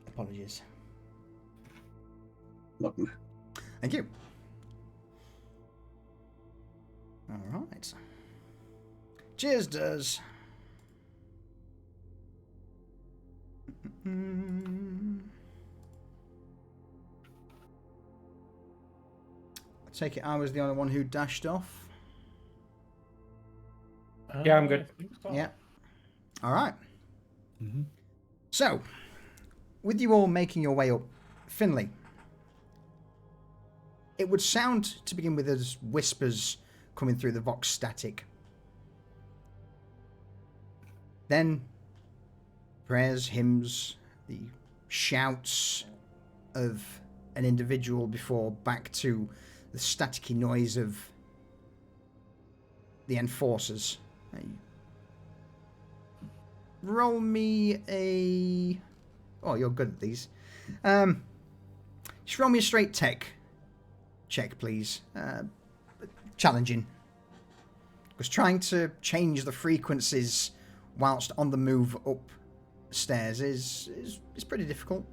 Apologies. Welcome. Thank you. All right. Cheers, Durs. I take it I was the only one who dashed off. Yeah, I'm good. I think so. Yeah. All right. Mm-hmm. So, with you all making your way up, Finley, it would sound to begin with as whispers coming through the vox static. Then prayers, hymns, the shouts of an individual before back to the staticky noise of the enforcers. Roll me a... Oh, you're good at these. Just roll me a straight tech check, please. Challenging. Because trying to change the frequencies whilst on the move upstairs is pretty difficult.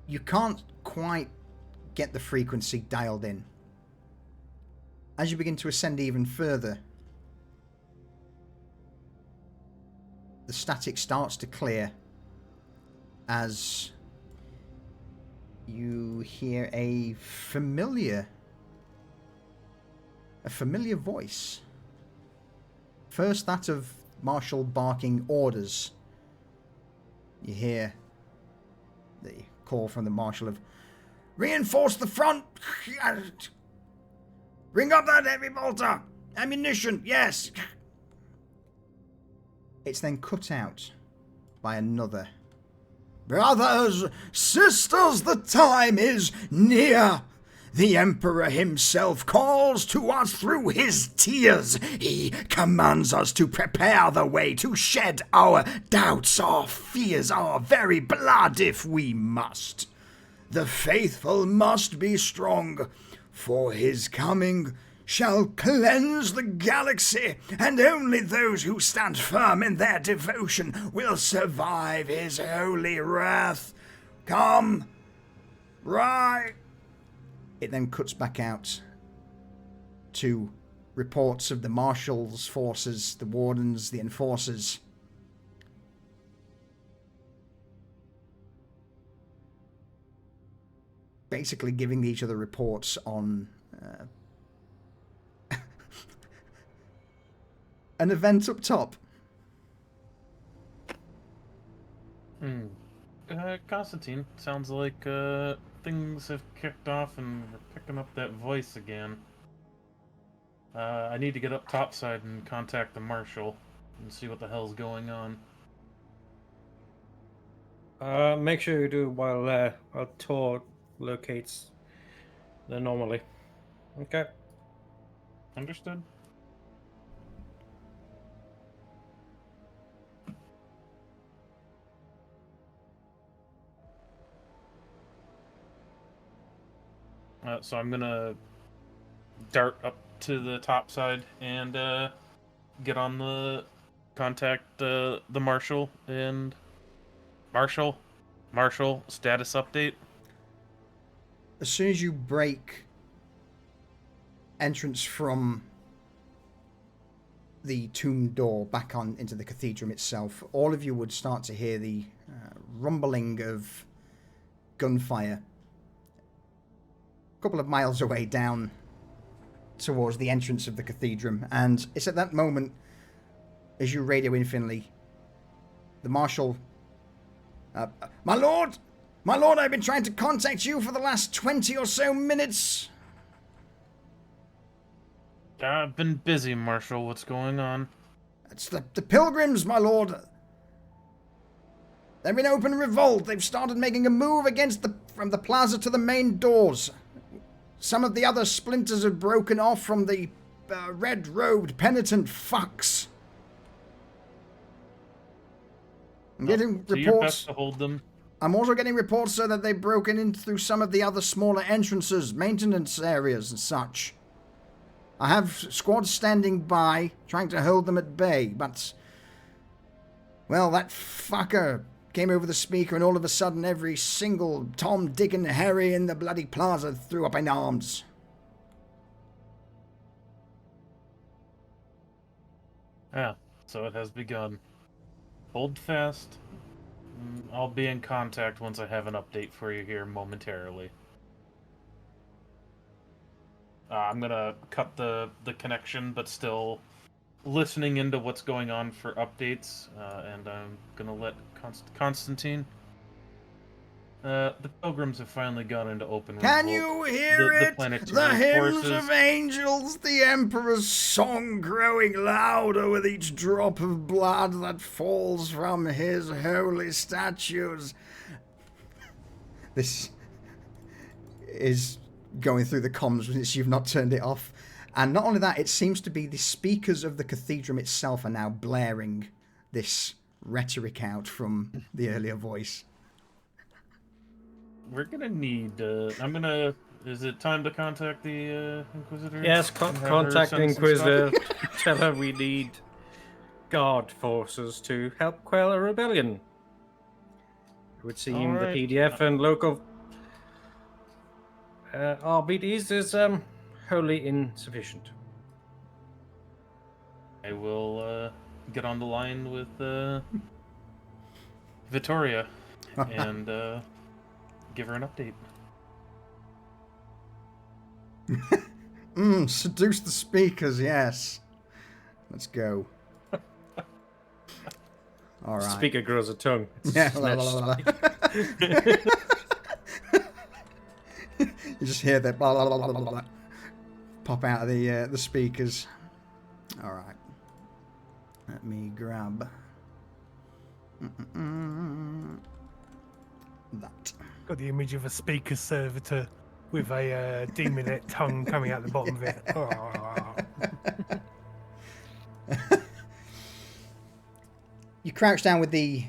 You can't quite get the frequency dialed in. As you begin to ascend even further, the static starts to clear as you hear a familiar voice. First, that of Marshal barking orders. You hear the call from the Marshal of, "Reinforce the front! Bring up that heavy bolter! Ammunition, yes!" It's then cut out by another. "Brothers, sisters, the time is near. The Emperor himself calls to us through his tears. He commands us to prepare the way, to shed our doubts, our fears, our very blood if we must. The faithful must be strong, for his coming shall cleanse the galaxy, and only those who stand firm in their devotion will survive his holy wrath. Come, right." It then cuts back out to reports of the Marshal's forces, the Wardens, the Enforcers. Basically giving each other reports on an event up top. Constantine, sounds like things have kicked off and we're picking up that voice again. I need to get up topside and contact the Marshal and see what the hell's going on. Make sure you do while Tor locates than normally. Okay. Understood. So I'm gonna dart up to the top side and get on the contact the marshal and marshal status update. As soon as you break entrance from the tomb door back on into the cathedral itself, all of you would start to hear the rumbling of gunfire a couple of miles away down towards the entrance of the cathedrum. And it's at that moment, as you radio in Finley, the marshal, my lord, I've been trying to contact you for the last 20 or so minutes. I've been busy, Marshal. What's going on? It's the pilgrims, my lord. They're in open revolt. They've started making a move from the plaza to the main doors. Some of the other splinters have broken off from the red-robed penitent fucks. I'm getting Do your reports. best to hold them. I'm also getting reports, sir, that they've broken in through some of the other smaller entrances, maintenance areas and such. I have squads standing by, trying to hold them at bay, but... well, that fucker came over the speaker and all of a sudden every single Tom, Dick and Harry in the bloody plaza threw up in arms. Yeah, so it has begun. Hold fast. I'll be in contact once I have an update for you here momentarily. I'm gonna cut the connection, but still listening into what's going on for updates, and I'm gonna let Constantine. The pilgrims have finally gone into open revolt. Can you hear it? The hymns of angels, the Emperor's song growing louder with each drop of blood that falls from his holy statues. This is going through the comms since you've not turned it off. And not only that, it seems to be the speakers of the cathedral itself are now blaring this rhetoric out from the earlier voice. We're gonna need. Is it time to contact the Inquisitor? Yes, contact the Inquisitor. Tell her we need guard forces to help quell a rebellion. It would seem Alright. the PDF and local RBDs is wholly insufficient. I will get on the line with Vittoria and give her an update. Seduce the speakers, yes. Let's go. All right. Speaker grows a tongue. Yeah. You just hear that blah, blah, blah, blah, blah, blah, pop out of the speakers. All right. Let me grab that. Got the image of a speaker servitor with a demonette tongue coming out the bottom of it. You crouch down with the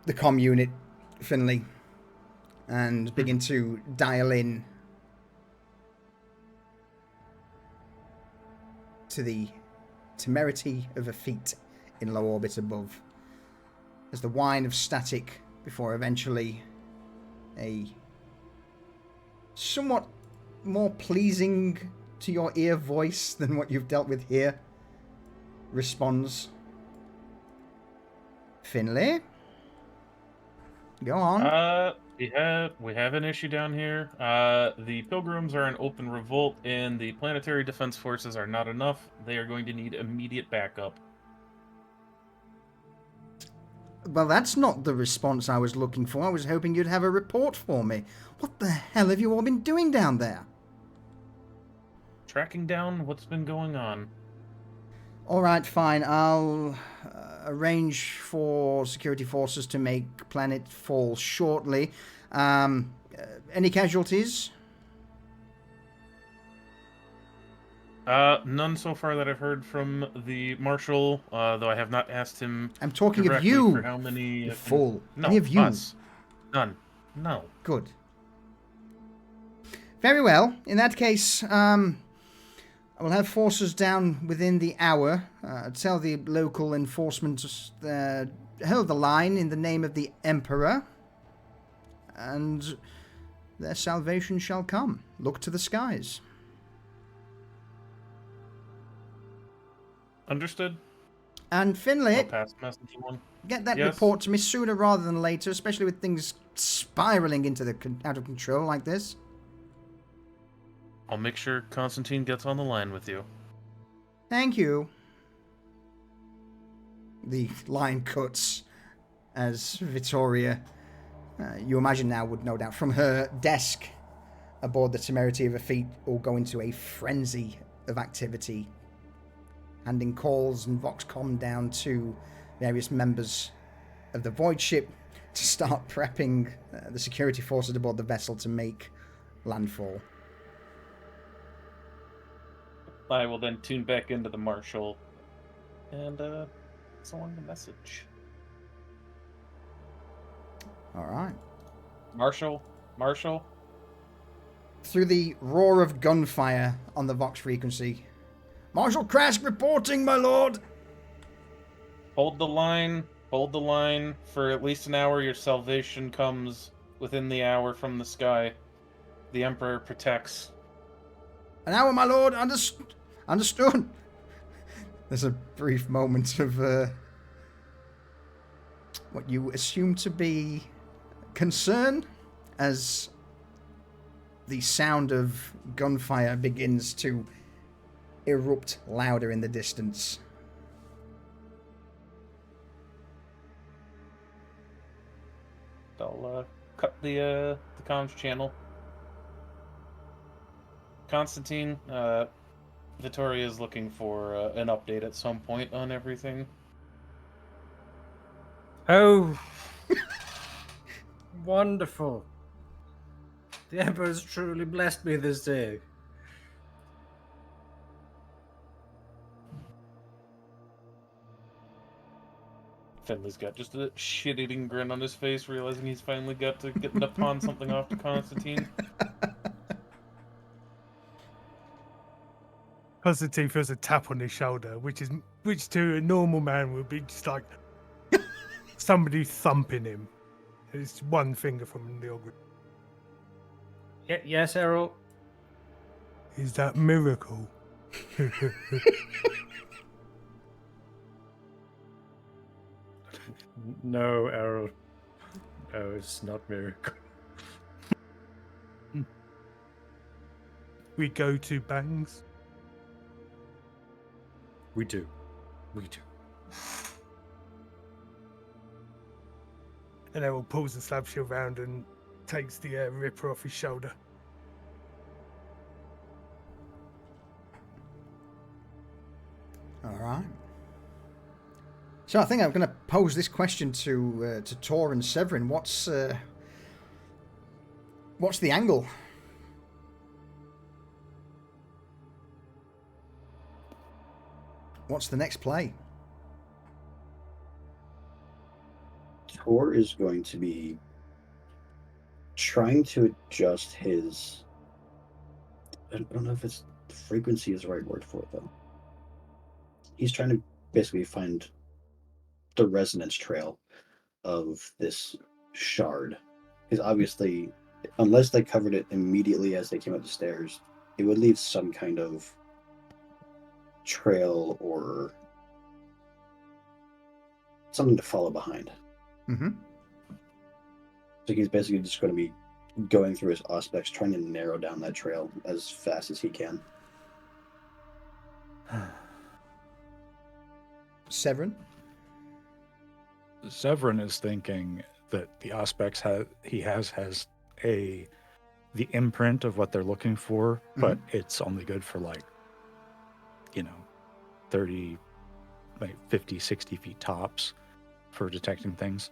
comm unit, Finley, and begin to dial in to the temerity of a feat in low orbit above. As the whine of static before eventually a somewhat more pleasing to your ear voice than what you've dealt with here responds. Finley? Go on. We have an issue down here. The pilgrims are in open revolt, and the planetary defense forces are not enough. They are going to need immediate backup. Well, that's not the response I was looking for. I was hoping you'd have a report for me. What the hell have you all been doing down there? Tracking down what's been going on. All right, fine. I'll arrange for security forces to make planet fall shortly. Any casualties? None so far that I've heard from the marshal, though I have not asked him I'm talking of directly you, for how many. you fool. No, Any of you? us. None. No. Good. Very well. In that case, I will have forces down within the hour. Tell the local enforcement hold the line in the name of the Emperor, and their salvation shall come. Look to the skies. Understood. And Finlay, I'll pass the message along. get that Yes? report to me sooner rather than later, especially with things spiraling into the out of control like this. I'll make sure Constantine gets on the line with you. Thank you. The line cuts as Vittoria, you imagine now, would no doubt, from her desk aboard the Temerity of her feet, will go into a frenzy of activity, handing calls and Voxcom down to various members of the Void Ship to start prepping the security forces aboard the vessel to make landfall. I will then tune back into the marshal and pass along the message. All right. Marshal? Through the roar of gunfire on the Vox frequency, Marshal Krask reporting, my lord! Hold the line for at least an hour. Your salvation comes within the hour from the sky. The Emperor protects. An hour, my lord, understood. There's a brief moment of what you assume to be concern as the sound of gunfire begins to erupt louder in the distance. I'll cut the comms channel. Constantine, Vittoria is looking for an update at some point on everything. Oh, wonderful. The Emperor's truly blessed me this day. Finley's got just a shit-eating grin on his face, realizing he's finally got to get to pawn something off to Constantine. Constantine feels a tap on his shoulder, which to a normal man would be just like somebody thumping him. It's one finger from the ogre. Yes, Errol. Is that miracle? No, Errol. No, it's not miracle. We go to Bangs. We do. And Errol pulls the slab shield round and takes the ripper off his shoulder. All right. So I think I'm going to pose this question to Tor and Severin. What's the angle? What's the next play? Tor is going to be trying to adjust his... I don't know if it's frequency is the right word for it, though. He's trying to basically find the resonance trail of this shard. Because obviously, unless they covered it immediately as they came up the stairs, it would leave some kind of trail or something to follow behind. Mm-hmm. So he's basically just going to be going through his aspects, trying to narrow down that trail as fast as he can. Severin? Severin is thinking that the aspects he has the imprint of what they're looking for, but it's only good for 30 like 50, 60 feet tops for detecting things.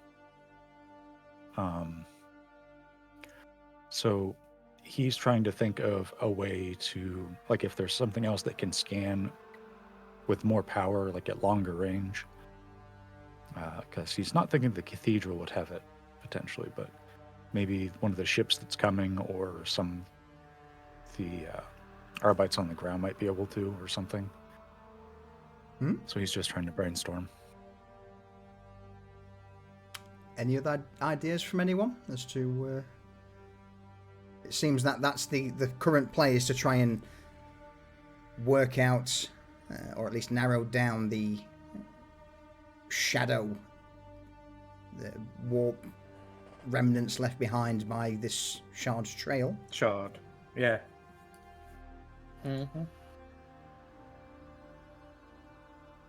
So he's trying to think of a way to, like, if there's something else that can scan with more power, like at longer range. Because he's not thinking the cathedral would have it, potentially, but maybe one of the ships that's coming, or the Arbites on the ground might be able to, or something. So he's just trying to brainstorm. Any other ideas from anyone as to... It seems that that's the current play, is to try and work out, or at least narrow down the shadow, the warp remnants left behind by this Shard's trail. Shard. Yeah. Mm-hmm.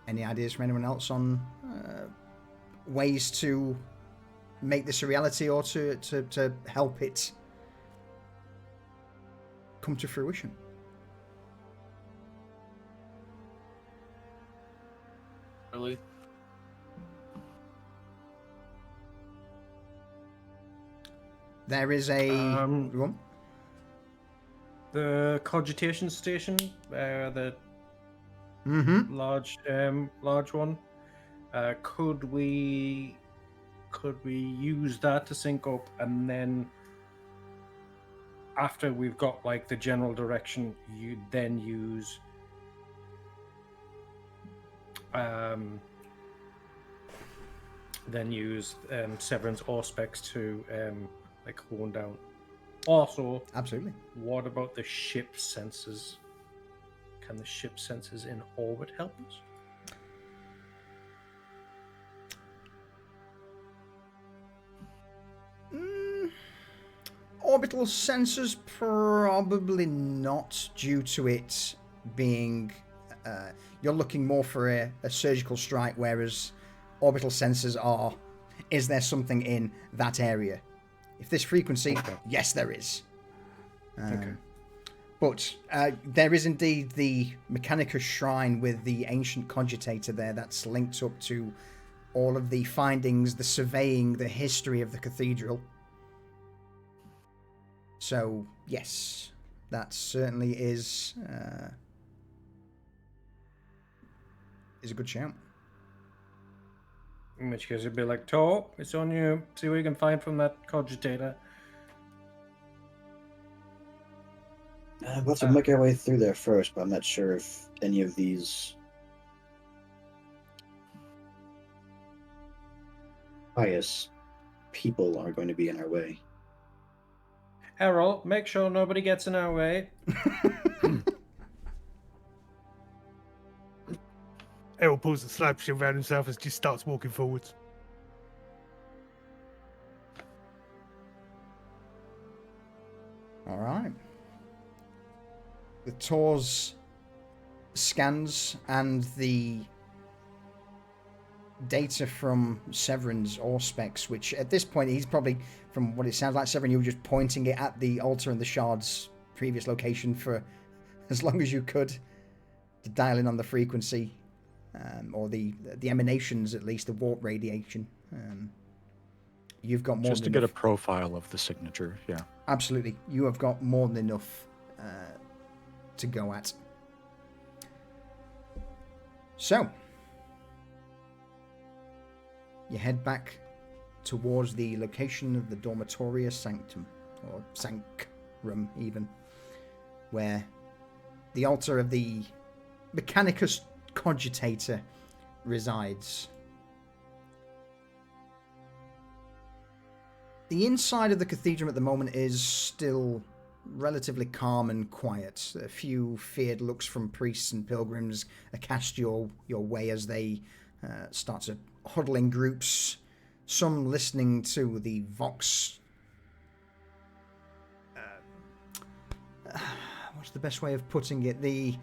Any ideas from anyone else on ways to make this a reality, or to help it come to fruition? Really? There is a... Go on. The cogitation station, the large one. Could we use that to sync up, and then after we've got like the general direction, you then use Severin's Auspex to like hone down. Also, Absolutely. what about the ship sensors? Can the ship sensors in orbit help us? Orbital sensors, probably not, due to it being... you're looking more for a surgical strike, whereas orbital sensors are, is there something in that area? If this frequency, yes, there is. Okay. But there is indeed the Mechanicus Shrine with the ancient cogitator there that's linked up to all of the findings, the surveying, the history of the cathedral. So, yes, that certainly is a good shout. In which case it'd be like, Tor, it's on you. See what you can find from that cogitator. We'll have to make our way through there first, but I'm not sure if any of these pious people are going to be in our way. Errol, make sure nobody gets in our way. Errol pulls the slab shield around himself and just starts walking forwards. All right. The Tor's scans and the data from Severin's Auspex, which at this point he's probably, from what it sounds like, Severin, you were just pointing it at the altar and the shard's previous location for as long as you could to dial in on the frequency, or the emanations, at least the warp radiation. You've got more just to than get enough. a profile of the signature. Yeah. Absolutely, you have got more than enough to go at. So, you head back towards the location of the Dormitoria Sanctum, or Sancrum even, where the altar of the Mechanicus Cogitator resides. The inside of the cathedral at the moment is still relatively calm and quiet. A few feared looks from priests and pilgrims are cast your way as they start to huddle in groups, some listening to the Vox. What's the best way of putting it? The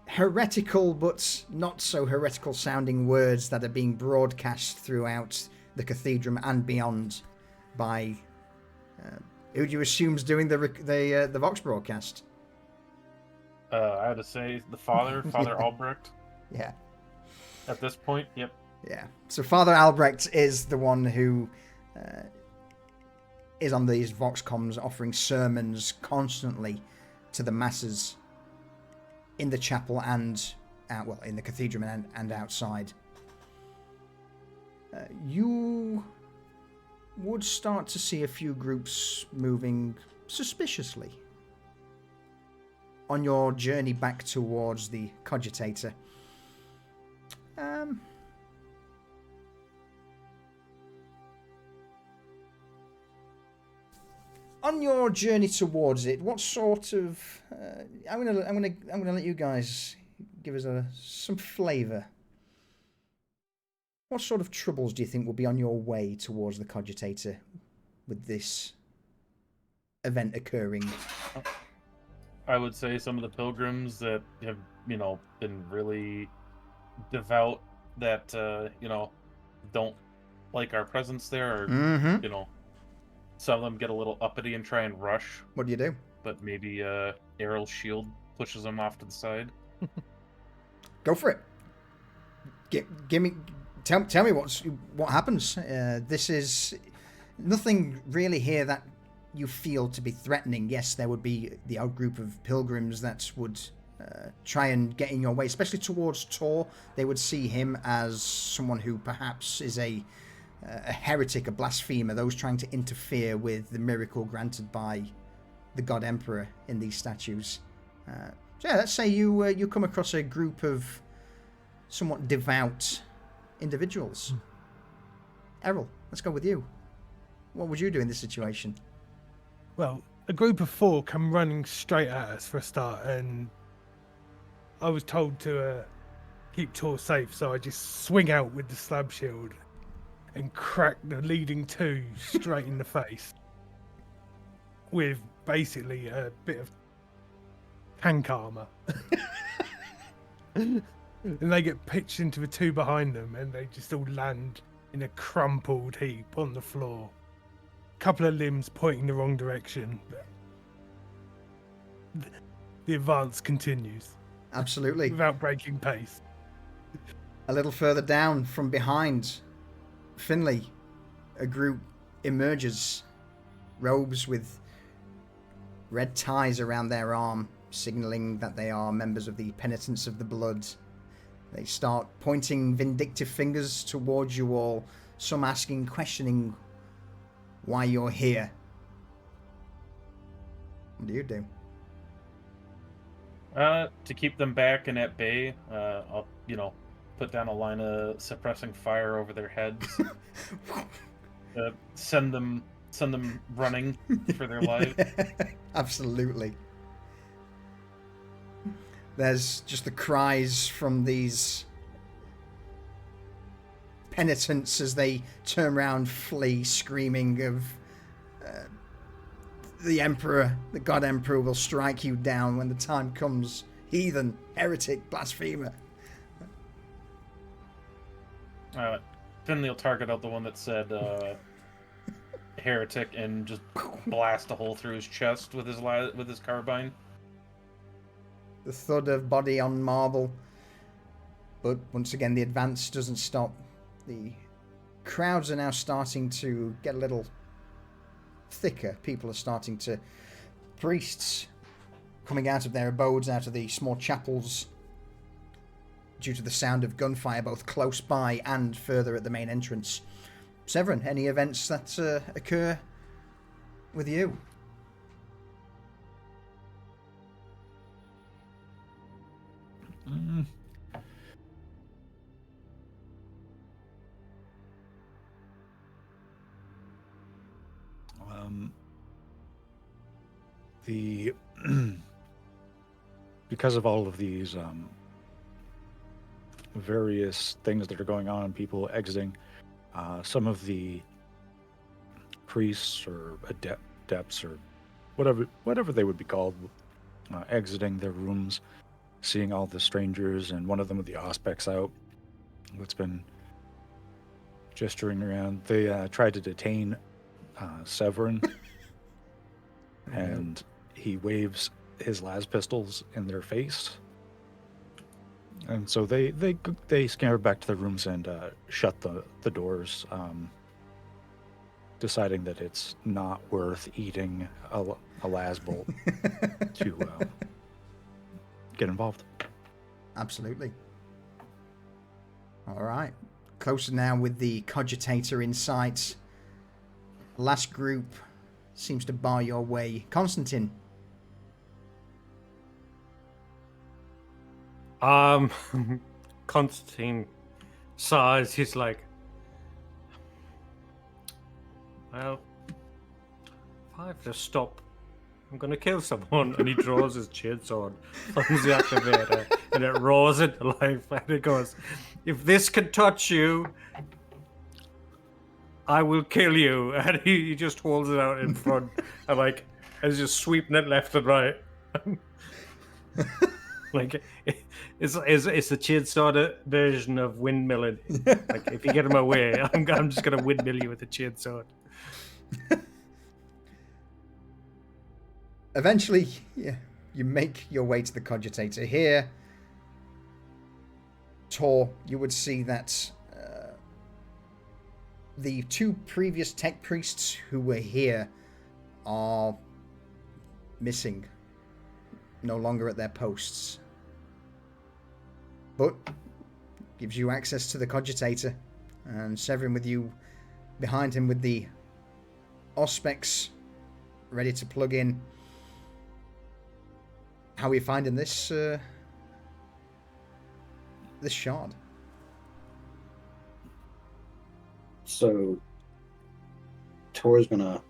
heretical but not so heretical sounding words that are being broadcast throughout the Cathedrum and beyond by who do you assume's doing the Vox broadcast? I had to say the father, Father Yeah. Albrecht. Yeah. At this point, yep. Yeah. So Father Albrecht is the one who is on these Vox comms offering sermons constantly to the masses in the chapel and in the cathedral and outside. You would start to see a few groups moving suspiciously on your journey back towards the Cogitator. On your journey towards it, what sort of? I'm gonna let you guys give us some flavour. What sort of troubles do you think will be on your way towards the Cogitator with this event occurring? I would say some of the pilgrims that have, been really devout, that, don't like our presence there, or, Mm-hmm. Some of them get a little uppity and try and rush. What do you do? But maybe Errol's shield pushes them off to the side. Go for it. Tell me what happens. This is nothing really here that you feel to be threatening. Yes, there would be the odd group of pilgrims that would try and get in your way, especially towards Tor. They would see him as someone who perhaps is a heretic, a blasphemer, those trying to interfere with the miracle granted by the God Emperor in these statues. So yeah, let's say you come across a group of somewhat devout individuals. Errol, let's go with you. What would you do in this situation? Well, a group of 4 come running straight at us for a start, and I was told to keep Tor safe, so I just swing out with the slab shield and crack the leading 2 straight in the face with basically a bit of tank armor. And they get pitched into the 2 behind them, and they just all land in a crumpled heap on the floor. Couple of limbs pointing the wrong direction. The advance continues. Absolutely. Without breaking pace. A little further down from behind Finley, a group emerges, robes with red ties around their arm, signaling that they are members of the Penitents of the Blood. They start pointing vindictive fingers towards you all, some asking, questioning why you're here. What do you do? To keep them back and at bay, I'll, put down a line of suppressing fire over their heads. Send them running for their lives. Absolutely. There's just the cries from these penitents as they turn around, flee, screaming of the Emperor, the God Emperor will strike you down when the time comes. Heathen, heretic, blasphemer. Finley will target out the one that said heretic and just blast a hole through his chest with his carbine. The thud of body on marble. But once again, the advance doesn't stop. The crowds are now starting to get a little thicker. People are starting to... Priests coming out of their abodes, out of the small chapels, due to the sound of gunfire both close by and further at the main entrance. Severin, any events that occur with you? Because of all of these various things that are going on, people exiting, some of the priests or adepts or whatever they would be called, exiting their rooms, seeing all the strangers, and one of them with the auspex out that's been gesturing around. They tried to detain Severin, and he waves his las pistols in their face And so they scamper back to their rooms and shut the doors, deciding that it's not worth eating a lasbolt to get involved. Absolutely. All right. Closer now with the cogitator in sight. Last group seems to bar your way. Constantine. Constantine sighs. He's like, well, if I have to stop, I'm gonna kill someone. And he draws his chainsaw, thumbs the activator, and it roars into life. And it goes, if this can touch you, I will kill you. And he just holds it out in front, and like, is just sweeping it left and right. Like, it's the chainsaw version of windmilling. Like, if you get him away, I'm just gonna windmill you with the chainsaw. Eventually, yeah, you make your way to the cogitator. Here, Tor, you would see that the two previous tech priests who were here are missing, no longer at their posts. But gives you access to the cogitator, and Severin with you behind him with the Auspex ready to plug in. How are you finding this this shard? So Tor's gonna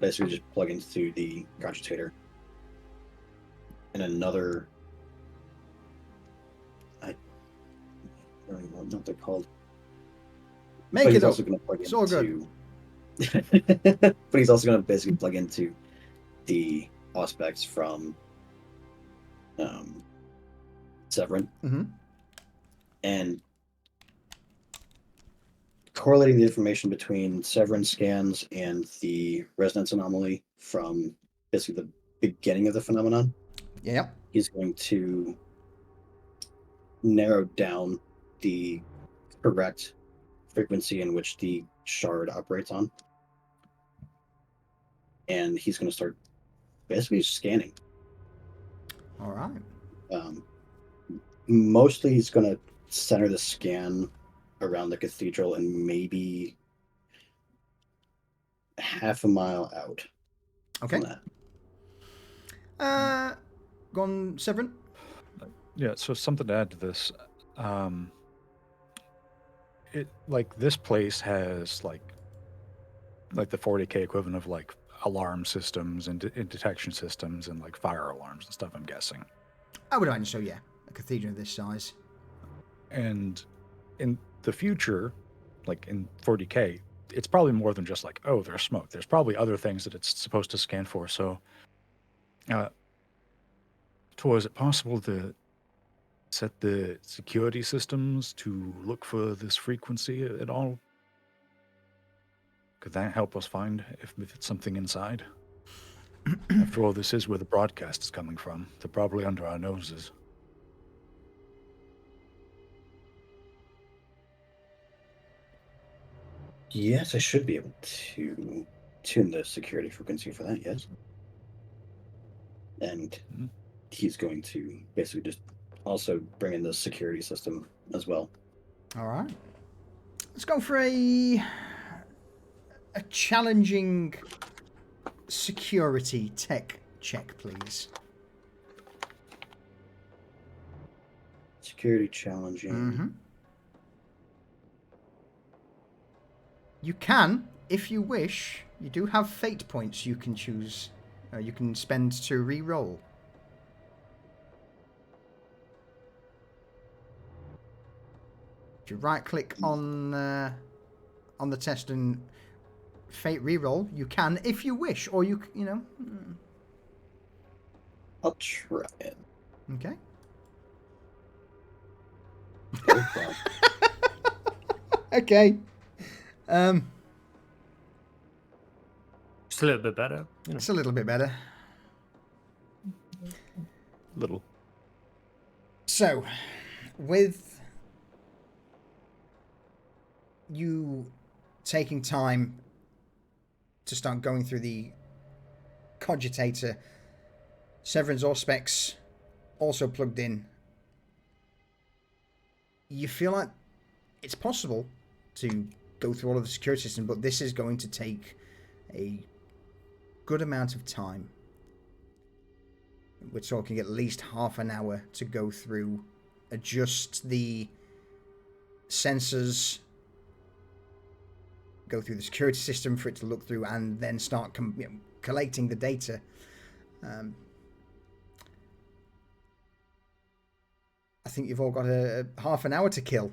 basically just plug into the cogitator, and another, I don't even know what they're called. Make but it he's up. also gonna plug It's all into, but he's also gonna basically plug into the Auspex from Severin, Mm-hmm. and correlating the information between Severin scans and the resonance anomaly from basically the beginning of the phenomenon. Yeah. He's going to narrow down the correct frequency in which the shard operates on, and he's going to start basically scanning. All right. Mostly he's going to center the scan around the cathedral and maybe half a mile out. Okay. From that. Go on, Severin. Yeah, so something to add to this. It like this place has like the 40K equivalent of like alarm systems and detection systems and like fire alarms and stuff, I'm guessing. I would imagine so, yeah. A cathedral of this size. And in the future, like in 40K, it's probably more than just like, oh, there's smoke. There's probably other things that it's supposed to scan for. So, is it possible to set the security systems to look for this frequency at all? Could that help us find if it's something inside? After all, this is where the broadcast is coming from. They're probably under our noses. Yes, I should be able to tune the security frequency for that, yes. And he's going to basically just also bring in the security system as well. All right. Let's go for a challenging security tech check, please. Security challenging. Mm-hmm. You can, if you wish, you do have fate points you can choose. You can spend to re-roll. If you right-click on the test and fate re-roll, you can, if you wish, or you know. I'll try it. Okay. Oh, Okay. Just a little bit better. You know. It's a little bit better. Little. So, with you taking time to start going through the cogitator, Severin's Auspex also plugged in, you feel like it's possible to go through all of the security system, but this is going to take a good amount of time. We're talking at least half an hour to go through, adjust the sensors, go through the security system for it to look through, and then start collating the data. I think you've all got a half an hour to kill.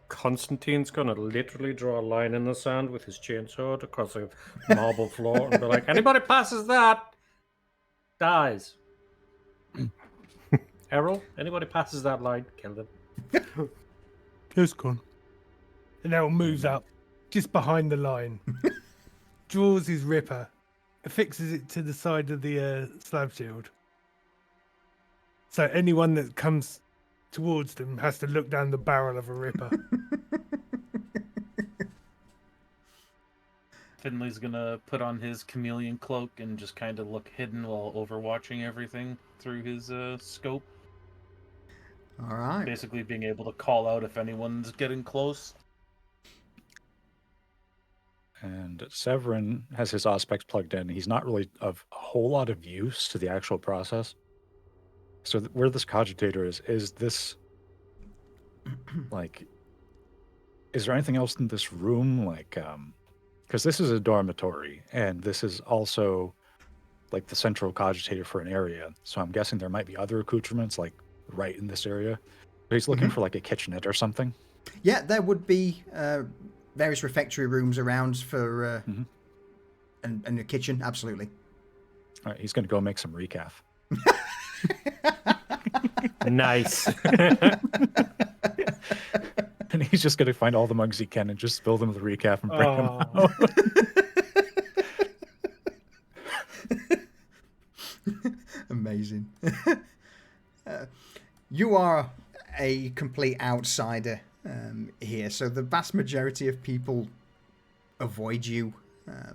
Constantine's gonna literally draw a line in the sand with his chainsaw across a marble floor and be like, anybody passes that dies. Errol, anybody passes that line, kill them. Just gone. And Errol moves up just behind the line, draws his ripper, affixes it to the side of the slab shield. So anyone that comes towards them has to look down the barrel of a ripper. Finley's gonna put on his chameleon cloak and just kind of look hidden while overwatching everything through his scope. All right. Basically being able to call out if anyone's getting close. And Severin has his Auspex plugged in. He's not really of a whole lot of use to the actual process. So where this cogitator is this like, is there anything else in this room? Like, because this is a dormitory, and this is also like the central cogitator for an area. So I'm guessing there might be other accoutrements like right in this area. But he's looking for like a kitchenette or something. Yeah, there would be various refectory rooms around for and a kitchen, absolutely. All right, he's going to go make some recaf. Nice. And he's just going to find all the mugs he can and just spill them with recaf and bring them out. Amazing. You are a complete outsider here, so the vast majority of people avoid you.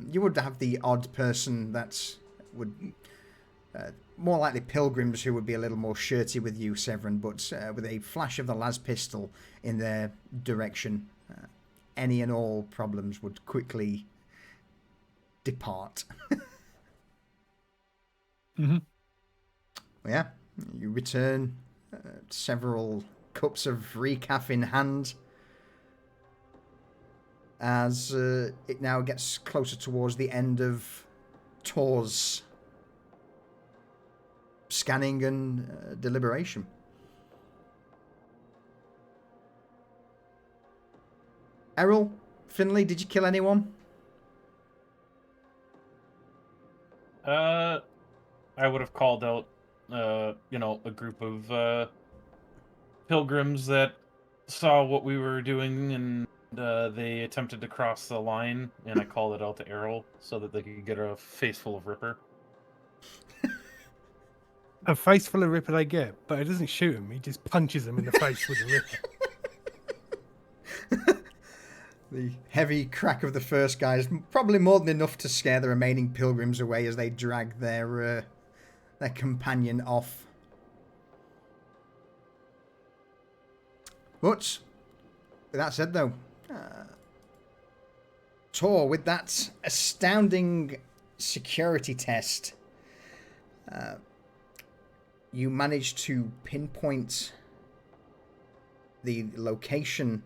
You would have the odd person that would... more likely pilgrims who would be a little more shirty with you, Severin, but with a flash of the las pistol in their direction, any and all problems would quickly depart. Yeah, you return, several cups of recaf in hand, as it now gets closer towards the end of Tor's scanning and deliberation. Errol, Finley, did you kill anyone? I would have called out, a group of pilgrims that saw what we were doing, and they attempted to cross the line, and I called it out to Errol so that they could get a face full of Ripper. A face full of ripper they get, but it doesn't shoot him. He just punches them in the face with the ripper. The heavy crack of the first guy is probably more than enough to scare the remaining pilgrims away as they drag their companion off. But, with that said though, Tor, with that astounding security test, you managed to pinpoint the location,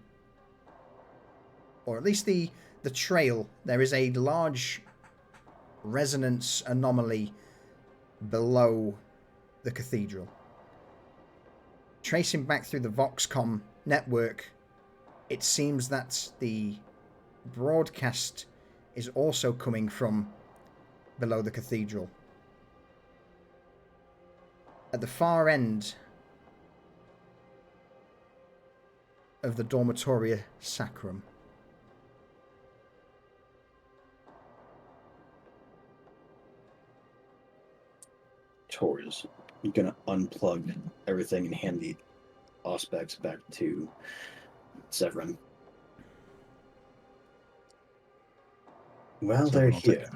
or at least the trail. There is a large resonance anomaly below the cathedral. Tracing back through the Voxcom network, it seems that the broadcast is also coming from below the cathedral. At the far end of the Dormitoria Sacrum. tours. You're gonna unplug everything and hand the Auspex back to Severin. Well, they're Severin will take here. it.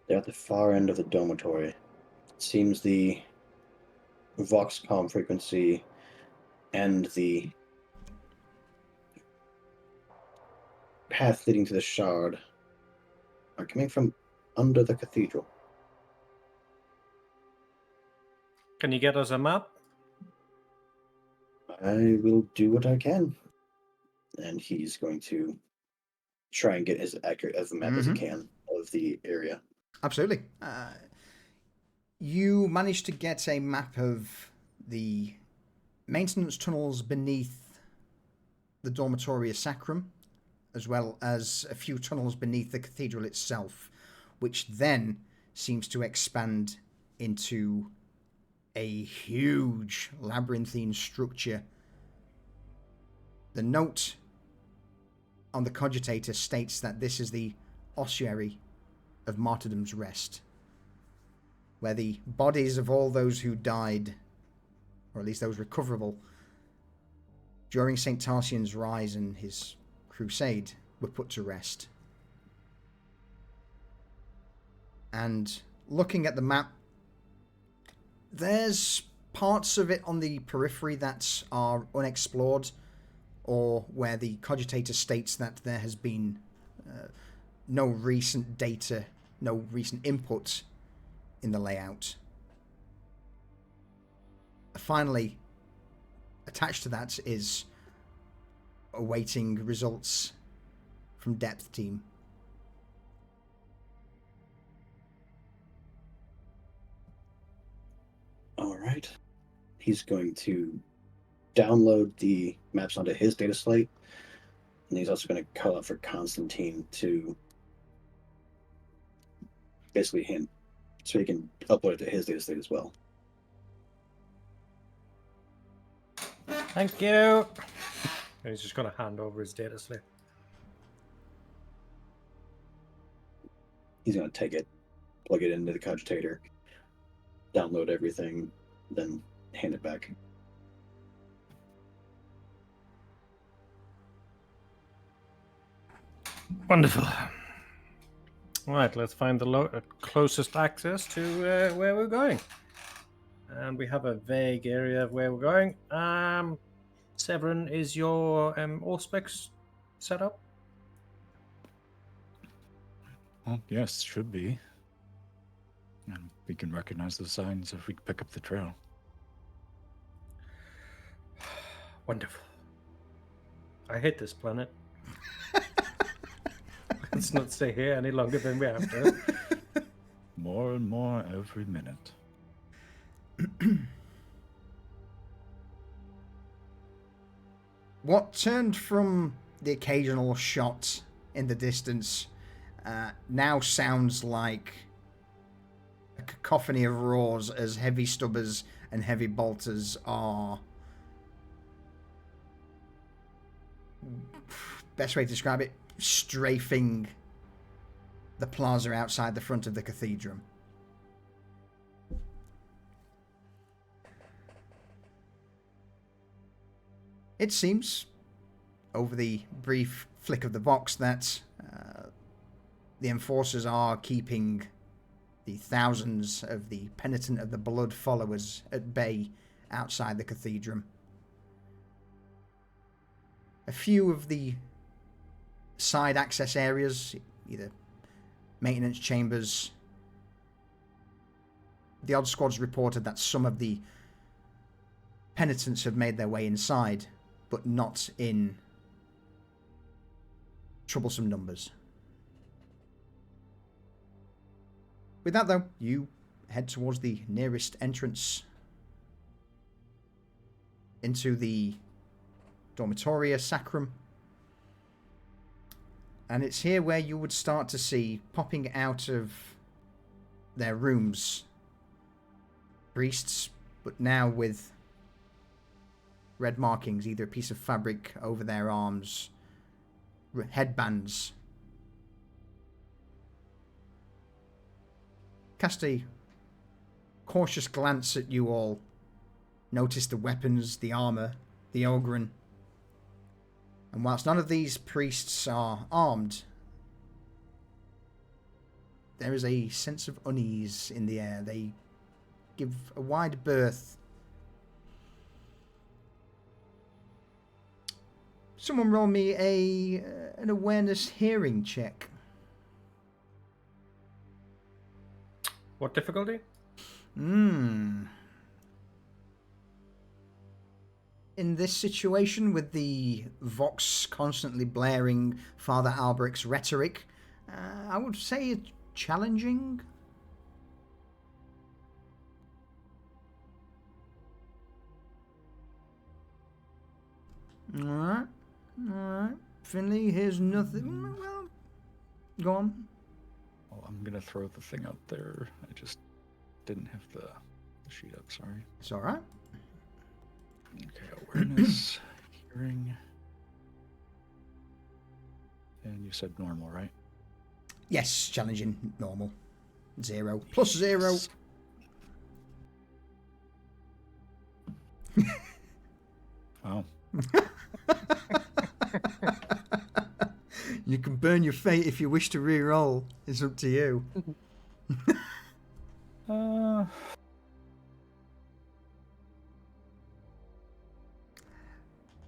They're at the far end of the dormitory. It seems the Voxcom frequency and the path leading to the shard are coming from under the cathedral. Can you get us a map? I will do what I can. And he's going to try and get as accurate of a map as he can of the area. Absolutely. You managed to get a map of the maintenance tunnels beneath the Dormitoria Sacrum, as well as a few tunnels beneath the cathedral itself, which then seems to expand into a huge labyrinthine structure. The note on the cogitator states that this is the Ossuary of Martyrdom's Rest, where the bodies of all those who died, or at least those recoverable, during Saint Tarsian's rise and his crusade, were put to rest. And looking at the map, there's parts of it on the periphery that are unexplored, or where the cogitator states that there has been no recent data, no recent input in the layout. Finally, attached to that is awaiting results from Depth Team. All right. He's going to download the maps onto his data slate, and he's also going to call out for Constantine to basically hint so he can upload it to his data slate as well. Thank you. And he's just going to hand over his data slate. He's going to take it, plug it into the cogitator, download everything, then hand it back. Wonderful. All right, let's find the closest access to where we're going. And we have a vague area of where we're going. Severin, is your Auspex set up? Well, yes, should be. And we can recognize the signs if we pick up the trail. Wonderful. I hate this planet. Let's not stay here any longer than we have to. More and more every minute. What turned from the occasional shot in the distance now sounds like a cacophony of roars as heavy stubbers and heavy bolters are, best way to describe it, strafing the plaza outside the front of the Cathedrum. It seems, over the brief flick of the Vox, that the enforcers are keeping the thousands of the penitent of the blood followers at bay outside the Cathedrum. A few of the side access areas, either maintenance chambers, the odd squads reported that some of the penitents have made their way inside, but not in troublesome numbers. With that, though, you head towards the nearest entrance into the Dormitoria Sacrum. And it's here where you would start to see, popping out of their rooms, priests, but now with red markings, either a piece of fabric over their arms, headbands. cast a cautious glance at you all. Notice the weapons, the armour, the Ogren. And whilst none of these priests are armed, there is a sense of unease in the air. They give a wide berth. Someone roll me an awareness hearing check. What difficulty? In this situation, with the Vox constantly blaring Father Albrecht's rhetoric, I would say it's challenging. Alright. Finley, here's nothing. Well, go on. Well, I'm gonna throw the thing out there. I just didn't have the sheet up, sorry. It's alright. Okay, awareness, hearing. And you said normal, right? Yes, challenging, normal. 0. Plus 0. Wow. You can burn your fate if you wish to re-roll. It's up to you.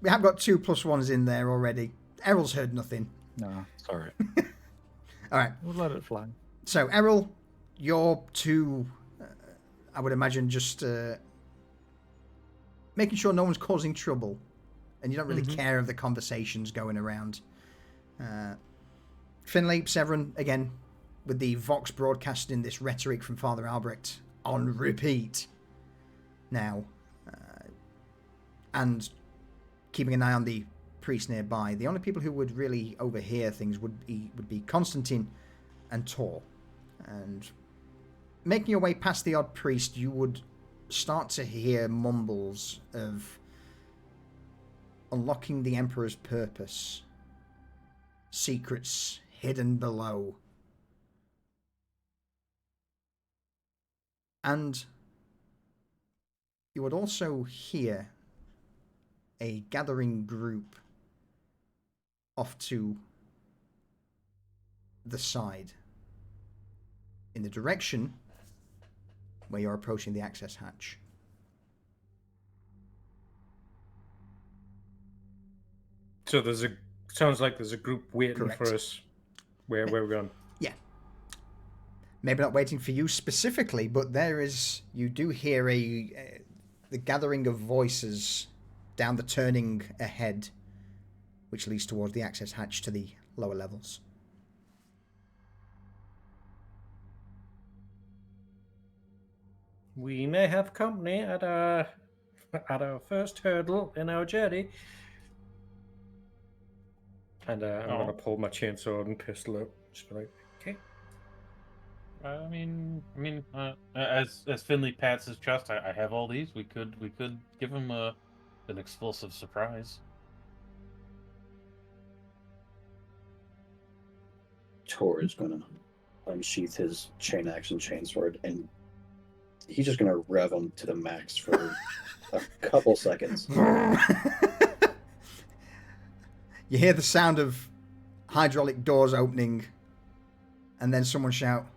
We have got 2 +1s in there already. Errol's heard nothing. No, it's alright. Alright. We'll let it fly. So, Errol, you're two, I would imagine, just making sure no one's causing trouble. And you don't really care of the conversations going around. Finley, Severin, again, with the Vox broadcasting this rhetoric from Father Albrecht on repeat now. And keeping an eye on the priest nearby. The only people who would really overhear things would be Constantine and Tor. And making your way past the odd priest, you would start to hear mumbles of unlocking the Emperor's purpose, secrets hidden below. And you would also hear a gathering group off to the side, in the direction where you're approaching the access hatch. So sounds like there's a group waiting Correct. for us. Where we're going. Yeah. Maybe not waiting for you specifically, but you do hear the gathering of voices down the turning ahead, which leads towards the access hatch to the lower levels. We may have company at our first hurdle in our journey. And I'm going to pull my chainsaw and pistol out. Just be like, okay. As Finley pats his chest, I have all these. We could give him an explosive surprise. Tor is gonna unsheath his chain axe and chainsword, and he's just gonna rev him to the max for a couple seconds. You hear the sound of hydraulic doors opening, and then someone shout,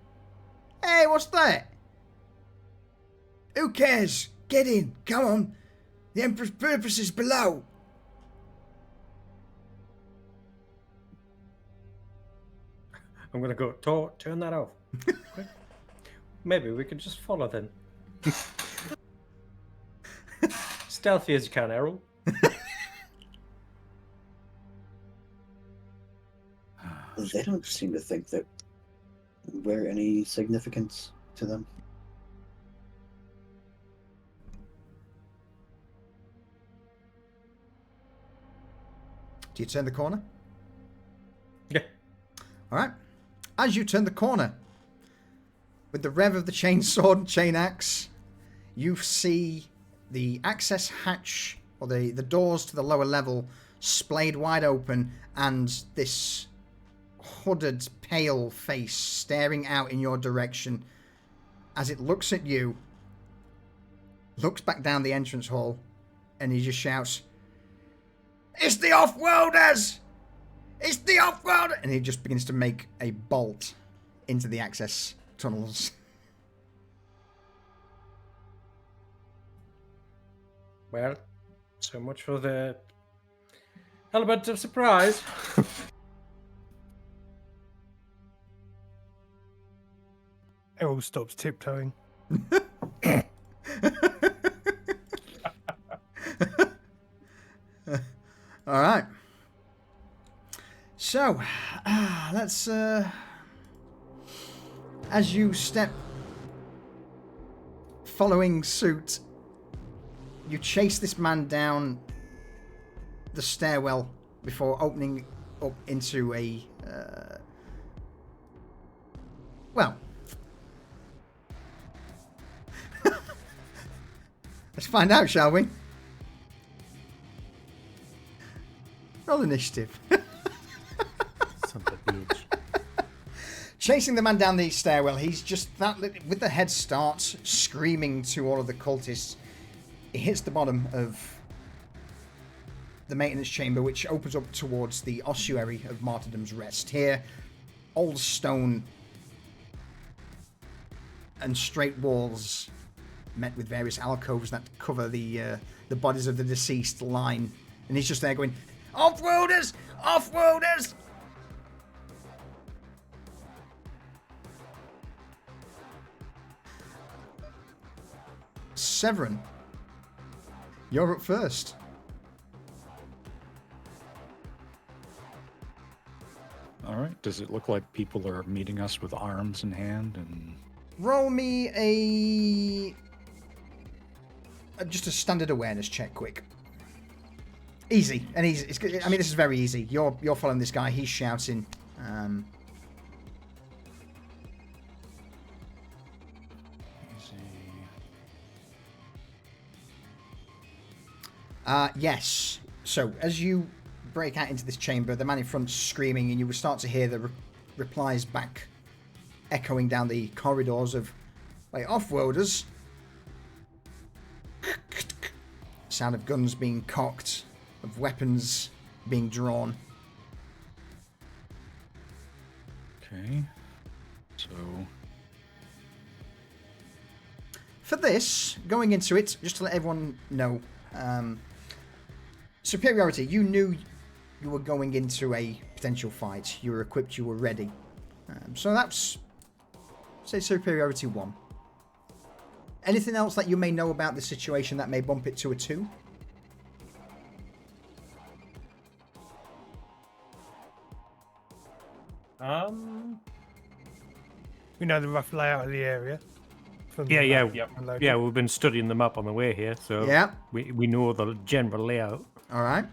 "Hey, what's that? Who cares? Get in, come on. The Emperor's purpose is below." I'm going to go, Tor, turn that off. Maybe we could just follow then. Stealthy as you can, Errol. They don't seem to think that we're any significance to them. Do you turn the corner? Yeah. Alright. As you turn the corner, with the rev of the chainsaw and chain axe, you see the access hatch, or the doors to the lower level, splayed wide open, and this hooded, pale face staring out in your direction. as it looks at you, looks back down the entrance hall, and he just shouts, "It's the Off-Worlders! It's the Off-Worlders!" And he just begins to make a bolt into the access tunnels. Well, so much for the element of surprise. Errol stops tiptoeing. All right. So, let's, as you step following suit, you chase this man down the stairwell before opening up into a, well, let's find out, shall we? Roll initiative. Chasing the man down the stairwell, he's just with the head start, screaming to all of the cultists. It hits the bottom of the maintenance chamber, which opens up towards the Ossuary of Martyrdom's Rest. Here, old stone and straight walls met with various alcoves that cover the bodies of the deceased line. And he's just there going, "Off-Worlders! Off-Worlders!" Severin, you're up first. All right. Does it look like people are meeting us with arms in hand and... Roll me just a standard awareness check, quick. Easy, and easy. I mean, this is very easy. You're following this guy. He's shouting. Yes. So as you break out into this chamber, the man in front's screaming, and you will start to hear the replies back echoing down the corridors of, "Wait, Off-Worlders." Sound of guns being cocked, of weapons being drawn. Okay. So... For this, going into it, just to let everyone know, superiority, you knew you were going into a potential fight. You were equipped, you were ready. So that's, say, superiority 1. Anything else that you may know about the situation that may bump it to a 2? We know the rough layout of the area. Yeah, we've been studying the map on the way here, so Yeah. we know the general layout. All right.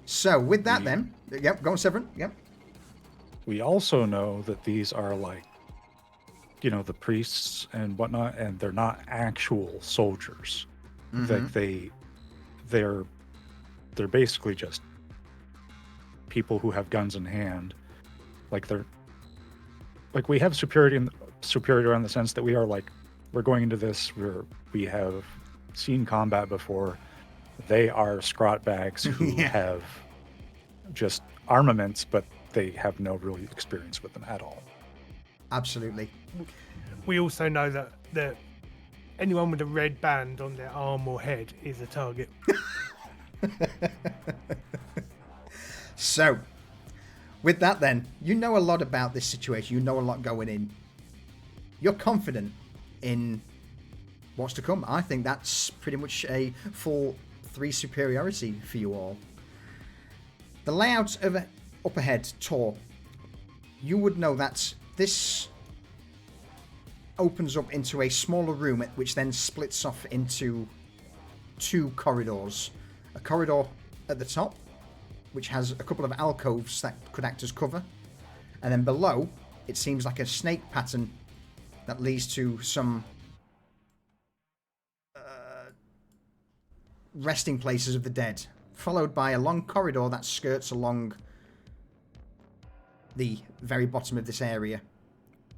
So with that then, yep, go on, Severin. Yep. We also know that these are like, you know, the priests and whatnot, and they're not actual soldiers. Like they're basically just people who have guns in hand. Like we have superiority in the sense that we are like, we're going into this, we have seen combat before. They are scrot bags who have just armaments, but they have no real experience with them at all. Absolutely. We also know that anyone with a red band on their arm or head is a target. So, with that then, you know a lot about this situation. You know a lot going in. You're confident in what's to come. I think that's pretty much a full 3 superiority for you all. The layout of up ahead, Tor, you would know that this opens up into a smaller room, which then splits off into 2 corridors. A corridor at the top, which has a couple of alcoves that could act as cover, and then below it seems like a snake pattern that leads to some resting places of the dead, followed by a long corridor that skirts along the very bottom of this area.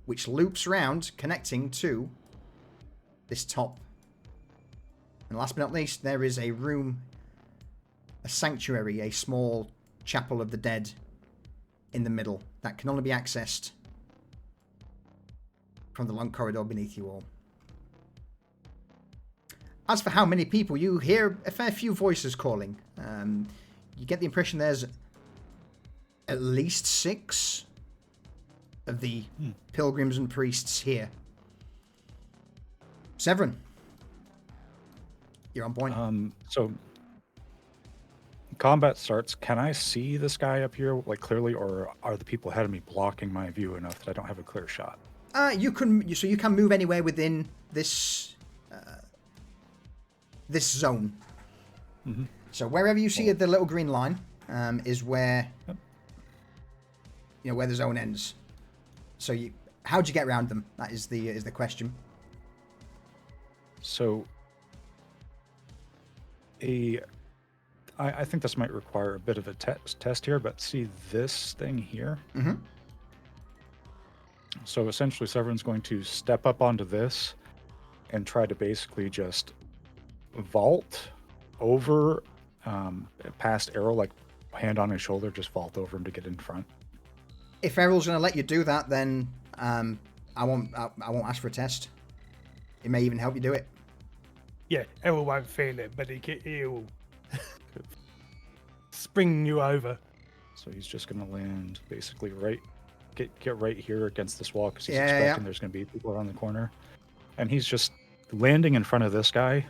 which loops round, connecting to this top. And last but not least, there is a room, a sanctuary, a small chapel of the dead in the middle that can only be accessed from the long corridor beneath you all. As for how many people, you hear a fair few voices calling. You get the impression there's at least 6 of the pilgrims and priests here. Severin, you're on point. So combat starts. Can I see this guy up here like clearly, or are the people ahead of me blocking my view enough that I don't have a clear shot? You can move anywhere within this this zone. Mm-hmm. So wherever you see the little green line is where where the zone ends. So how'd you get around them? That is the question. So I think this might require a bit of a test here, but see this thing here? Mm-hmm. So essentially Severin's going to step up onto this and try to basically just vault over past Errol, like hand on his shoulder, just vault over him to get in front. If Errol's going to let you do that, then I won't ask for a test. It may even help you do it. Yeah, Errol won't feel it, but he'll spring you over. So he's just going to land basically get right here against this wall because he's expecting there's going to be people around the corner. And he's just landing in front of this guy.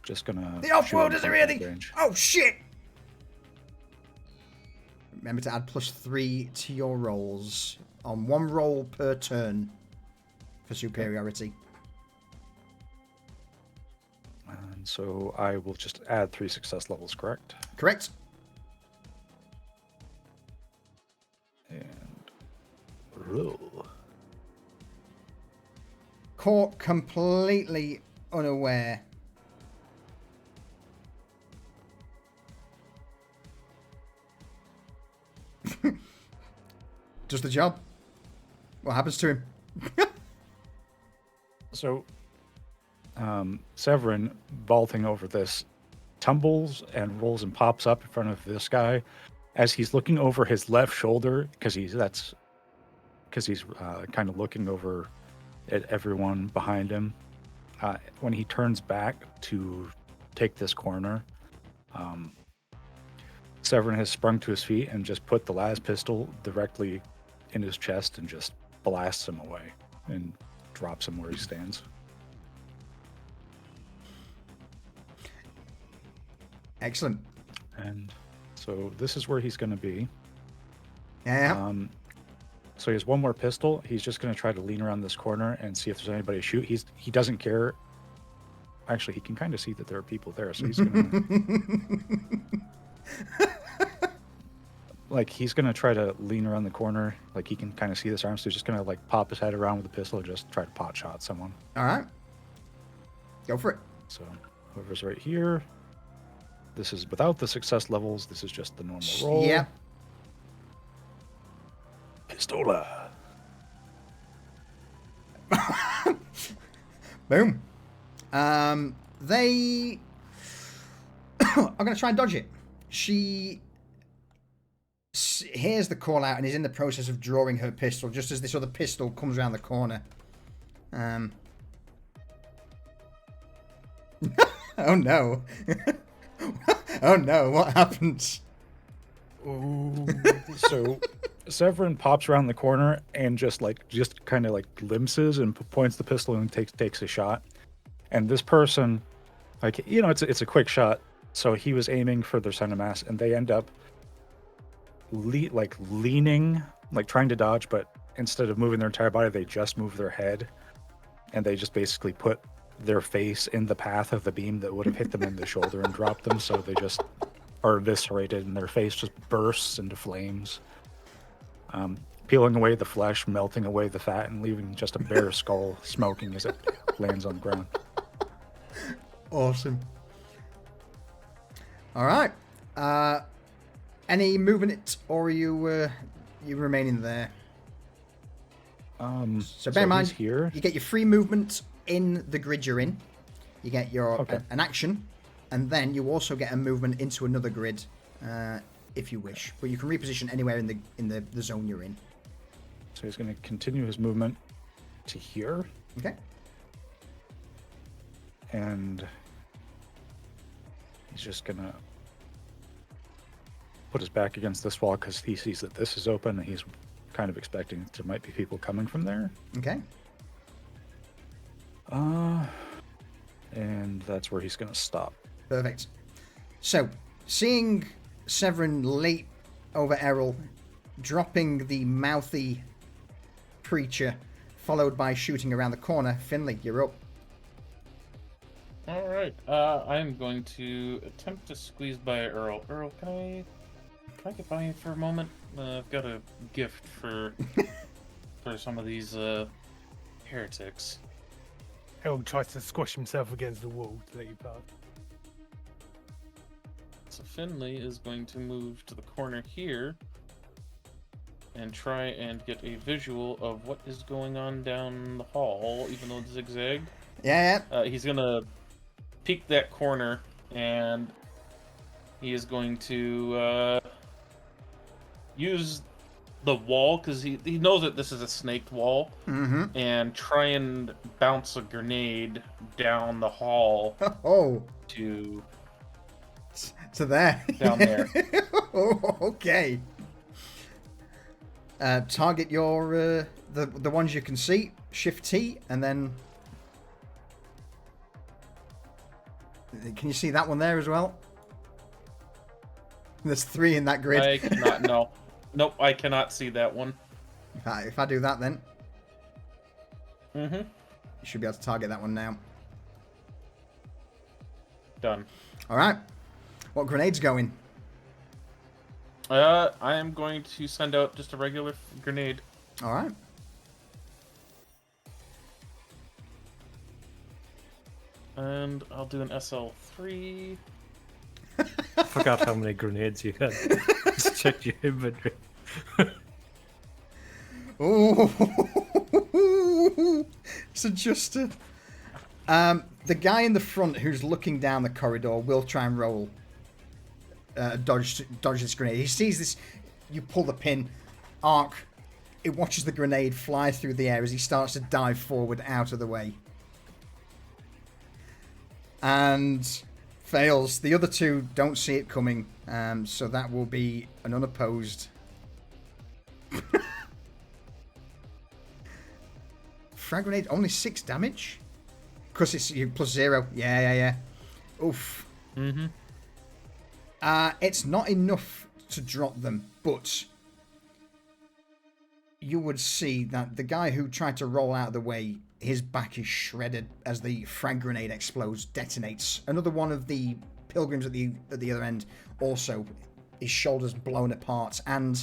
Just going to... The off-world is already... Oh, shit! Remember to add +3 to your rolls on 1 roll per turn for superiority. And so I will just add 3 success levels, correct? Correct. And roll. Caught completely unaware. Does the job. What happens to him? So, Severin, vaulting over this, tumbles and rolls and pops up in front of this guy as he's looking over his left shoulder because he's kind of looking over at everyone behind him. When he turns back to take this corner, Severin has sprung to his feet and just put the las pistol directly in his chest and just blasts him away and drops him where he stands. Excellent. And so this is where he's going to be. Yeah. So he has 1 more pistol. He's just going to try to lean around this corner and see if there's anybody to shoot. He doesn't care. Actually, he can kind of see that there are people there, so he's going to... he's going to try to lean around the corner. Like, he can kind of see this arm, so he's just going to, pop his head around with the pistol and just try to pot shot someone. All right. Go for it. So, whoever's right here. This is without the success levels. This is just the normal roll. Yeah. Pistola. Boom. They are going to try and dodge it. She hears the call out and is in the process of drawing her pistol just as this other pistol comes around the corner. Oh no. Oh no, what happened? Ooh. So Severin pops around the corner and just kind of glimpses and points the pistol and takes a shot. And this person, it's a quick shot. So he was aiming for their center mass, and they end up leaning, trying to dodge, but instead of moving their entire body, they just move their head, and they just basically put their face in the path of the beam that would have hit them in the shoulder and dropped them. So they just are eviscerated, and their face just bursts into flames, peeling away the flesh, melting away the fat, and leaving just a bare skull smoking as it lands on the ground. Awesome. All right. Any movement, or are you remaining there? So bear in mind, he's here. you get your free movement in the grid you're in. You get your an action, and then you also get a movement into another grid if you wish. But you can reposition anywhere in the zone you're in. So he's going to continue his movement to here. Okay. And he's just going to put his back against this wall because he sees that this is open and he's kind of expecting there might be people coming from there. Okay. And that's where he's going to stop. Perfect. So, seeing Severin leap over Errol, dropping the mouthy preacher, followed by shooting around the corner, Finley, you're up. All right. I'm going to attempt to squeeze by Earl. Earl, can I get by you for a moment? I've got a gift for some of these heretics. Harold tries to squash himself against the wall to let you pass. So Finley is going to move to the corner here and try and get a visual of what is going on down the hall, even though it's zigzagged. Yeah. He's going to peek that corner, and he is going to use the wall, because he knows that this is a snaked wall, and try and bounce a grenade down the hall to there. Down there. Oh, okay. Target your the ones you can see. Shift T, and then can you see that one there as well? There's 3 in that grid. I cannot. No. Nope, I cannot see that one. If I do that, then you should be able to target that one now. Done. All right. What grenade's going? I am going to send out just a regular grenade. All right. And I'll do an SL3. I forgot how many grenades you had. Just check your inventory. Oh, it's adjusted. The guy in the front who's looking down the corridor will try and roll dodge this grenade. He sees this. You pull the pin, arc. It watches the grenade fly through the air as he starts to dive forward out of the way. And fails. The other 2 don't see it coming, so that will be an unopposed. Frag grenade, only 6 damage? Because it's you plus 0. Yeah. Oof. It's not enough to drop them, but you would see that the guy who tried to roll out of the way, his back is shredded as the frag grenade explodes, detonates. Another one of the pilgrims at the other end also, his shoulders blown apart. And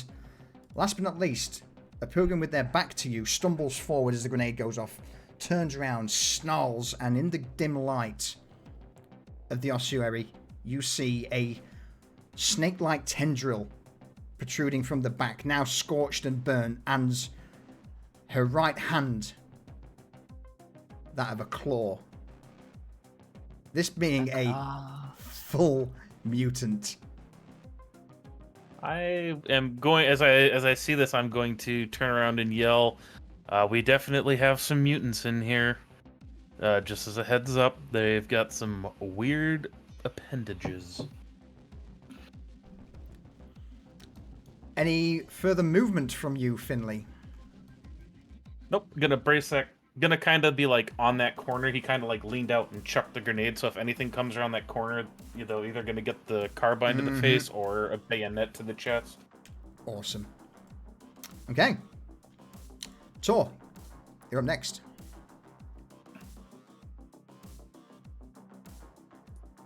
last but not least, a pilgrim with their back to you stumbles forward as the grenade goes off, turns around, snarls, and in the dim light of the ossuary, you see a snake-like tendril protruding from the back, now scorched and burnt, and her right hand, that of a claw. This being a full mutant. I am going, as I see this, I'm going to turn around and yell, we definitely have some mutants in here. Just as a heads up, they've got some weird appendages. Any further movement from you, Finley? Nope, gonna brace that. Gonna kind of be like on that corner. He kind of like leaned out and chucked the grenade. So if anything comes around that corner, either gonna get the carbine to the face or a bayonet to the chest. Awesome. Okay. Tor, you're up next.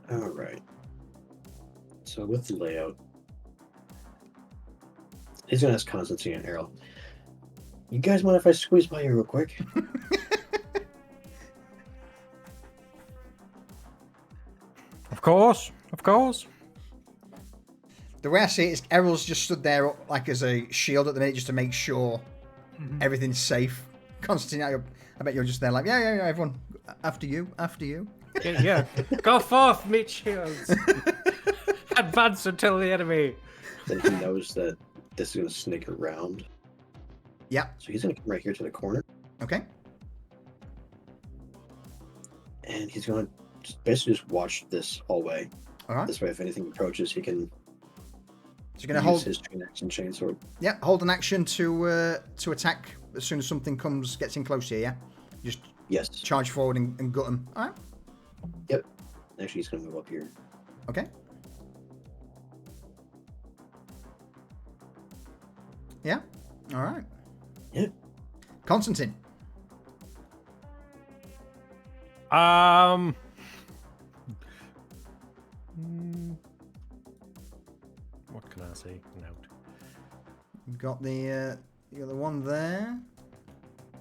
All right. So with the layout, he's gonna ask Constantine and Errol, you guys mind if I squeeze by you real quick? Of course. The way I see it is Errol's just stood there like as a shield at the minute just to make sure everything's safe. Constantine, I bet you're just there like, yeah, everyone, after you. Yeah. Go forth, meet shields. Advance until the enemy. Then he knows that this is going to snake around. Yeah. So he's going to come right here to the corner. Okay. And he's going to basically just watch this hallway. All right. This way, if anything approaches, he can So you're going to use hold... his chain axe and chainsword. Yeah, hold an action to attack as soon as something gets in close here, yeah? Just Yes. charge forward and gut them. All right. Yep. Actually, he's going to move up here. Okay. Yeah. All right. Yeah. Constantine. What can I say? Note. You've got the other one there.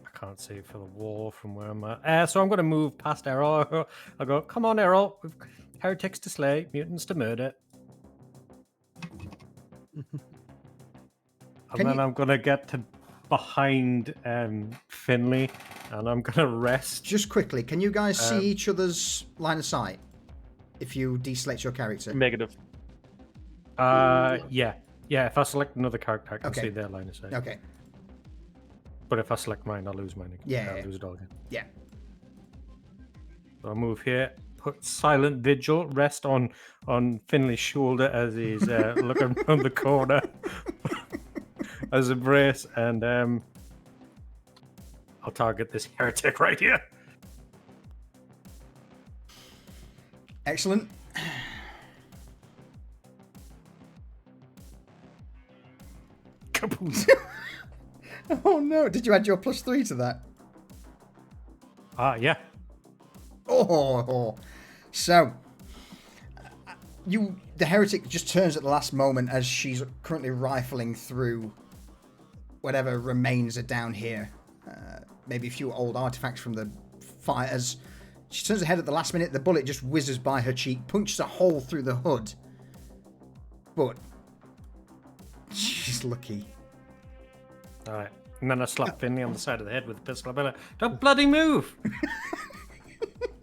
I can't see for the wall from where I'm at. So I'm going to move past Errol. I'll go, come on, Errol. We've heretics to slay, mutants to murder. And then I'm going to get to behind Finley, and I'm going to rest. Just quickly, can you guys see each other's line of sight if you deselect your character? Negative. Yeah. If I select another character, I can Okay. see their line of sight. Okay. But if I select mine, I'll lose mine again. Yeah. I'll lose it all again. Yeah. So I'll move here, put silent vigil, rest on Finley's shoulder as he's looking around the corner as a brace, and I'll target this heretic right here. Excellent. Kaboom. Oh no! Did you add your +3 to that? Yeah. Oh. So, the heretic just turns at the last moment as she's currently rifling through whatever remains are down here. Maybe a few old artifacts from the fires. She turns her head at the last minute. The bullet just whizzes by her cheek, punctures a hole through the hood. But she's lucky. All right. And then I slap Finley on the side of the head with the pistol. I'll be like, don't bloody move!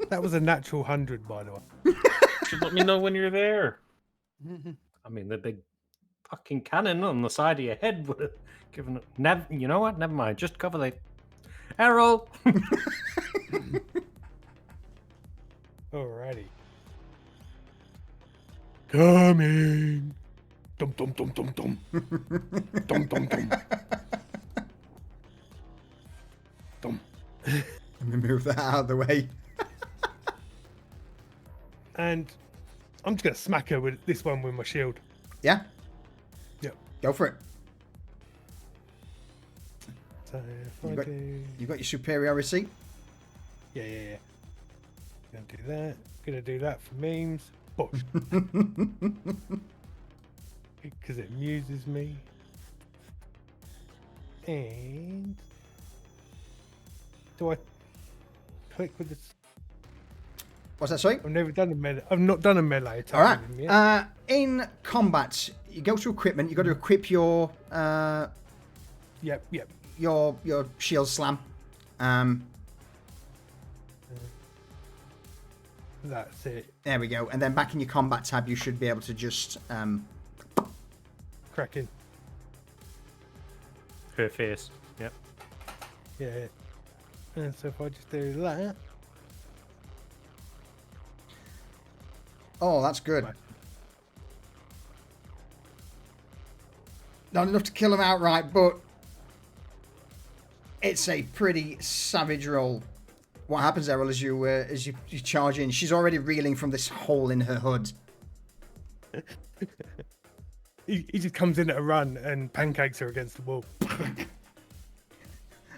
That was a natural 100, by the way. Should let me know when you're there. I mean, the big fucking cannon on the side of your head would have given it. You know what? Never mind. Just cover the. Errol! Alrighty. Coming. Dum dum dum dum dum. Dum dum dum. Dum. Let me move that out of the way. And I'm just gonna smack her with this one with my shield. Yeah? Yep. Go for it. So if I do, You got your superiority. yeah. Gonna do that. Gonna do that for memes. Push. Because it amuses me. And do I click with this? What's that, sorry? I've never done a melee. I've not done a melee attack. All right. with him yet. In combat, you go to equipment. You got to equip your Yep. your shield slam. That's it. There we go. And then back in your combat tab, you should be able to just Cracking. Her face. Yep. Yeah. And so if I just do that. Oh, that's good. Right. Not enough to kill him outright, but it's a pretty savage roll. What happens, Errol, as you charge in? She's already reeling from this hole in her hood. He just comes in at a run and pancakes her against the wall.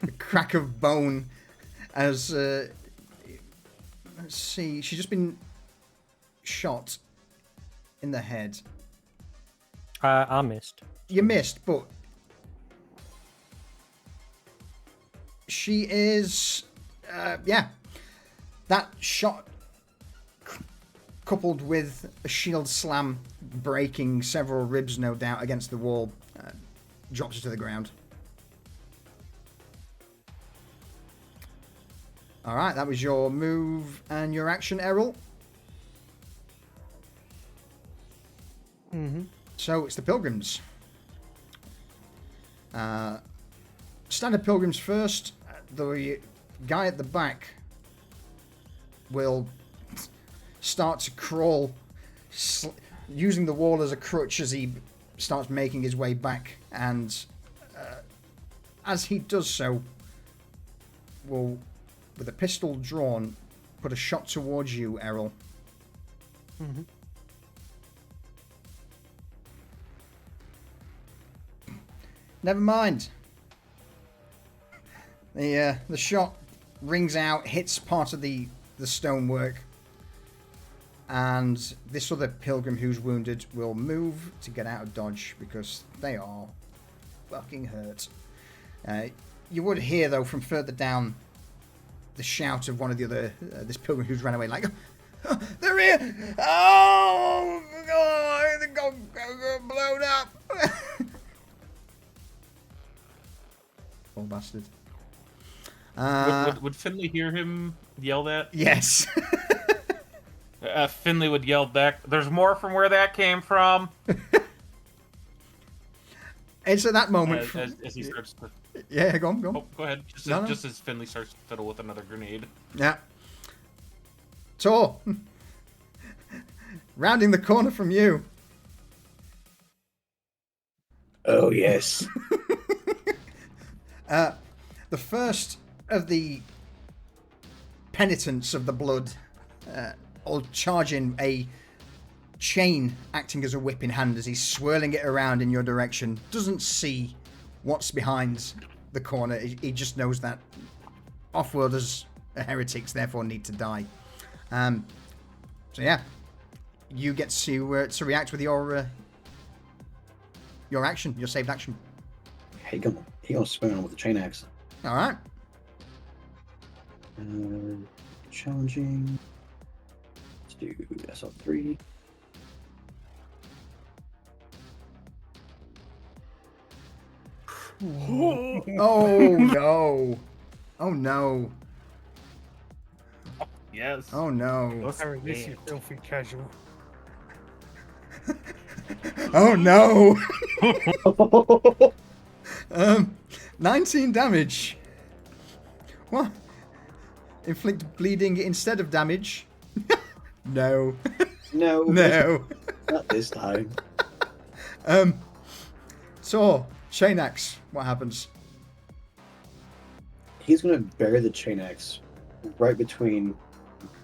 A crack of bone as let's see, she's just been shot in the head. I missed. You missed, but she is that shot coupled with a shield slam breaking several ribs, no doubt, against the wall, drops her to the ground. All right, that was your move and your action, Errol. Mm-hmm. So it's the pilgrims. Standard pilgrims first. The guy at the back will start to crawl, using the wall as a crutch as he starts making his way back, and as he does so, will, with a pistol drawn, put a shot towards you, Errol. Mm-hmm. Never mind. The shot rings out, hits part of the stonework, and this other pilgrim who's wounded will move to get out of dodge because they are fucking hurt. You would hear, though, from further down the shout of one of the other, this pilgrim who's ran away, like, oh, they're here! Oh, God, they got blown up! Poor bastard. Would Finley hear him yell that? Yes. Finley would yell back, "There's more from where that came from." It's at that moment. As he starts to... Yeah, go on. Oh, go ahead. Just as Finley starts to fiddle with another grenade. Yeah. Tor. Rounding the corner from you. Oh, yes. The first of the penitents of the blood will charge in, a chain acting as a whip in hand as he's swirling it around in your direction. Doesn't see what's behind the corner. He just knows that off-worlders are heretics, therefore need to die. So yeah, you get to react with your action, your saved action. He gonna swing on with the chain axe. All right. Challenging. Let's do SL3. Oh no! Oh no! Yes. Oh no! Harry, this is filthy casual. Oh no! 19 damage. What? Inflict bleeding instead of damage? No. No. No. Not this time. So, chain axe. What happens? He's gonna bury the chain axe right between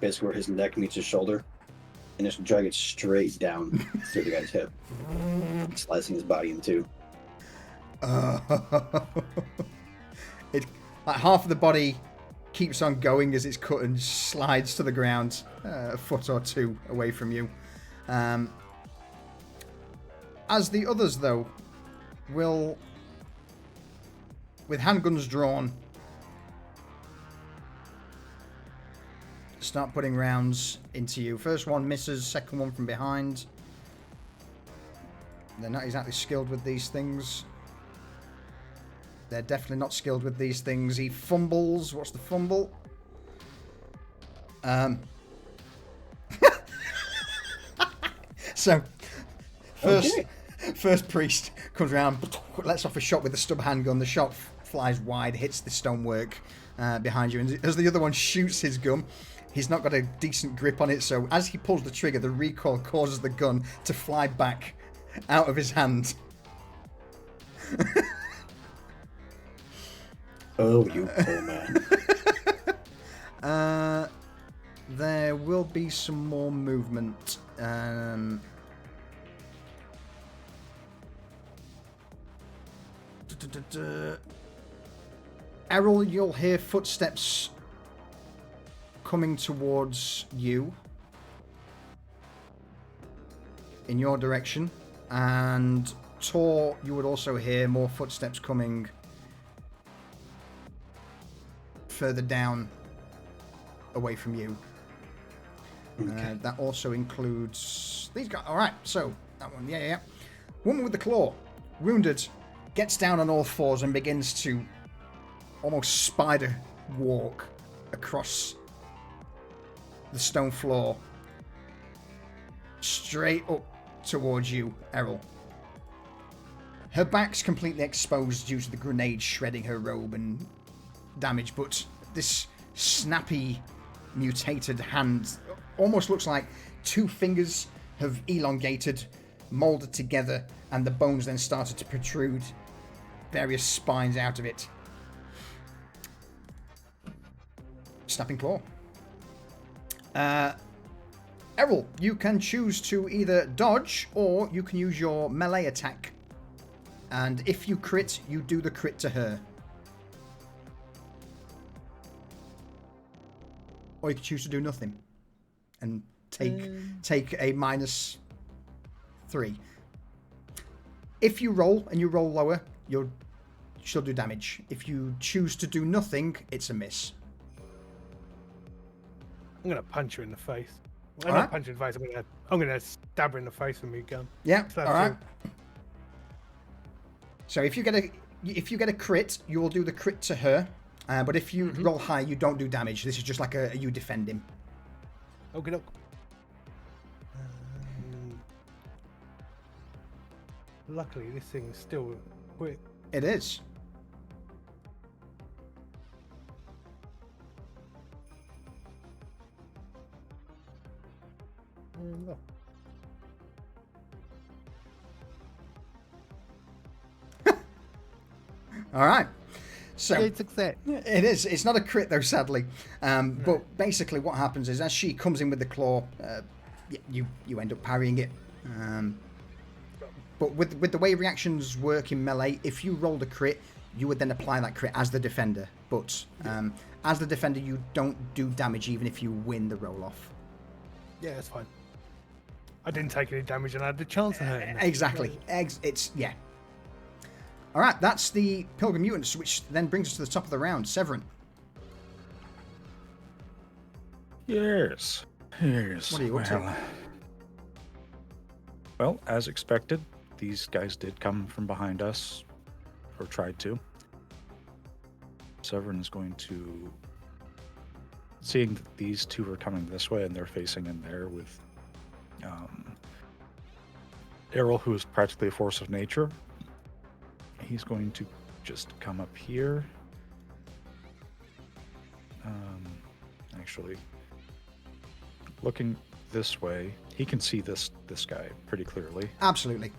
basically where his neck meets his shoulder, and just drag it straight down through the guy's hip, slicing his body in two. It, like, half of the body keeps on going as it's cut and slides to the ground a foot or two away from you. As the others, though, will, with handguns drawn, start putting rounds into you. First one misses, second one from behind. They're not exactly skilled with these things. They're definitely not skilled with these things. He fumbles. What's the fumble? So, first priest comes around, lets off a shot with the stub handgun. The shot flies wide, hits the stonework behind you. And as the other one shoots his gun, he's not got a decent grip on it. So as he pulls the trigger, the recoil causes the gun to fly back out of his hand. Oh, you poor man. There will be some more movement. Errol, you'll hear footsteps coming towards you in your direction, and Tor, you would also hear more footsteps coming further down away from you. Okay. That also includes these guys. All right, so that one, yeah. Woman with the claw, wounded, gets down on all fours and begins to almost spider walk across the stone floor, straight up towards you, Errol. Her back's completely exposed due to the grenade shredding her robe and damage, but this snappy, mutated hand almost looks like two fingers have elongated, molded together, and the bones then started to protrude various spines out of it. Snapping claw. Errol, you can choose to either dodge or you can use your melee attack. And if you crit, you do the crit to her. Or you can choose to do nothing and take a -3. If you roll and you roll lower, she'll do damage. If you choose to do nothing, it's a miss. I'm gonna punch her in the face. I'm Alright. not punch her in the face. I'm gonna stab her in the face with my gun. Yeah. So All right. that's So if you get a crit, you will do the crit to her. But if you roll high, you don't do damage. This is just like a you defend him. Okay, look. Luckily, this thing is still quick. It is. Look. All right. So Great success. it is. It's not a crit though, sadly. But basically, what happens is as she comes in with the claw, you end up parrying it. But with the way reactions work in melee, if you rolled a crit, you would then apply that crit as the defender. But as the defender, you don't do damage even if you win the roll off. Yeah, that's fine. I didn't take any damage and I had the chance of hurting her. Exactly. It's yeah. All right, that's the Pilgrim Mutants, which then brings us to the top of the round. Severin. Yes. What are you up to? Well, as expected, these guys did come from behind us, or tried to. Severin is going to, seeing that these two are coming this way and they're facing in there with Errol, who is practically a force of nature. He's going to just come up here. Actually, looking this way, he can see this guy pretty clearly. Absolutely.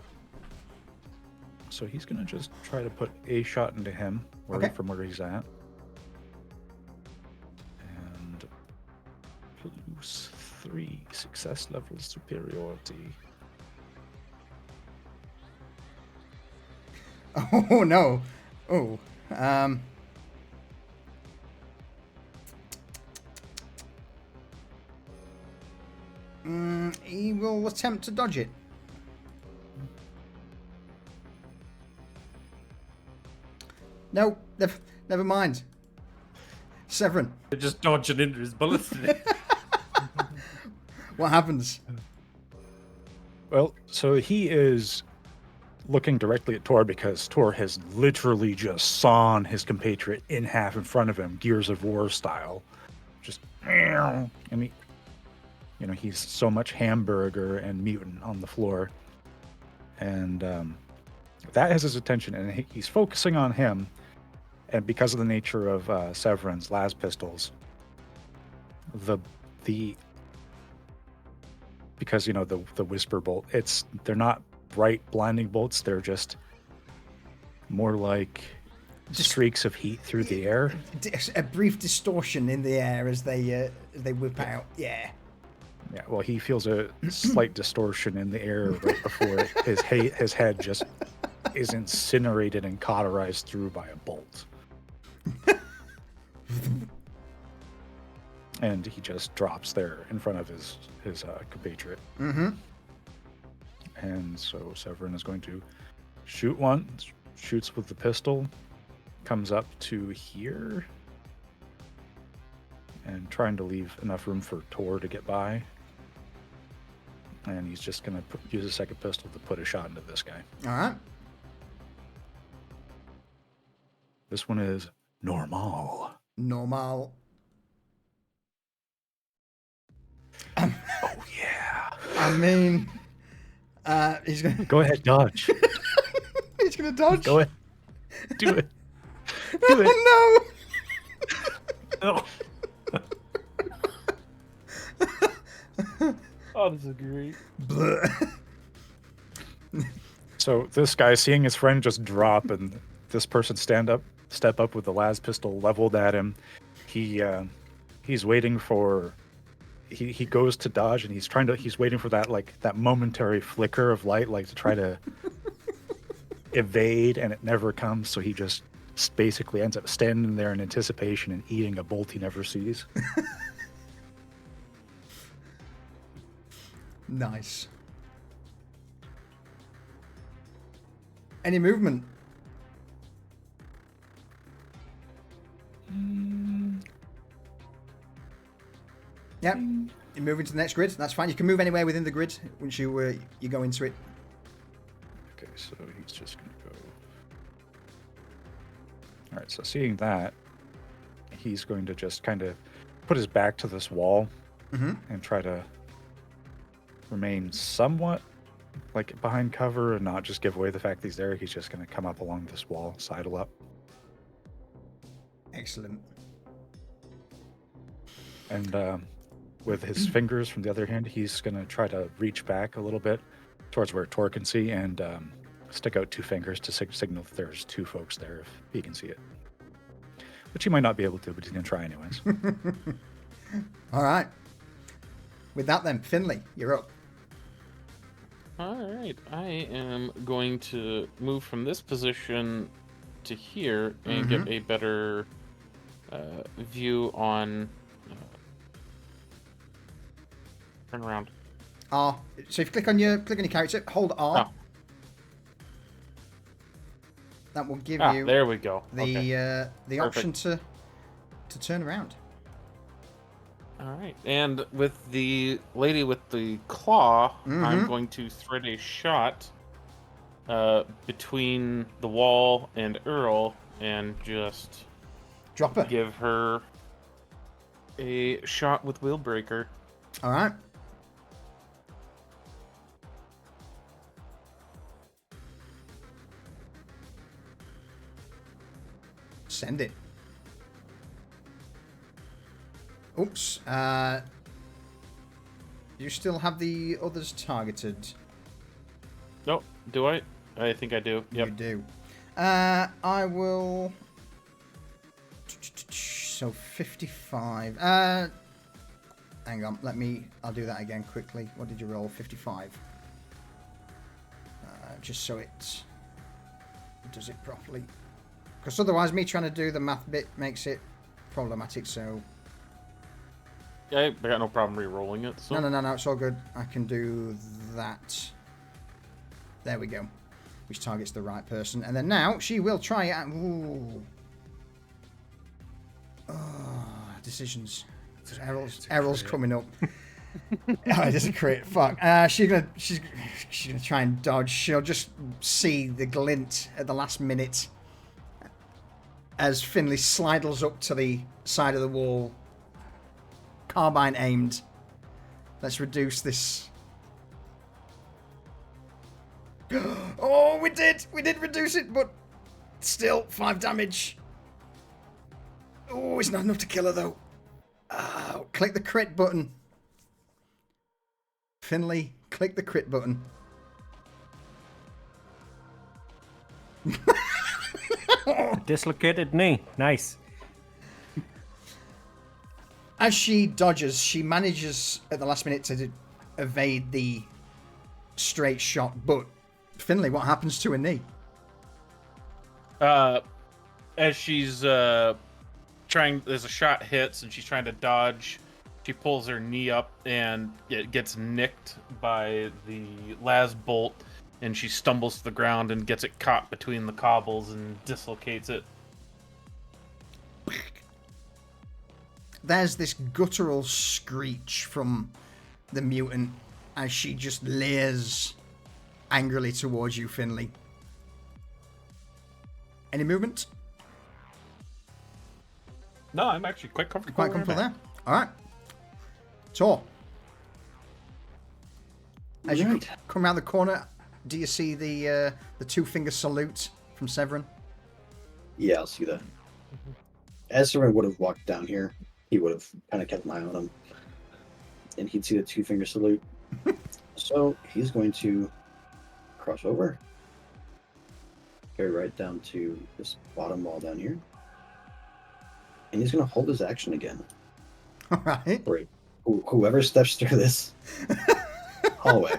So he's going to just try to put a shot into him from where he's at. And plus 3 success level superiority. Oh no. Oh. He will attempt to dodge it. No, never mind. Severin, They're just dodging into his bullets. what happens? Well, so he is looking directly at Tor because Tor has literally just sawn his compatriot in half in front of him, Gears of War style. Just, and he, he's so much hamburger and mutant on the floor. And that has his attention, and he's focusing on him. And because of the nature of Severin's las pistols, because the whisper bolt, they're not bright blinding bolts, they're just more like streaks of heat through the air. A brief distortion in the air as they whip out. Yeah. Yeah, well, he feels a slight distortion in the air right before his head just is incinerated and cauterized through by a bolt. And he just drops there in front of his compatriot. Mm-hmm. And so Severin is going to shoot one, shoots with the pistol, comes up to here, and trying to leave enough room for Tor to get by. And he's just going to use a second pistol to put a shot into this guy. All right. This one is normal. Normal. I mean, he's gonna Go ahead, dodge. he's gonna dodge. Go ahead. Do it. Do it. Oh Oh. Oh, this is great. no! So this guy, seeing his friend just drop and this person step up with the las pistol leveled at him, he's waiting for. He goes to dodge and he's waiting for that momentary flicker of light, like to try to evade, and it never comes. So he just basically ends up standing there in anticipation and eating a bolt he never sees. Nice. Any movement? Yep. You're moving to the next grid. That's fine. You can move anywhere within the grid once you go into it. Okay, so he's just gonna go. All right, so seeing that, he's going to just kind of put his back to this wall and try to remain somewhat like behind cover and not just give away the fact that he's there. He's just going to come up along this wall, sidle up. Excellent. And with his fingers from the other hand, he's going to try to reach back a little bit towards where Tor can see and stick out two fingers to signal that there's two folks there if he can see it. Which he might not be able to, but he's going to try anyways. All right. With that then, Finley, you're up. All right, I am going to move from this position to here and get a better view on. Turn around. R. So if you click on your character, hold R. Oh. That will give you there we go. the Okay. option to turn around. All right, and with the lady with the claw, I'm going to thread a shot between the wall and Earl and just Drop her. give her a shot with Wheelbreaker. All right. Send it. Oops. You still have the others targeted? Nope. Do I? I think I do. Yep. You do. I will... So 55. Hang on. I'll do that again quickly. What did you roll? 55. Just so it does it properly. Because otherwise me trying to do the math bit makes it problematic, so... I got no problem re-rolling it. So. No, it's all good. I can do that. There we go. Which targets the right person. And then now, she will try it. Ooh. Oh, decisions. Errol's coming up. Oh, it doesn't crit. Fuck. She's gonna try and dodge. She'll just see the glint at the last minute as Finley slidles up to the side of the wall. Carbine aimed. Let's reduce this. Oh, we did reduce it, but still 5 damage. Oh, it's not enough to kill her though. Click the crit button. Finley, click the crit button. Dislocated knee. Nice. As she dodges, she manages at the last minute to evade the straight shot. But Finley, what happens to her knee? As she's trying, as a shot hits and she's trying to dodge, she pulls her knee up and it gets nicked by the las bolt, and she stumbles to the ground and gets it caught between the cobbles and dislocates it. There's this guttural screech from the mutant as she just leers angrily towards you, Finley. Any movement? No, I'm actually quite comfortable. Quite comfortable there. All right. Tor. As you Right. come around the corner, do you see the two-finger salute from Severin? Yeah, I'll see that. As Severin would have walked down here, he would have kind of kept an eye on him. And he'd see the two-finger salute. So he's going to cross over. Go right down to this bottom wall down here. And he's going to hold his action again. All right. Right. Whoever steps through this hallway,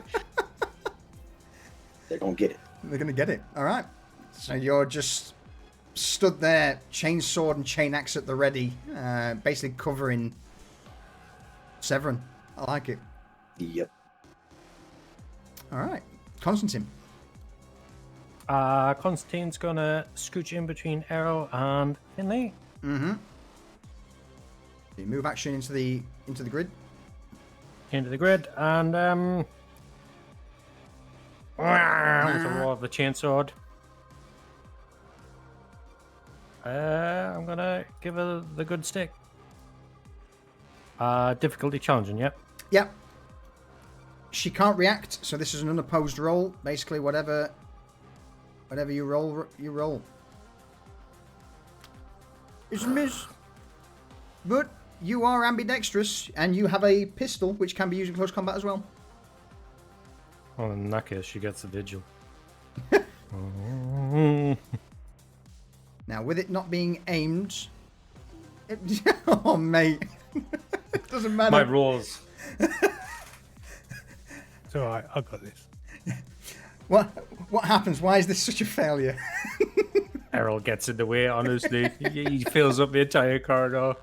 they're going to get it. They're going to get it. All right. So you're just stood there, chain sword and chain axe at the ready, basically covering Severin. I like it. Yep. All right. Constantine. Constantine's gonna scooch in between Errol and Finley. Mm-hmm. You move action into the grid. Into the grid and with the roar of the chainsword. I'm gonna give her the good stick. Difficulty challenging, yep. Yep. She can't react, so this is an unopposed roll. Basically, whatever you roll, you roll. It's a miss. But you are ambidextrous, and you have a pistol, which can be used in close combat as well. Well, in that case, she gets the vigil. Now, with it not being aimed... oh, mate. It doesn't matter. My rolls. It's alright, I've got this. What happens? Why is this such a failure? Errol gets in the way, honestly. He fills up the entire corridor.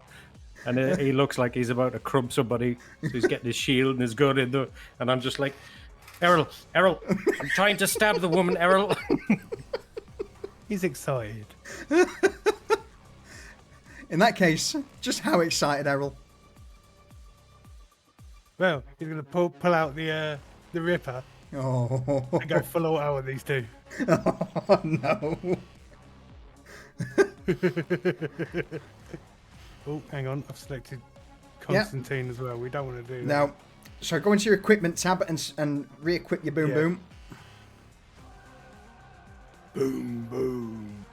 And he looks like he's about to crump somebody. So he's getting his shield and his gun in there. And I'm just like, Errol, I'm trying to stab the woman, Errol. He's excited. In that case, just how excited, Errol? Well, he's going to pull out the Ripper Oh, and go full auto on these two. oh no. Oh, hang on. I've selected Constantine as well. We don't want to do that. Now, so go into your equipment tab and re-equip your boom Yeah. boom. Boom, boom.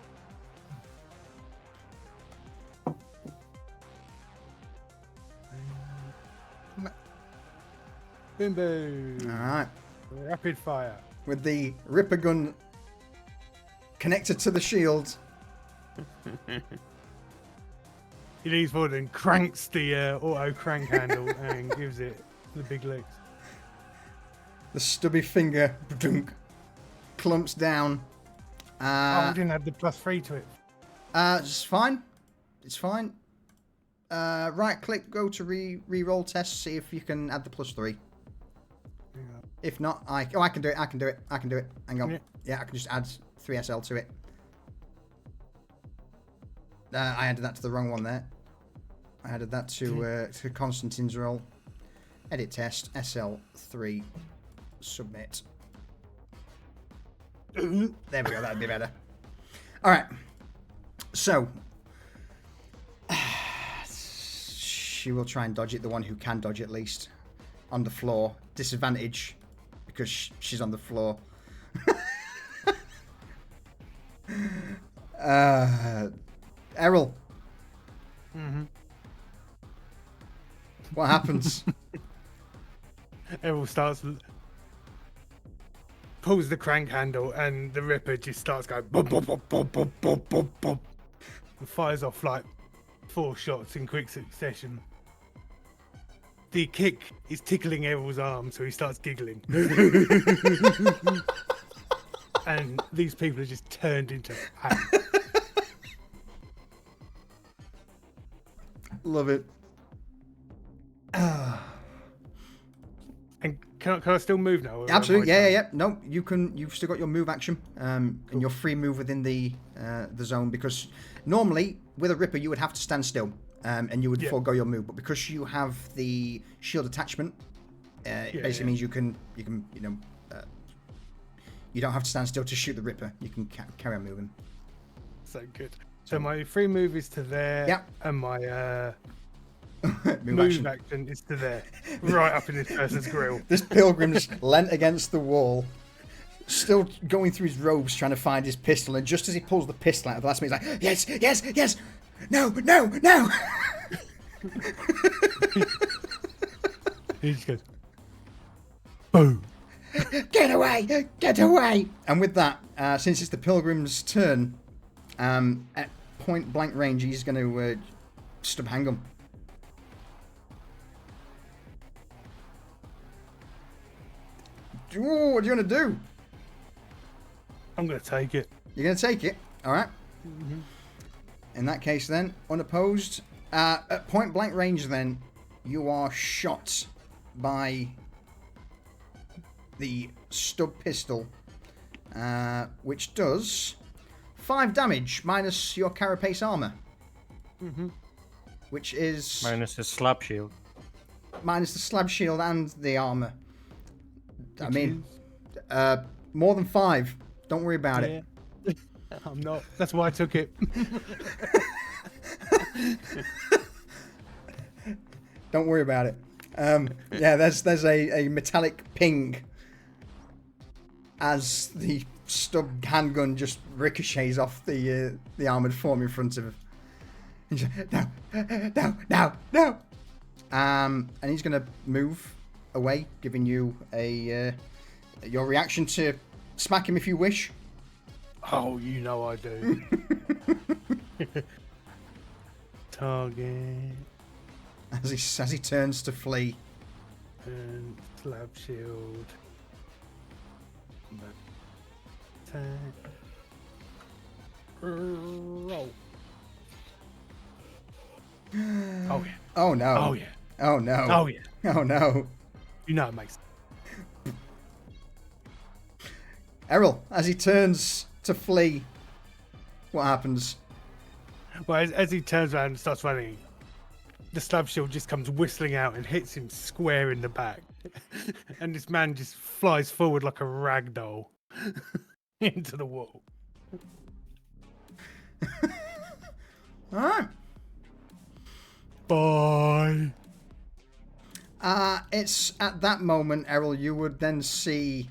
Boom, boom. All right. Rapid fire. With the Ripper gun connected to the shield. He leans forward and cranks the auto crank handle and gives it the big legs. The stubby finger dunk, clumps down. Oh, we didn't add the +3 to it. It's fine. It's fine. Right click, go to re-roll test, see if you can add the +3. Hang on. If not, I can do it. I can do it. Hang on. Yeah. Yeah, I can just add 3SL to it. I added that to the wrong one there. I added that to Constantine's roll. Edit test, SL3, submit. There we go, that'd be better. Alright. So. She will try and dodge it, the one who can dodge at least. On the floor. Disadvantage. Because she's on the floor. Errol. Mm-hmm. What happens? Errol pulls the crank handle and the Ripper just starts going boom, boom, boom, boom, boom, boom, boom, boom, and fires off like 4 shots in quick succession. The kick is tickling Errol's arm, so he starts giggling. And these people are just turned into ants. Love it. And can I still move now? or am Absolutely, I yeah. done? No, you can. You've still got your move action, and your free move within the zone. Because normally with a Ripper you would have to stand still, and you would forego your move. But because you have the shield attachment, it basically means you can you don't have to stand still to shoot the Ripper. You can carry on moving. So good. So my free move is to there. Yeah. And my Move action is to there, right up in this person's grill. This pilgrim's leant against the wall, still going through his robes trying to find his pistol, and just as he pulls the pistol out of the last minute, he's like, yes, yes, yes, no, no, no. He just goes, boom. Get away, get away. And with that, since it's the pilgrim's turn, at point blank range, he's going to stub handgun. Ooh, what do you want to do? I'm going to take it. You're going to take it? All right. Mm-hmm. In that case, then, unopposed. At point blank range, then, you are shot by the stub pistol, which does 5 damage minus your carapace armor. Mm-hmm. Which is... Minus the slab shield. Minus the slab shield and the armor. I mean, more than 5. Don't worry about it. I'm not. That's why I took it. Don't worry about it. Yeah, there's a metallic ping as the stub handgun just ricochets off the armored form in front of him. He's like, no. And he's gonna move away, giving you your reaction to smack him if you wish. Oh, you know I do. Target. As he turns to flee. And slab shield. Attack. Roll. Oh yeah. Oh no. Oh yeah. Oh no. Oh yeah. Oh no. You know it makes sense. Errol, as he turns to flee, what happens? Well, as he turns around and starts running, the slab shield just comes whistling out and hits him square in the back. And this man just flies forward like a rag doll into the wall. Alright. Bye. It's at that moment, Errol, you would then see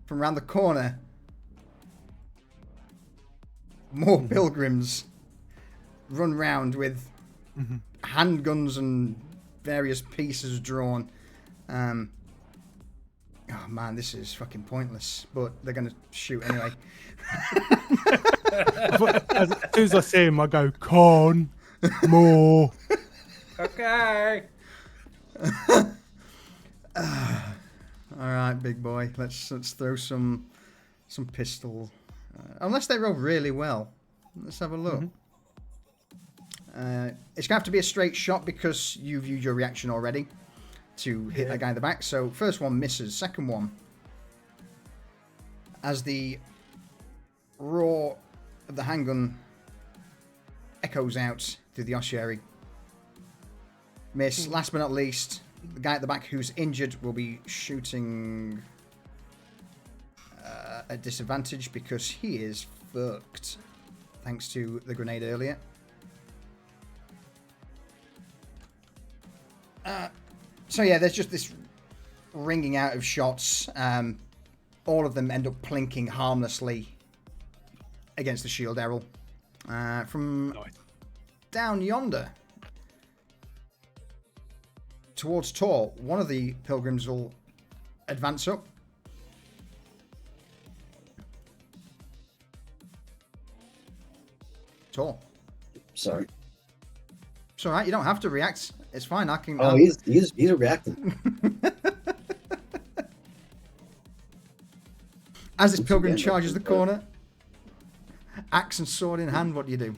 from around the corner more pilgrims run round with handguns and various pieces drawn. Oh man, this is fucking pointless, but they're gonna shoot anyway. As soon as I see him, I go, con, more. Okay. Alright, big boy, let's throw some pistol. Unless they roll really well. Let's have a look. It's gonna have to be a straight shot because you've used your reaction already to hit that guy in the back. So first one misses. Second one, as the roar of the handgun echoes out through the ossuary, miss. Last but not least, the guy at the back who's injured will be shooting at disadvantage because he is fucked thanks to the grenade earlier. So yeah, there's just this ringing out of shots. All of them end up plinking harmlessly against the shield, Errol. From down yonder towards Tor, one of the pilgrims will advance up. Tor. Sorry. It's alright, you don't have to react. It's fine, I can... Oh, he's reacting. As this pilgrim charges the corner, axe and sword in hand, what do you do?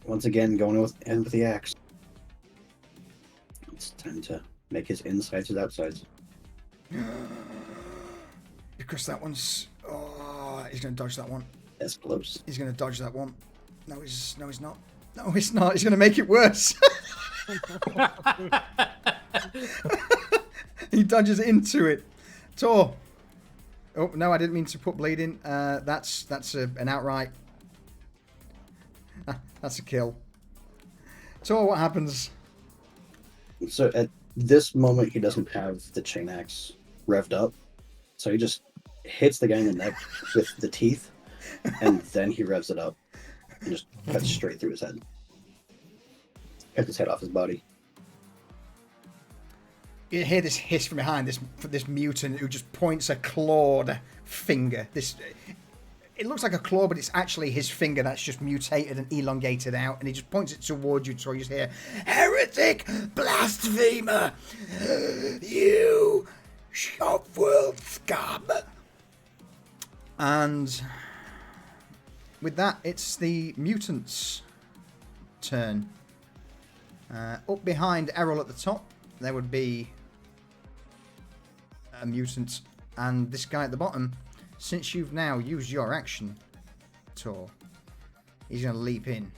Once again, going in with the axe. It's time to make his insides his outsides. Because that one's... Oh, he's going to dodge that one. That's close. He's going to dodge that one. No, he's not. No, he's not. He's going to make it worse. He dodges into it. Tor. Oh, no, I didn't mean to put bleeding. That's an outright... That's a kill. So what happens? So at this moment, he doesn't have the chain axe revved up, so he just hits the guy in the neck with the teeth, and then he revs it up and just cuts straight through his head. Cuts his head off his body. You hear this hiss from behind this mutant who just points a clawed finger. It looks like a claw, but it's actually his finger that's just mutated and elongated out, and he just points it towards you, so you just hear, "Heretic, blasphemer, you shop-world scum." And with that, it's the mutant's turn. Up behind Errol at the top, there would be a mutant, and this guy at the bottom. Since you've now used your action, Tor, he's going to leap in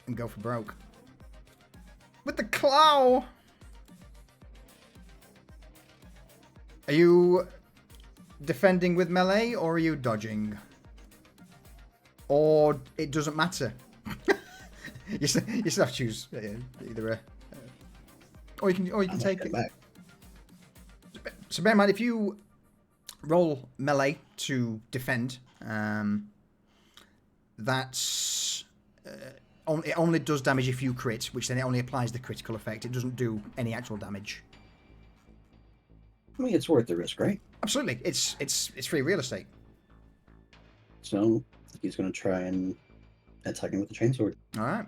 and go for broke. With the claw! Are you defending with melee, or are you dodging? Or it doesn't matter? you still have to choose either a... or you can take it. Back. So bear in mind, if you roll melee to defend, that's it only does damage if you crit, which then it only applies the critical effect. It doesn't do any actual damage. I mean, it's worth the risk, right? Absolutely, it's free real estate. So he's going to try and attack him with the chainsword. All right.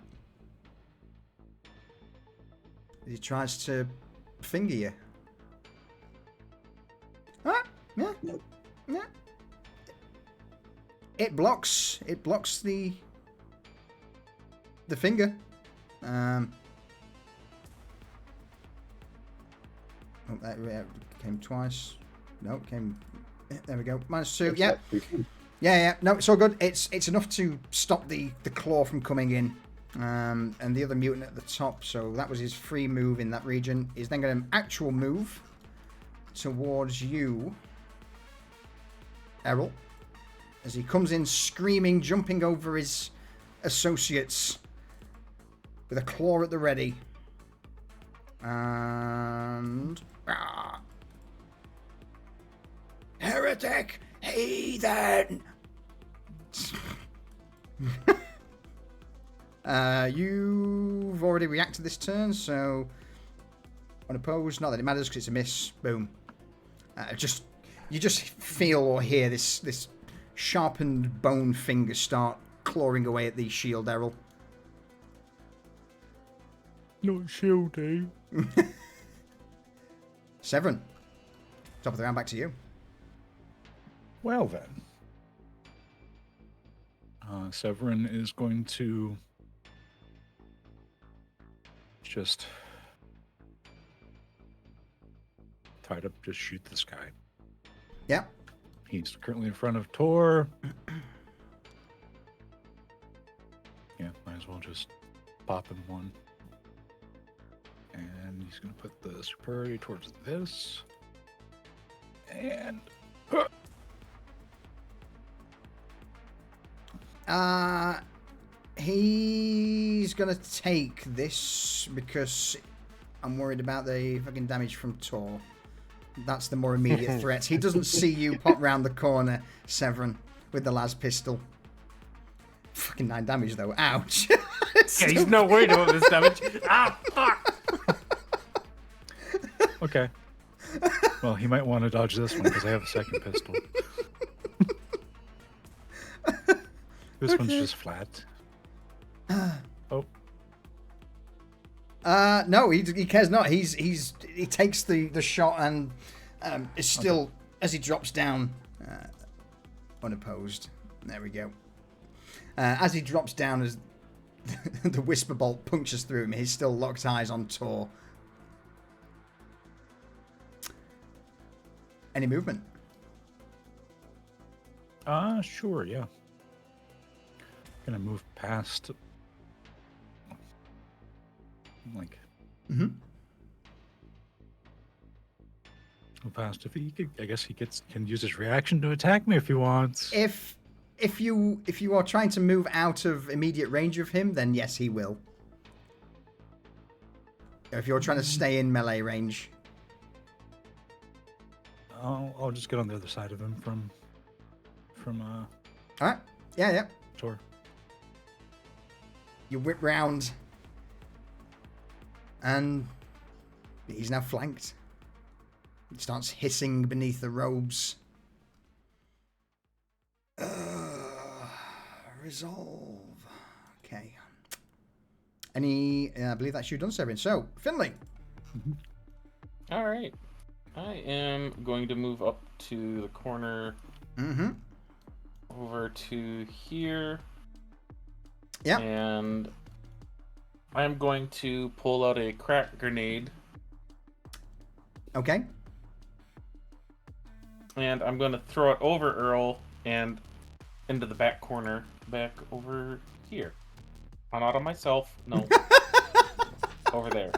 He tries to finger you. Ah, yeah. Nope. Yeah. It blocks the finger. Oh, that came twice. No, it came. There we go. -2. Yeah. Yeah. No, it's all good. It's enough to stop the claw from coming in. And the other mutant at the top, so that was his free move in that region, is then going to actual move towards you, Errol, as he comes in screaming, jumping over his associates with a claw at the ready. And... Heretic! Heathen! You've already reacted this turn, so unopposed. Not that it matters because it's a miss. Boom. You just feel or hear this sharpened bone finger start clawing away at the shield, Errol. Not shieldy. Severin. Top of the round, back to you. Well then. Severin is going to just try to just shoot this guy. Yeah. He's currently in front of Tor. Yeah, might as well just pop him one. And he's going to put the superiority towards this. And... He's gonna take this because I'm worried about the fucking damage from Tor. That's the more immediate threat. He doesn't see you pop round the corner, Severin, with the las pistol. Fucking 9 damage though. Ouch. Yeah, he's not worried about this damage. Ah, fuck. Okay. Well, he might want to dodge this one because I have a second pistol. This one's just flat. Oh. No, he cares not. He takes the shot and is still as he drops down unopposed. There we go. As he drops down, as the whisper bolt punctures through him, he's still locked eyes on Tor. Any movement? Sure, yeah. Gonna move past, like, move past. If he could, I guess he can use his reaction to attack me if he wants. If if you are trying to move out of immediate range of him, then yes, he will. If you're trying to stay in melee range. I'll just get on the other side of him from Alright. Yeah. Sure. You whip round. And he's now flanked. He starts hissing beneath the robes. Resolve. Okay. I believe that's you done, Severin. So, Finley. All right. I am going to move up to the corner. Mm-hmm. Over to here. Yeah. And I'm going to pull out a crack grenade. Okay. And I'm going to throw it over Earl and into the back corner, back over here. Not on myself. No. Over there.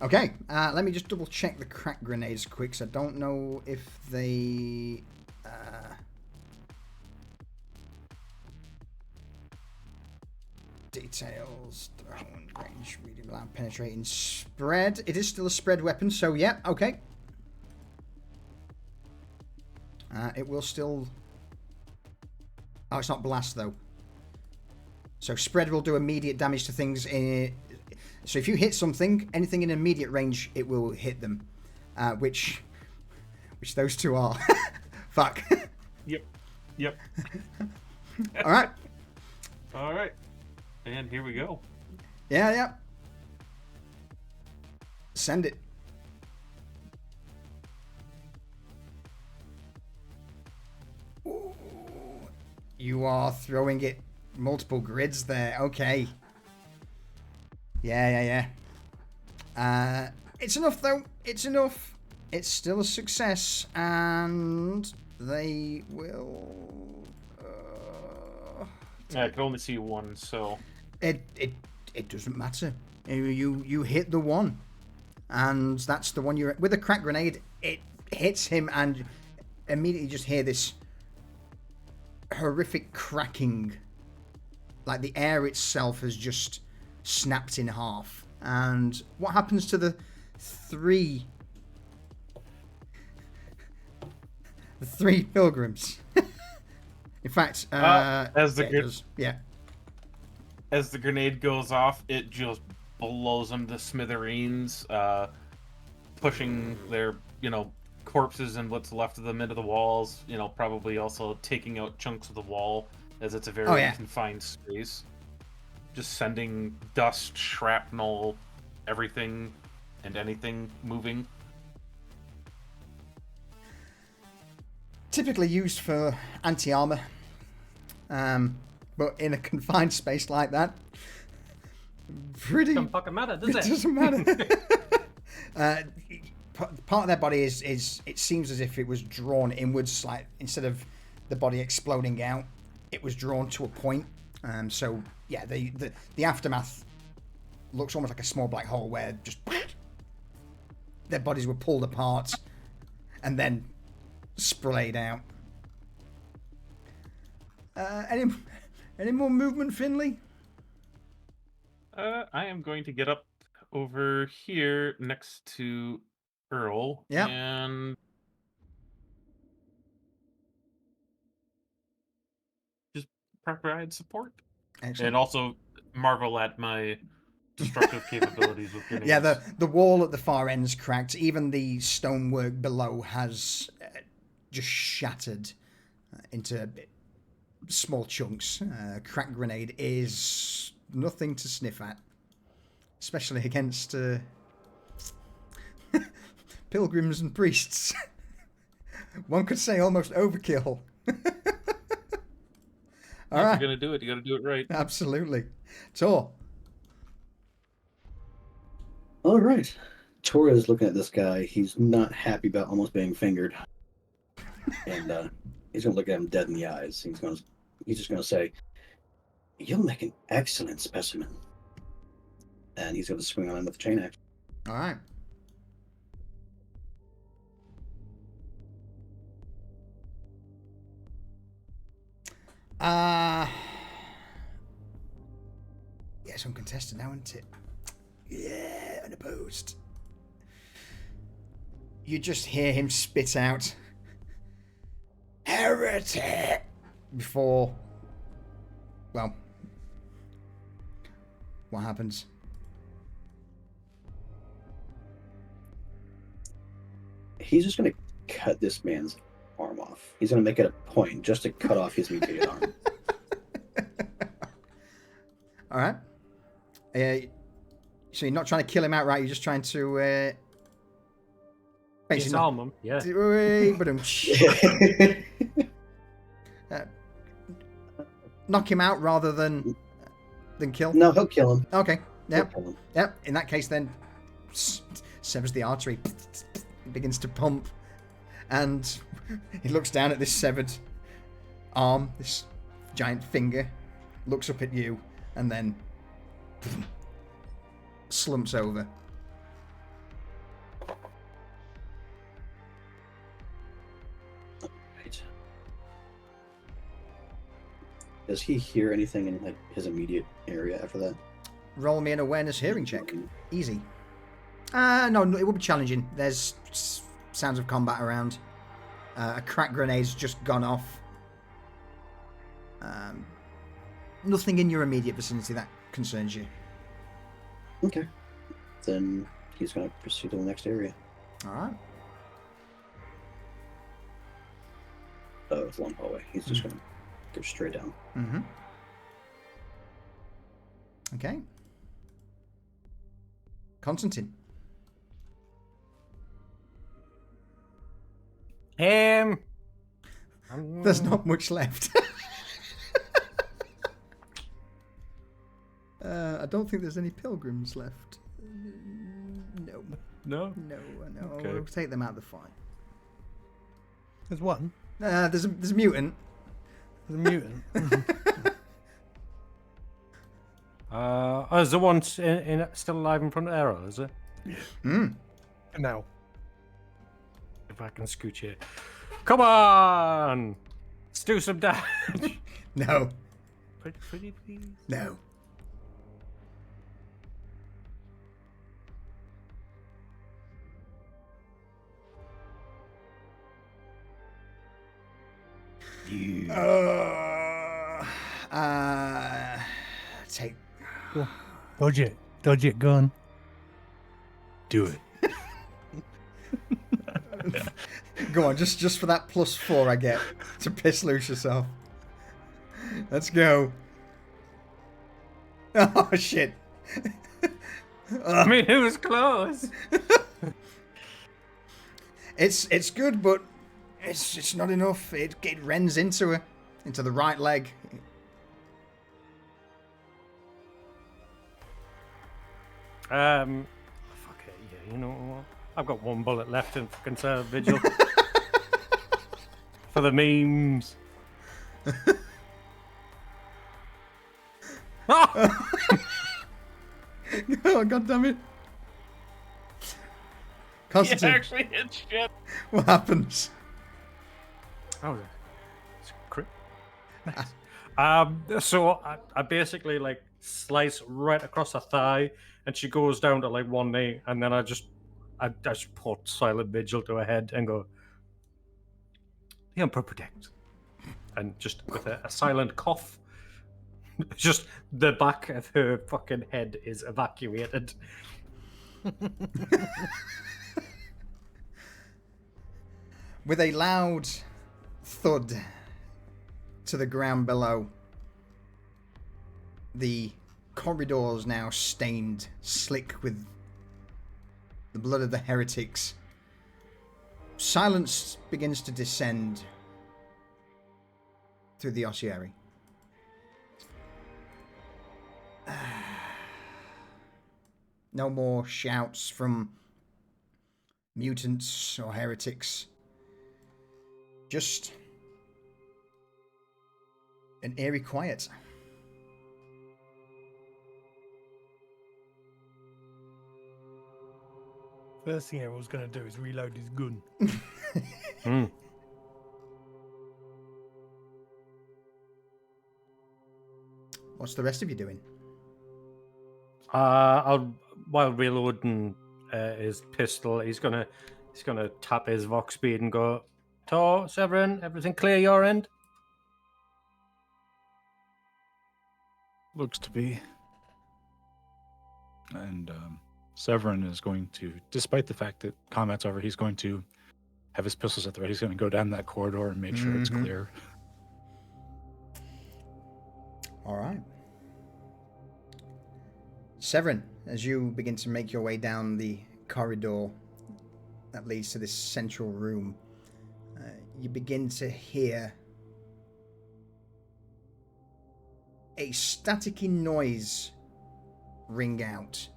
Okay. Let me just double check the crack grenades quick. So I don't know if they... Details, thrown, range, medium, loud, penetrating, spread. It is still a spread weapon, so yeah, okay. It will still... Oh, it's not blast, though. So spread will do immediate damage to things. So if you hit something, anything in immediate range, it will hit them. Which those two are. Fuck. Yep. All right. All right. And here we go. Yeah. Send it. Ooh. You are throwing it multiple grids there. Okay. Yeah. It's enough, though. It's enough. It's still a success. And they will... I can only see one, so... It doesn't matter. You hit the one, and that's the one you're with a crack grenade. It hits him, and immediately just hear this horrific cracking, like the air itself has just snapped in half. And what happens to the three pilgrims? In fact, as the As the grenade goes off, it just blows them to smithereens, pushing their, corpses and what's left of them into the walls, probably also taking out chunks of the wall, as it's a very confined space. Just sending dust, shrapnel, everything and anything moving. Typically used for anti-armor. But in a confined space like that, Doesn't fucking matter, does it? It doesn't matter. Part of their body is it seems as if it was drawn inwards, like instead of the body exploding out, it was drawn to a point. So yeah, the aftermath looks almost like a small black hole where just their bodies were pulled apart and then splayed out. Any more movement, Finley? I am going to get up over here next to Earl. Yeah. And just provide support. Excellent. And also marvel at my destructive capabilities with grenades. Yeah, the wall at the far end's cracked. Even the stonework below has just shattered into small chunks. Crack grenade is nothing to sniff at, especially against pilgrims and priests. One could say almost overkill. All right. If you're gonna do it, you gotta do it right. Absolutely. Tor. All right. Tor is looking at this guy. He's not happy about almost being fingered, and he's gonna look at him dead in the eyes. He's just gonna say, "You'll make an excellent specimen," and he's gonna swing on him with a chain axe. All right. Yes, uncontested now, isn't it? Yeah, unopposed. You just hear him spit out heretic before, well, what happens? He's just going to cut this man's arm off. He's going to make it a point just to cut off his mutated arm. All right. So you're not trying to kill him outright. You're just trying to Disarm him. Yeah. Knock him out rather than kill. No, he'll kill him. Okay. Yep. He'll kill him. Yep. In that case, then severs the artery. Begins to pump, and he looks down at this severed arm, this giant finger, looks up at you, and then slumps over. Right. Does he hear anything in like his immediate area after that? Roll me an awareness hearing check. Easy. No, it would be challenging. There's sounds of combat around. A crack grenade's just gone off. Nothing in your immediate vicinity that concerns you. Okay. Then he's going to proceed to the next area. All right. It's a long hallway. He's just going to go straight down. Mm-hmm. Okay. Constantine. There's not much left. I don't think there's any pilgrims left. No. No? No. Okay. We'll take them out of the fight. There's one. There's a mutant. There's a mutant. Is the one still alive in front of Errol, is it? Now. If I can scoot you. Come on! Let's do some damage. No. Pretty please. No. You. Take. Dodge it, gun. Do it. Go on, just for that +4 I get to piss loose yourself. Let's go. Oh shit. I mean, it was close. It's good, but it's not enough. It rends into the right leg. Fuck it, yeah, you know what? I've got one bullet left in fucking Serve Vigil. For the memes. Oh! Oh, God damn it. Constantine, You actually hit shit. what happens? Oh, it's crit. Nice. So I basically like slice right across her thigh, and she goes down to like one knee, and then I just put Silent Vigil to her head and go, the Emperor protects. And just with a silent cough, just the back of her fucking head is evacuated. With a loud thud to the ground below, the corridors now stained slick with the blood of the heretics. Silence begins to descend through the ossuary. No more shouts from mutants or heretics. Just an eerie quiet. First thing everyone's going to do is reload his gun. What's the rest of you doing? While reloading his pistol, he's gonna tap his Vox speed and go, Tor, Severin, everything clear your end? Looks to be. And Severin is going to, despite the fact that combat's over, he's going to have his pistols at the ready. He's going to go down that corridor and make sure it's clear. All right. Severin, as you begin to make your way down the corridor that leads to this central room, you begin to hear a staticky noise ring out.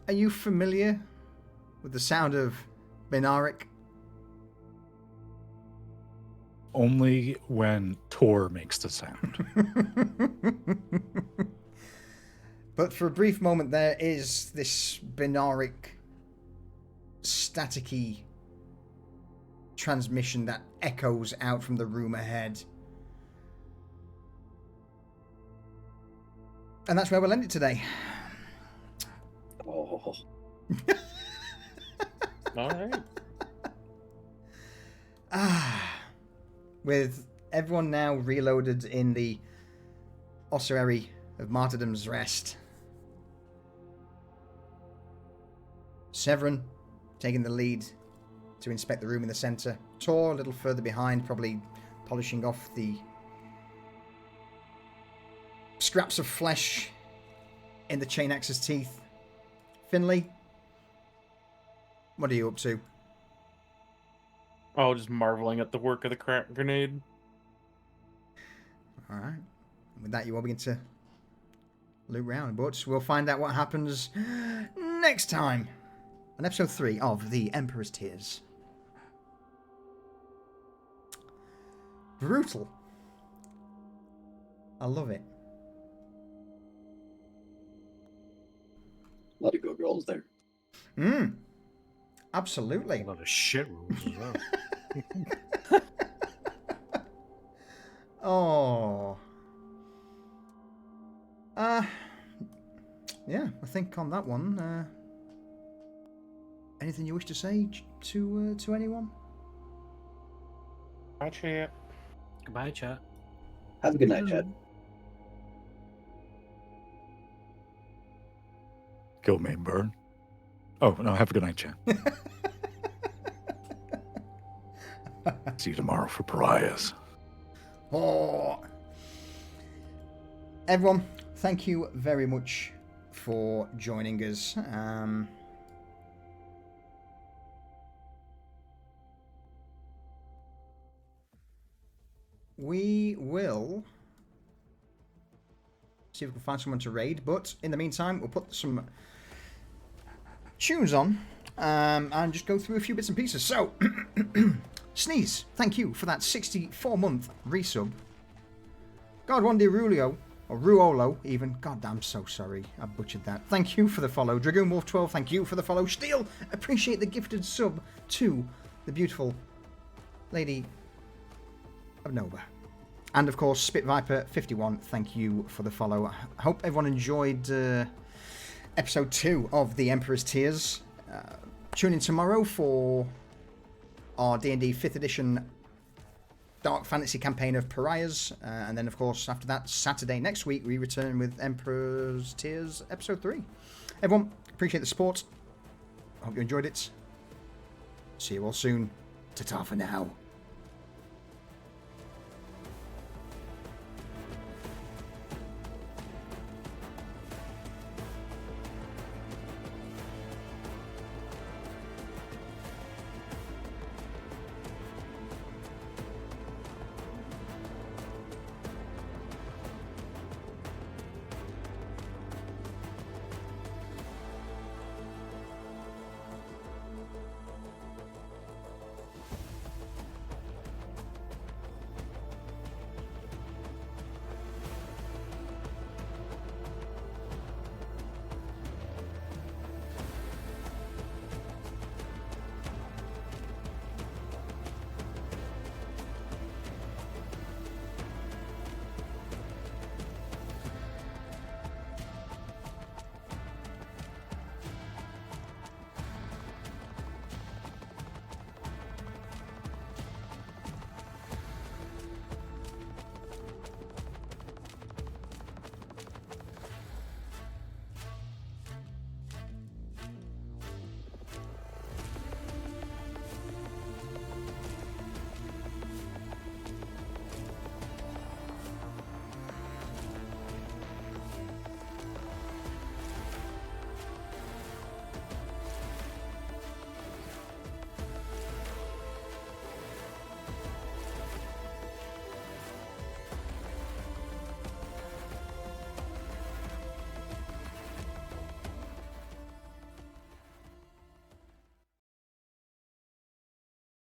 Are you familiar with the sound of Benaric? Only when Tor makes the sound. But for a brief moment, there is this Benaric staticky transmission that echoes out from the room ahead. And that's where we'll end it today. Oh. All right. With everyone now reloaded in the Ossuary of Martyrdom's Rest. Severin taking the lead to inspect the room in the centre. Tor a little further behind, probably polishing off the scraps of flesh in the chain axe's teeth. Finley, what are you up to? Oh, just marveling at the work of the crack grenade. All right. With that, you all begin to loop round, but we'll find out what happens next time on episode 3 of The Emperor's Tears. Brutal. I love it. A lot of good rolls there. Absolutely. A lot of shit rules as well. Oh. Yeah, I think on that one, anything you wish to say to anyone? Bye, chat. Goodbye, chat. Have a good night, Chad. Kill me, burn. Oh, no, have a good night, Chad. See you tomorrow for pariahs. Oh. Everyone, thank you very much for joining us. We will see if we can find someone to raid, but in the meantime, we'll put some tunes on and just go through a few bits and pieces. So, Sneeze, thank you for that 64-month resub. God Wandi Rulio, or Ruolo even. God, I'm so sorry. I butchered that. Thank you for the follow. Dragoon Wolf 12, thank you for the follow. Steel, appreciate the gifted sub to the beautiful Lady of Nova. And of course, Spit Viper 51, thank you for the follow. I hope everyone enjoyed episode 2 of The Emperor's Tears. Tune in tomorrow for our D&D 5th edition Dark Fantasy campaign of Pariahs. And then, of course, after that, Saturday next week, we return with Emperor's Tears episode 3. Everyone, appreciate the support. Hope you enjoyed it. See you all soon. Ta-ta for now.